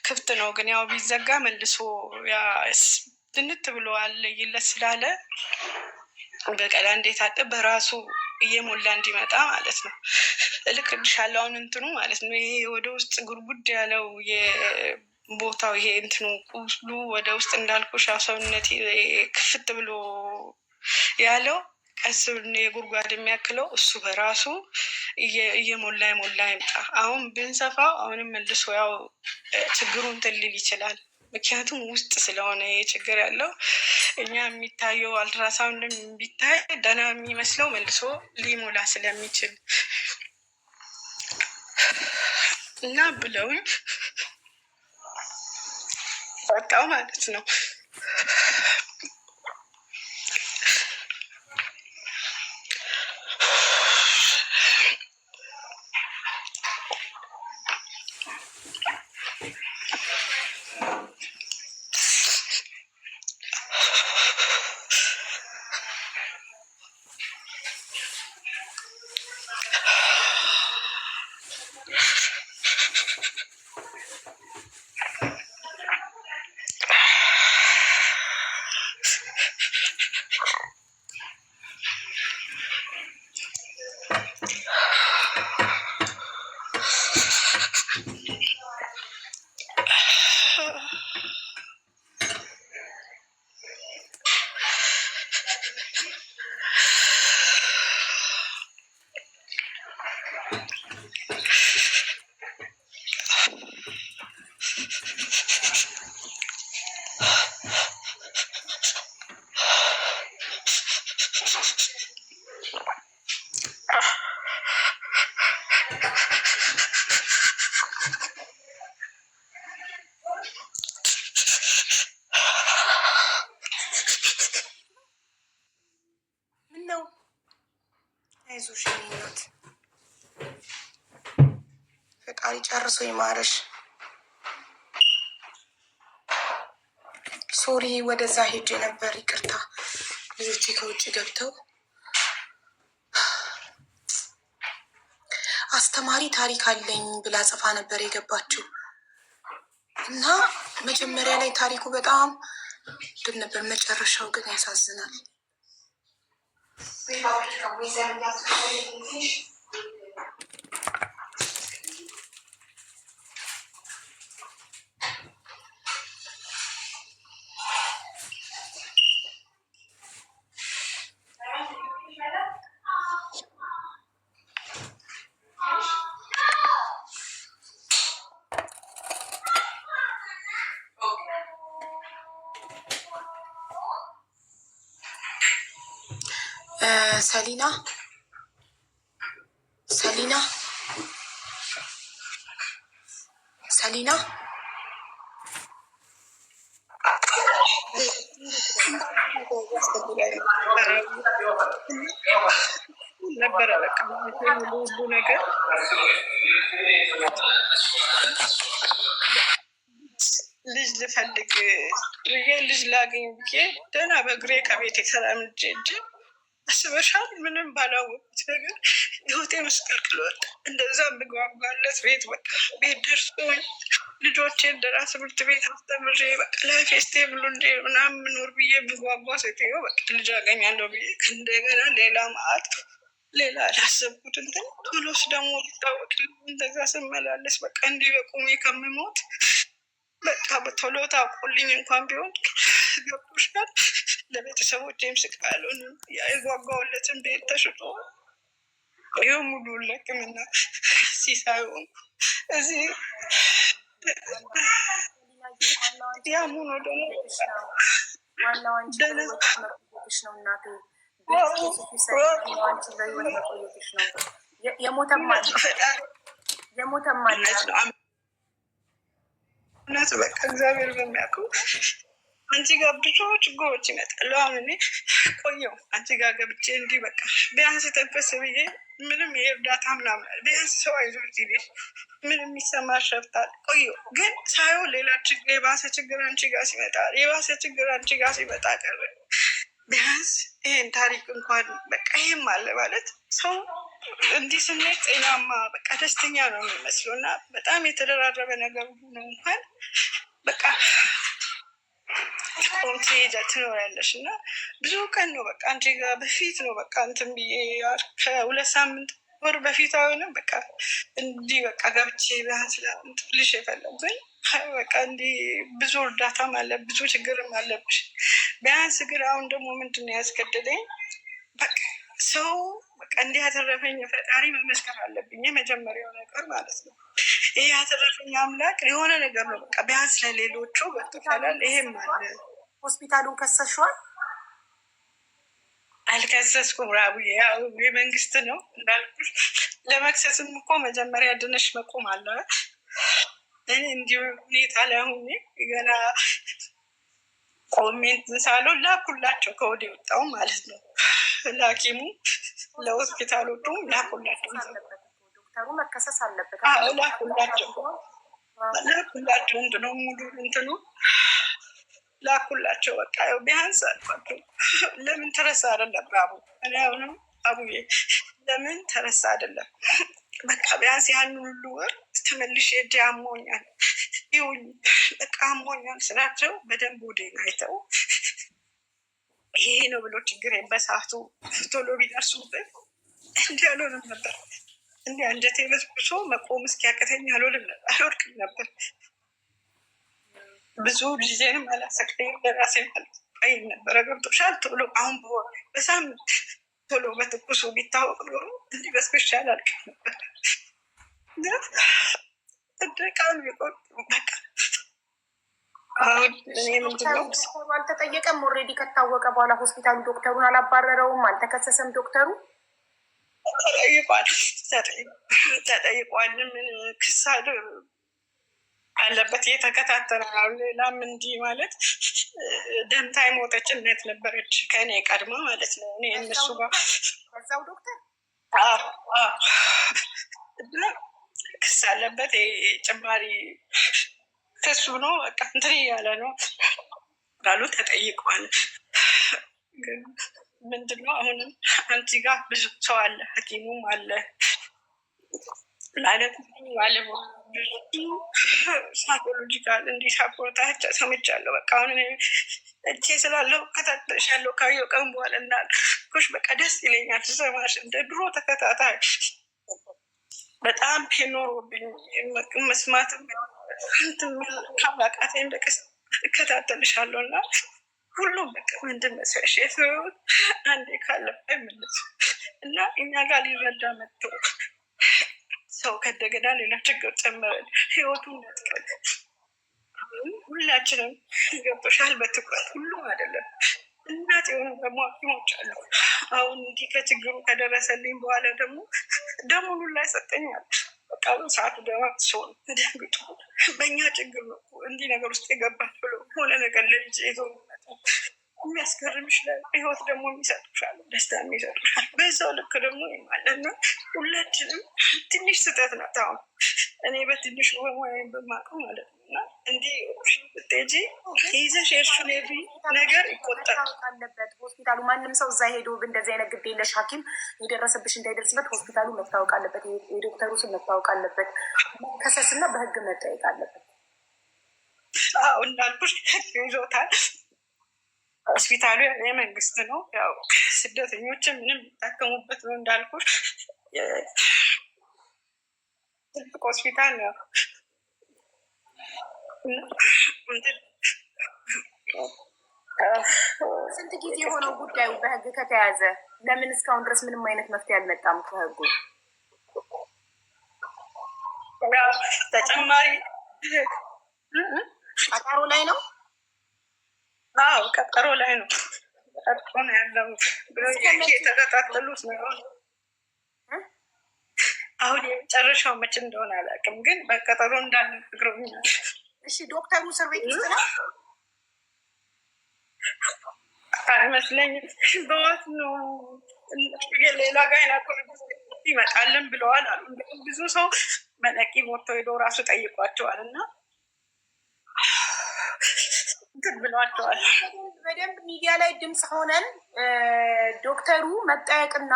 Speaker 9: ክፍት ነው ግን ያው ቢዘጋ መልሶ ድንት ብሎ አለይለት ስላለ በቀን አንዴ ታጥብ በራሱ እየሞላ እንዲመጣ ማለት ነው። እልክልሻለሁ አሁን እንትኑ ማለት ነው። ይሄ ወደ ውስጥ ጉርጉድ ያለው ቦታው ይሄ እንትኑ ቁስሉ ወደ ውስጥ እንዳልኩሽ ሰውነት ክፍት ብሎ ያለው ቀስ የጉርጓድ የሚያክለው እሱ በራሱ እየሞላ ይምጣ። አሁን ብንሰፋው አሁንም መልሶ ያው ችግሩ እንትን ሊል ይችላል። ምክንያቱም ውስጥ ስለሆነ ችግር ያለው እኛ የሚታየው አልትራሳውንድ ቢታይ ደህና የሚመስለው መልሶ ሊሞላ ስለሚችል እና ብለውኝ ወጣው ማለት ነው። አይዞሽ ናት ፈጣሪ ጨርሶ ይማረሽ። ሶሪ ወደዛ ሄጄ ነበር፣ ይቅርታ። ልጆቼ ከውጭ ገብተው አስተማሪ ታሪክ አለኝ ብላ ጽፋ ነበር የገባችው እና መጀመሪያ ላይ ታሪኩ በጣም ድል ነበር፣ መጨረሻው ግን ያሳዝናል። ሰሊና ሰሊና ሰሊና ነበረ በቃ ሁሉ ነገር ልጅ ልፈልግ ብዬ ልጅ ላገኝ ብዬ ደህና በእግሬ ከቤት የተራምጄ እጅ አስበሻል? ምንም ባላወቁት ነገር ህይወቴ መስቀልቅል ወጣ። እንደዛ ምግባባለት ቤት በቃ ቤት ደርሶኝ ልጆቼ እንደራስ ትምህርት ቤት አስተምሬ በቃ ላይፍ ስቴብል እንደ ምናምን ምኖር ብዬ ምግባባ ሴትዮ በቃ ልጅ አገኛለሁ ብዬ እንደገና ሌላ ማአት ሌላ አላሰብኩት እንትን ቶሎስ ደግሞ ሊታወቅ እንደዛ ስመላለስ በቃ እንዲህ በቁሜ ከምሞት በቃ በቶሎ ታውቁልኝ እንኳን ቢሆን ገብቶሻል። ለቤተሰቦቼም ስቃሉን የጓጓውለትን ቤት ተሽጦ ይኸው ሙሉ ለሕክምና ሲሳይሆን እዚህ ያሙኖ ደግሞ እውነት በቃ እግዚአብሔር በሚያውቀው አንቺ ጋር ብዙ ችግሮች ይመጣሉ። አሁን እኔ ቆየው አንቺ ጋር ገብቼ እንዲህ በቃ ቢያንስ ተንፈስ ብዬ ምንም የእርዳታ ምናምን ቢያንስ ሰው አይዞሽ ሲልሽ ምንም የሚሰማ ሸፍታል ቆየው። ግን ሳየው ሌላ ችግር የባሰ ችግር አንቺ ጋር ሲመጣ የባሰ ችግር አንቺ ጋር ሲመጣ ቀረ። ቢያንስ ይሄን ታሪክ እንኳን በቃ ይሄም አለ ማለት ሰው እንዲህ ስሜት ጤናማ በቃ ደስተኛ ነው የሚመስለው እና በጣም የተደራረበ ነገር ሆኖ እንኳን በቃ ቆምት ሄደ ትኖሪያለሽ እና ብዙ ቀን ነው በቃ አንቺ ጋር በፊት ነው በቃ እንትን ብዬ ከ2 ሳምንት ወር በፊት አይሆንም በቃ እንዲህ በቃ ገብቼ ቢያንስ ልሽ የፈለጉ ግን በቃ እንዲህ ብዙ እርዳታም አለ ብዙ ችግርም አለብሽ። ቢያንስ ግን አሁን ደግሞ ምንድን ነው ያስገደደኝ በቃ ሰው በቃ እንዲህ ያተረፈኝ ፈጣሪ መመስከር አለብኝ። የመጀመሪያው ነገር ማለት ነው ይሄ ያተረፈኝ አምላክ የሆነ ነገር ነው በቃ ቢያንስ ለሌሎቹ በጥቃላል። ይሄም አለ
Speaker 2: ሆስፒታሉን ከሰሽዋል?
Speaker 9: አልከሰስኩም ራቡዬ፣ ያው የመንግስት ነው እንዳልኩሽ። ለመክሰስም እኮ መጀመሪያ ድነሽ መቆም አለ። እኔ እንዲሁ ሁኔታ ላይ ሁኜ ገና ኮሜንት ሳለው ላኩላቸው፣ ከወደ ወጣው ማለት ነው። ለሐኪሙ ለሆስፒታሎቹ ላኩላቸው፣
Speaker 2: ዶክተሩ መከሰስ አለበት።
Speaker 9: ላኩላቸው እንትነው ሙሉ እንትኑ ላኩላቸው። በቃ ቢያንስ አልኳቸው። ለምን ተረሳ አይደለም ባቡ፣ እኔ አሁንም አቡዬ ለምን ተረሳ አይደለም። በቃ ቢያንስ ያን ሁሉ ወር ተመልሼ እጄ አሞኛል ይሁኝ በቃ አሞኛል ስላቸው በደንብ ወዴን አይተው ይሄ ነው ብሎ ችግር በሰዓቱ ቶሎ ቢደርሱበት እንዲህ አልሆንም ነበር። እንዲህ አንጀቴ በስብሶ መቆም እስኪያቅተኝ አልወድቅም ነበር። ብዙ ጊዜንም አላሰቃይም፣ ለራሴ አልሰቃይም ነበረ። ገብቶሻል? ቶሎ አሁን በሳምንት ቶሎ በትኩሱ ቢታወቅ ኖሮ እንዲህ በስብሻ አላልቅም ነበር። ቃሉ የቆጡ በቃ አሁን እኔ ምንድነው
Speaker 2: አልተጠየቀም። ኦልሬዲ ከታወቀ በኋላ ሆስፒታሉ ዶክተሩን አላባረረውም፣ አልተከሰሰም። ዶክተሩ ተጠይቋል። ምን ክስ አለበት? እየተከታተለ ነው። ሌላም እንዲህ ማለት ደምታይ ሞተችነት ነበረች ከእኔ ቀድማ ማለት ነው። እኔ እነሱ ጋር ከዛው ዶክተር
Speaker 9: ክስ አለበት። ጭማሪ ክሱ ነው በቃ እንትን እያለ ነው ባሉ ተጠይቋል። ግን ምንድነው አሁንም አንቺ ጋር ብዙ ሰው አለ፣ ሐኪሙም አለ ማለት ብዙ ሳይኮሎጂካል እንዲህ ሳፖርታቻ ሰምቻለሁ። በቃ አሁን እቼ ስላለው ከታተሻለሁ ካየሁ ቀን በኋላ እናልኩሽ በቃ ደስ ይለኛል ስሰማሽ። እንደ ድሮ ተከታታይ በጣም ኖሮብኝ መስማትም ካላቃተኝ በቀስ እከታተልሻለሁ እና ሁሉም በቃ ምንድን መሰለሽ የሰው አንዴ ካለባ አይመለስ እና እኛ ጋር ሊረዳ መጥቶ ሰው ከደገና ሌላ ችግር ጨመረን፣ ህይወቱን ነጥቀን። ሁላችንም ገብቶሻል? በትኩረት ሁሉም አይደለም እናት የሆኑ ደግሞ ሐኪሞች አሉ። አሁን እንዲህ ከችግሩ ከደረሰልኝ በኋላ ደግሞ ሁሉ ላይ ሰጠኛል። በቃ ሰዓቱ ደግሞ ሲሆን ደንግጡ በእኛ ችግር ነው እንዲህ ነገር ውስጥ የገባት ብሎ ሆነ ነገር ለልጅ ይዞ የሚያስገርምሽ ህይወት ደግሞ የሚሰጡሻል፣ ደስታ የሚሰጡሻል። በዛው ልክ ደግሞ ይማለና ሁላችንም ትንሽ ስህተት ናት። አሁን እኔ በትንሹ በሙያ በማውቀው ማለት ነው እና እንዲህ ብትሄጂ ይዘሽ የእርሱን ነገር ይቆጠር
Speaker 2: አለበት ሆስፒታሉ። ማንም ሰው እዛ ሄዶ እንደዚህ አይነት ግድ የለሽ ሐኪም የደረሰብሽ እንዳይደርስበት ሆስፒታሉ መታወቅ አለበት። የዶክተሩ ስም መታወቅ አለበት። መከሰስና በህግ መጠየቅ አለበት።
Speaker 9: አዎ እንዳልኩሽ ህግ ይዞታል። ሆስፒታሉ የመንግስት ነው። ያው ስደተኞችን ምንም የሚታከሙበት ነው እንዳልኩሽ ትልቅ ሆስፒታል ነው።
Speaker 2: ስንት ጊዜ የሆነው ጉዳዩ በህግ ከተያዘ? ለምን እስካሁን ድረስ ምንም አይነት መፍትሄ አልመጣም ከህጉ?
Speaker 9: ተጨማሪ
Speaker 2: ቀጠሮ ላይ ነው።
Speaker 9: አዎ ቀጠሮ ላይ ነው። ቀጠሮ ነው ያለው የተከታተሉት ነው። አሁን የመጨረሻው መቼ እንደሆነ አላውቅም፣ ግን በቀጠሮ እንዳለ ነግረውኛል።
Speaker 2: እሺ ዶክተሩ እስር ቤት ውስጥ ነው
Speaker 9: አይመስለኝም። በዋት ነው ሌላ ጋይና ይመጣልን ብለዋል አሉ። ብዙ ሰው መለቂ ሞቶ ሄዶ ራሱ ጠይቋቸዋል እና ብለዋቸዋል።
Speaker 2: በደንብ ሚዲያ ላይ ድምፅ ሆነን ዶክተሩ መጠየቅና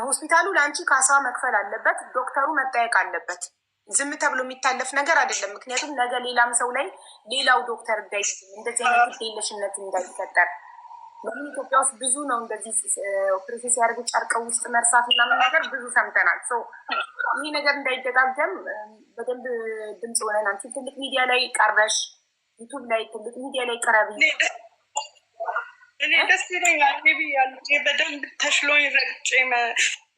Speaker 2: ሆስፒታሉ ለአንቺ ካሳ መክፈል አለበት። ዶክተሩ መጠየቅ አለበት። ዝም ተብሎ የሚታለፍ ነገር አይደለም። ምክንያቱም ነገ ሌላም ሰው ላይ ሌላው ዶክተር እንዳይደግም እንደዚህ አይነት ግዴለሽነት እንዳይፈጠር። በምን ኢትዮጵያ ውስጥ ብዙ ነው እንደዚህ ኦፕሬሽን ሲያደርጉ ጨርቀው ውስጥ መርሳት ምናምን ነገር ብዙ ሰምተናል። ይህ ነገር እንዳይደጋገም በደንብ ድምፅ ሆነን አንቺ ትልቅ ሚዲያ ላይ ቀርበሽ ዩቱብ ላይ ትልቅ ሚዲያ ላይ ቀረቢ።
Speaker 9: እኔ ደስ ይለኛል ብያለሁ። በደንብ ተሽሎኝ ረግጬ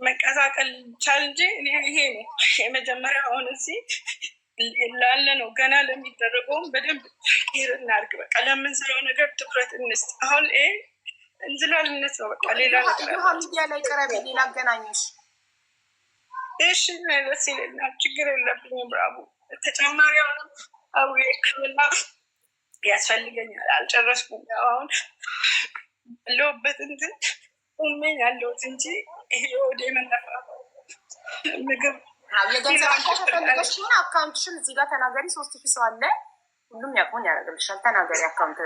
Speaker 9: መቀሳቀል ቻል እንጂ ይሄ ነው የመጀመሪያ። አሁን እዚህ ላለ ነው ገና ለሚደረገውም በደንብ ሄር እናድርግ። በቃ ለምንሰራው ነገር ትኩረት እንስጥ። አሁን እንዝላልነት ነው በቃ ሌላ ነገር።
Speaker 2: ሚዲያ ላይ ቅረቢ፣ ሌላ አገናኝሽ።
Speaker 9: እሺ ደስ ይለኛል፣ ችግር የለብኝም። ብራቡ ተጨማሪ አሁንም አቡ ሕክምና ያስፈልገኛል፣ አልጨረስኩም። አሁን ያለሁበት እንትን ሜን ያለሁት እንጂ ይሄ ወደ መነፋ ምግብ
Speaker 2: የገንዘብ ተፈልገሽ ሆነ አካውንትሽን እዚህ ጋር ተናገሪ። 3000 ሰው አለ፣ ሁሉም ያቁሙን ያደርግልሻል። ተናገሪ አካውንት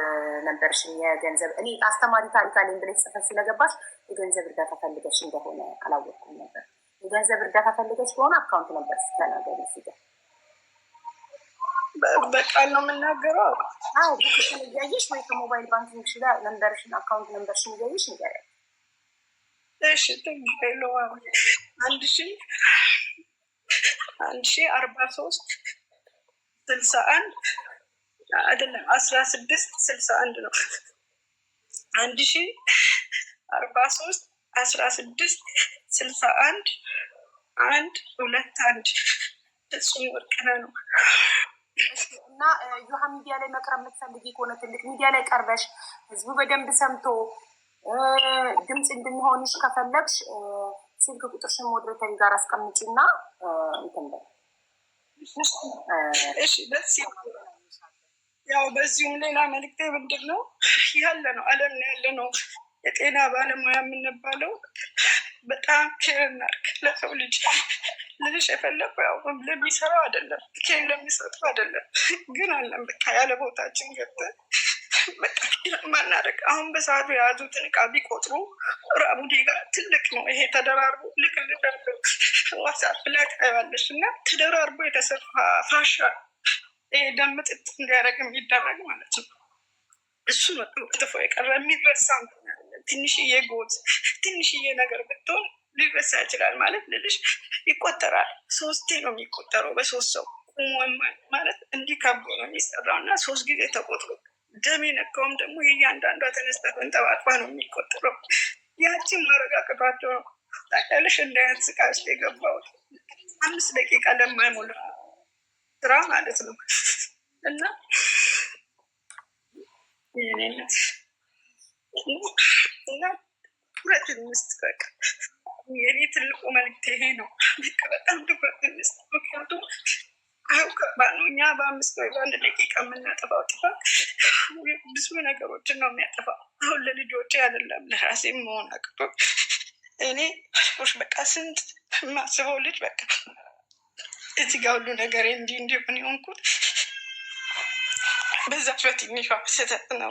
Speaker 2: ነበርሽን የገንዘብ እኔ አስተማሪ ታሪክ አለኝ ብለሽ ጽፈሽ ስለገባሽ የገንዘብ እርዳታ ፈልገሽ እንደሆነ አላወቅኩም ነበር። የገንዘብ እርዳታ ፈልገሽ ከሆነ አካውንት ነበር ተናገሪ። እዚህ ጋር
Speaker 9: በቃል ነው የምናገረው።
Speaker 2: አዎ ብክሽን እያየሽ ወይ ከሞባይል ባንኪንግ ሽጋ ነንበርሽን አካውንት ነንበርሽን እያየሽ ንገሪ።
Speaker 9: እሺ ትንሎ 1043 አይደለም 1661 ነው። 1043 1661 ፍጹም ወርቅነህ ነው።
Speaker 2: እና ዮሃ ሚዲያ ላይ መቅረብ የምትፈልጊ ከሆነ ትልቅ ሚዲያ ላይ ቀርበሽ ህዝቡ በደንብ ሰምቶ ድምፅ እንድንሆንሽ ከፈለግሽ ስልክ ቁጥርሽን ሞዴሬተሪ ጋር አስቀምጪ እና እንትን በይ።
Speaker 9: እሺ ደስ ያው በዚሁም ሌላ መልዕክቴ ምንድን ነው ያለ ነው ዓለም ነው ያለ ነው የጤና ባለሙያ የምንባለው በጣም ኬር እናድርግ ለሰው ልጅ ልልሽ የፈለግኩ ያው ለሚሰራው አይደለም ኬር ለሚሰጡ አይደለም ግን አለም በቃ ያለ ቦታችን ገብተን በቃ ማናደርግ አሁን በሰዓቱ የያዙትን ዕቃ ቢቆጥሩ ራቡዲ ጋር ትልቅ ነው ይሄ ተደራርቦ ልክ ልደርገው ዋትስአፕ ላይ ታይዋለሽ እና ተደራርቦ የተሰፋ ፋሻ ይሄ ደምጥጥ እንዲያደርግ የሚደረግ ማለት ነው። እሱ ነው ጥፎ የቀረ የሚረሳ ትንሽዬ ጎዝ ትንሽዬ ነገር ብትሆን ሊረሳ ይችላል ማለት ልልሽ ይቆጠራል። 3 ነው የሚቆጠረው በ3 ሰው ቁሞ ማለት እንዲህ ከቦ ነው የሚሰራው እና 3 ጊዜ ተቆጥሮ ደም የነካውም ደግሞ የእያንዳንዷ ተነስታ ተንጠባጥባ ነው የሚቆጠረው። ያቺን ማረጋገጣቸው ነው ታውቂያለሽ። እንዳያት ስቃ ውስጥ የገባሁት 5 ደቂቃ ለማይሞላ ስራ ማለት ነው እና የኔነት እና ትኩረት እንስጥ። በቃ የኔ ትልቁ መልዕክት ይሄ ነው። በጣም ትኩረት እንስጥ። ምክንያቱም አሁን ከባድ ነው። እኛ በ5 ወይ በ1 ደቂቃ የምናጠፋው ጥፋት ብዙ ነገሮችን ነው የሚያጠፋው። አሁን ለልጆቼ አይደለም ለራሴ መሆን አቅቶ እኔ በቃ ስንት የማስበው ልጅ በቃ እዚህ ጋር ሁሉ ነገር እንዲሆን የሆንኩት በዛች በትንሿ ስህተት ነው።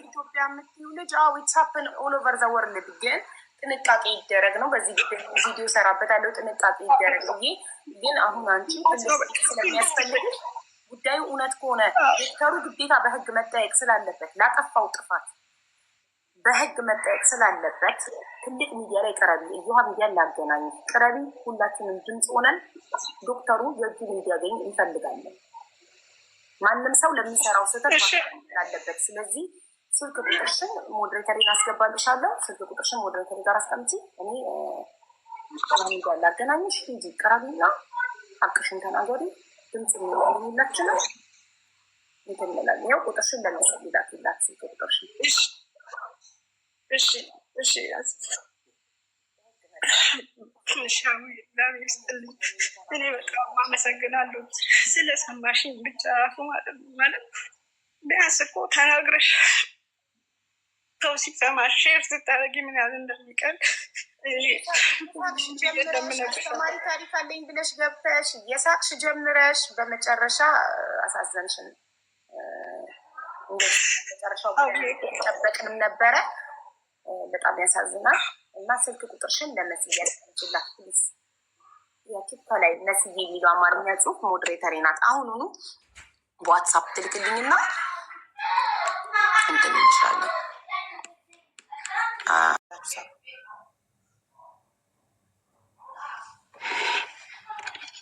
Speaker 2: ኢትዮጵያ የምትይው ልጅ ኢትሳፕን ኦል ኦቨር ዘ ወርልድ ግን ጥንቃቄ ይደረግ ነው። በዚህ ቪዲዮ ሰራበታለሁ። ጥንቃቄ ይደረግ ብዬ ግን አሁን አንቺ ስለሚያስፈልግ ጉዳዩ እውነት ከሆነ ዶክተሩ ግዴታ በህግ መጠየቅ ስላለበት ላጠፋው ጥፋት በህግ መጠየቅ ስላለበት ትልቅ ሚዲያ ላይ ቅረቢ። እዮሃ ሚዲያ ላገናኝ ቅረቢ። ሁላችንም ድምፅ ሆነን ዶክተሩ የእጁን እንዲያገኝ እንፈልጋለን። ማንም ሰው ለሚሰራው ስህተት አለበት። ስለዚህ ስልክ ቁጥርሽን ሞዴሬተሪን አስገባልሻለሁ። ስልክ ቁጥርሽን ሞዴሬተሪ ጋር አስቀምጪ። እኔ ሚዲያ ላገናኝሽ እንጂ ቅረቢና ሀቅሽን ተናገሪ። ድምፅ የሚላችን ነው እንትን እንላለን። ያው ቁጥርሽን ለሚሰጥ ላክላት ስልክ ቁጥርሽን
Speaker 9: እሺ እኔ በጣም አመሰግናለሁ ስለሰማሽኝ ብቻ ራሱ ማለት ቢያንስ እኮ ተናግረሽ ሰው ሲሰማሽ ሼር ስታደርጊ ምን ያህል እንደሚቀል
Speaker 2: ተማሪ ታሪክ አለኝ ብለሽ ገብተሽ እየሳቅሽ ጀምረሽ በመጨረሻ አሳዘንሽን። መጨረሻው ጠበቅንም ነበረ። በጣም ያሳዝናል። እና ስልክ ቁጥርሽን ለመስዬ ያስቀምጪላት ፕሊዝ። የቲክቶክ ላይ መስዬ የሚለው አማርኛ ጽሁፍ ሞዴሬተሪ ናት። አሁኑኑ በዋትሳፕ ትልክልኝና እንትን ይልሻለሁ።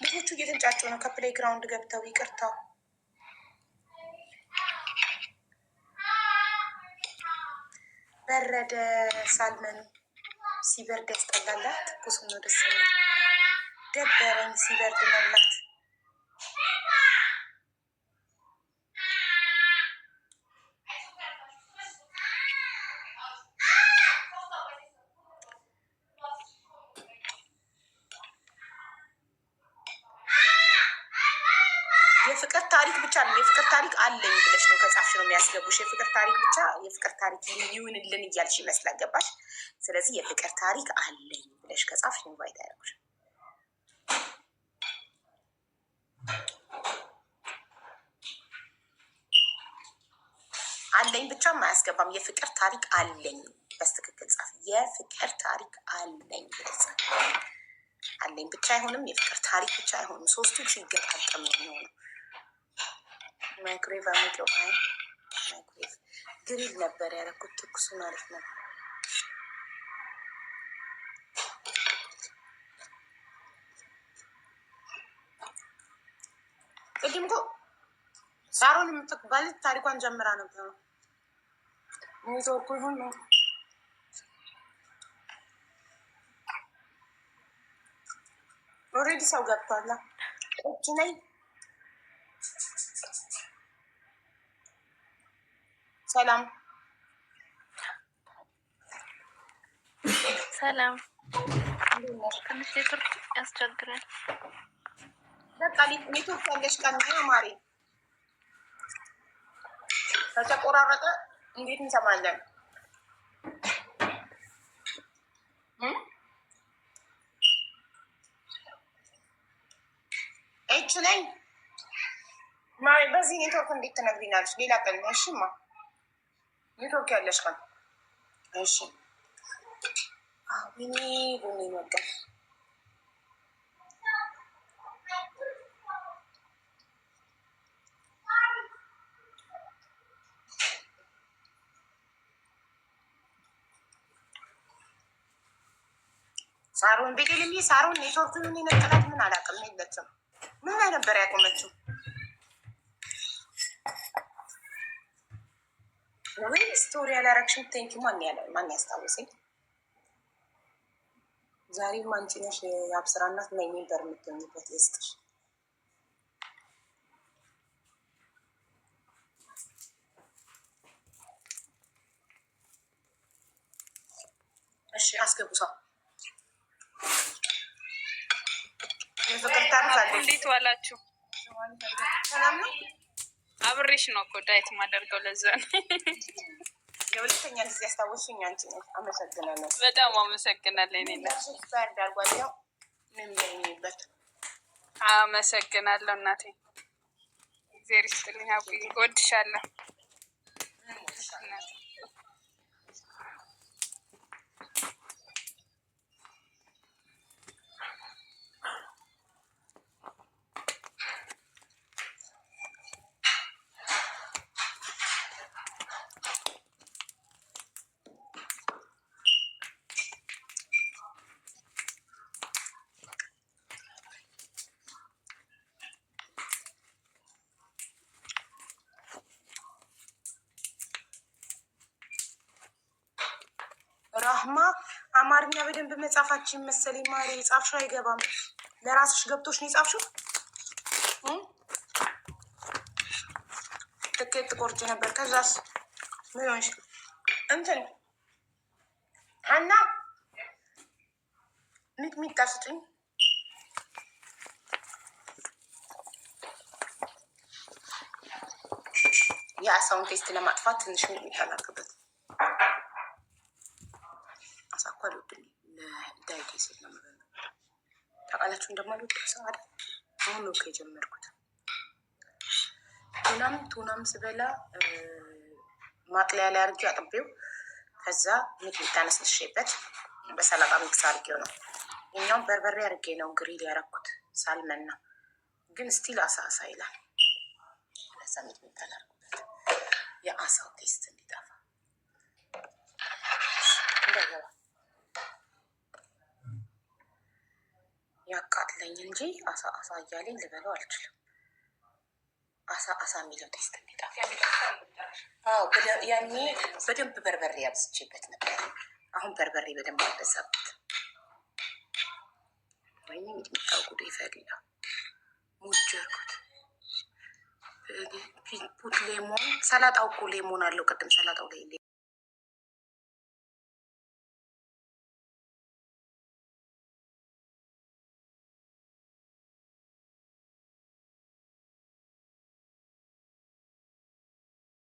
Speaker 2: ልጆቹ እየተንጫጩ ነው ከፕሌይ ግራውንድ ገብተው። ይቅርታ በረደ። ሳልመኑ ሲበርድ ያስጠላላት። ትኩስ ነው ደስ የሚል። ደበረኝ ሲበርድ መብላት። ታሪክ ብቻ ነው የፍቅር ታሪክ አለኝ ብለሽ ነው ከጻፍሽ ነው የሚያስገቡሽ። የፍቅር ታሪክ ብቻ የፍቅር ታሪክ ይሁንልን እያልሽ ይመስላል። ገባሽ? ስለዚህ የፍቅር ታሪክ አለኝ ብለሽ ከጻፍሽ ኢንቫይት ያደርጉሽ። አለኝ ብቻም አያስገባም። የፍቅር ታሪክ አለኝ በስትክክል ጻፍ። የፍቅር ታሪክ አለኝ ብለሽ አለኝ ብቻ አይሆንም። የፍቅር ታሪክ ብቻ አይሆንም። ሶስቱ ሲገጣጠም ነው የሚሆነው። ማይክሮዌቭ አመጣው። አይ ማይክሮዌቭ ግሪል ነበር ያደረኩት። ትኩሱን አሪፍ ነበር። ቅድም እኮ ሳሮን የምትባል ታሪኳን ጀምራ ነበር። ኔትወርኩ ይሁን ነው ኦልሬዲ ሰው ገብቷል። እቺ ነኝ ሰላም
Speaker 10: ሰላም። ትንሽ ኔትወርክ ያስቸግራል።
Speaker 2: በቃ ኔትወርክ ያለሽ ቀን ነው ማሪ። ከተቆራረጠ እንዴት እንሰማለን? እቺ ነኝ ማሪ። በዚህ ኔትወርክ እንዴት ትነግሪናለሽ? ሌላ ቀን ነው። እሺማ ኔትወርክ ያለሽ ቀን እሺ። አሁን ቡኒ ነገር ሳሮን ቤተልሚ ሳሮን ኔትወርክ ምን ይነጥላት? ምን አላውቅም። የለችም። ምን ላይ ነበር ያቆመችው? ወይ ስቶሪ ያላረግሽም? ቴንኪ ማን ያስታውሰኝ? ዛሬ አንቺ ነሽ የአብስራ እናት እና ሜምበር የምትሆኝበት ይስጥሽ። እሺ አስገቡ ሰው።
Speaker 3: እንዴት ዋላችሁ?
Speaker 2: ሰላም ነው።
Speaker 3: አብሬሽ ነው እኮ ዳይት ማደርገው ለዛ ነው።
Speaker 2: የሁለተኛ ጊዜ ያስታወስሽኝ አንቺ ነሽ። አመሰግናለሁ።
Speaker 3: በጣም አመሰግናለሁ። እኔ
Speaker 2: እንዳልጓኛው ምን ይበት
Speaker 3: አመሰግናለሁ እናቴ። እግዚአብሔር ይስጥልኝ። አብይ እወድሻለሁ።
Speaker 2: ራህማ አማርኛ በደንብ መጻፋችን መሰለኝ። ማሪ የጻፍሽው አይገባም። ለራስሽ ገብቶሽ ነው የጻፍሽው። ትኬት ቆርጬ ነበር። ከዛስ ምን ሆንሽ? እንትን ሀና ሚጥሚጣ ስጭኝ። የአሳውን ቴስት ለማጥፋት ትንሽ ሚጥሚጣ ላክበት። አሳኳል ወድኝ ለዳይቴ ሲል ነው ታውቃላችሁ። እንደማልወድ ሰው አይደል? አሁን ነው የጀመርኩት። ቱናም ስበላ ማቅለያ ላይ አድርጌ አጥቤው ከዛ ሚጥሚጣ ነስንሼበት በሰላጣ ሚክስ አድርጌው ነው። እኛውም በርበሬ አድርጌ ነው ግሪል ያደረኩት። ሳልመን ነው ግን ስቲል አሳ ይላል። ለዛ ሚጥሚጣ ላድርጉበት የአሳው ቴስት እንዲጠፋ እንዳይገባ ያቃጥለኝ እንጂ አሳ እያለኝ ልበለው አልችልም። አሳ የሚለው ቴስት እንዲጠፋ ያኔ በደንብ በርበሬ ያብስቼበት ነበር። አሁን በርበሬ በደንብ አልበዛበት። ወይ ሚጥሚጣው ጉድ ይፈላ ሙጀርኩት። ፑት ሌሞን ሰላጣው እኮ ሌሞን አለው። ቅድም ሰላጣው ላይ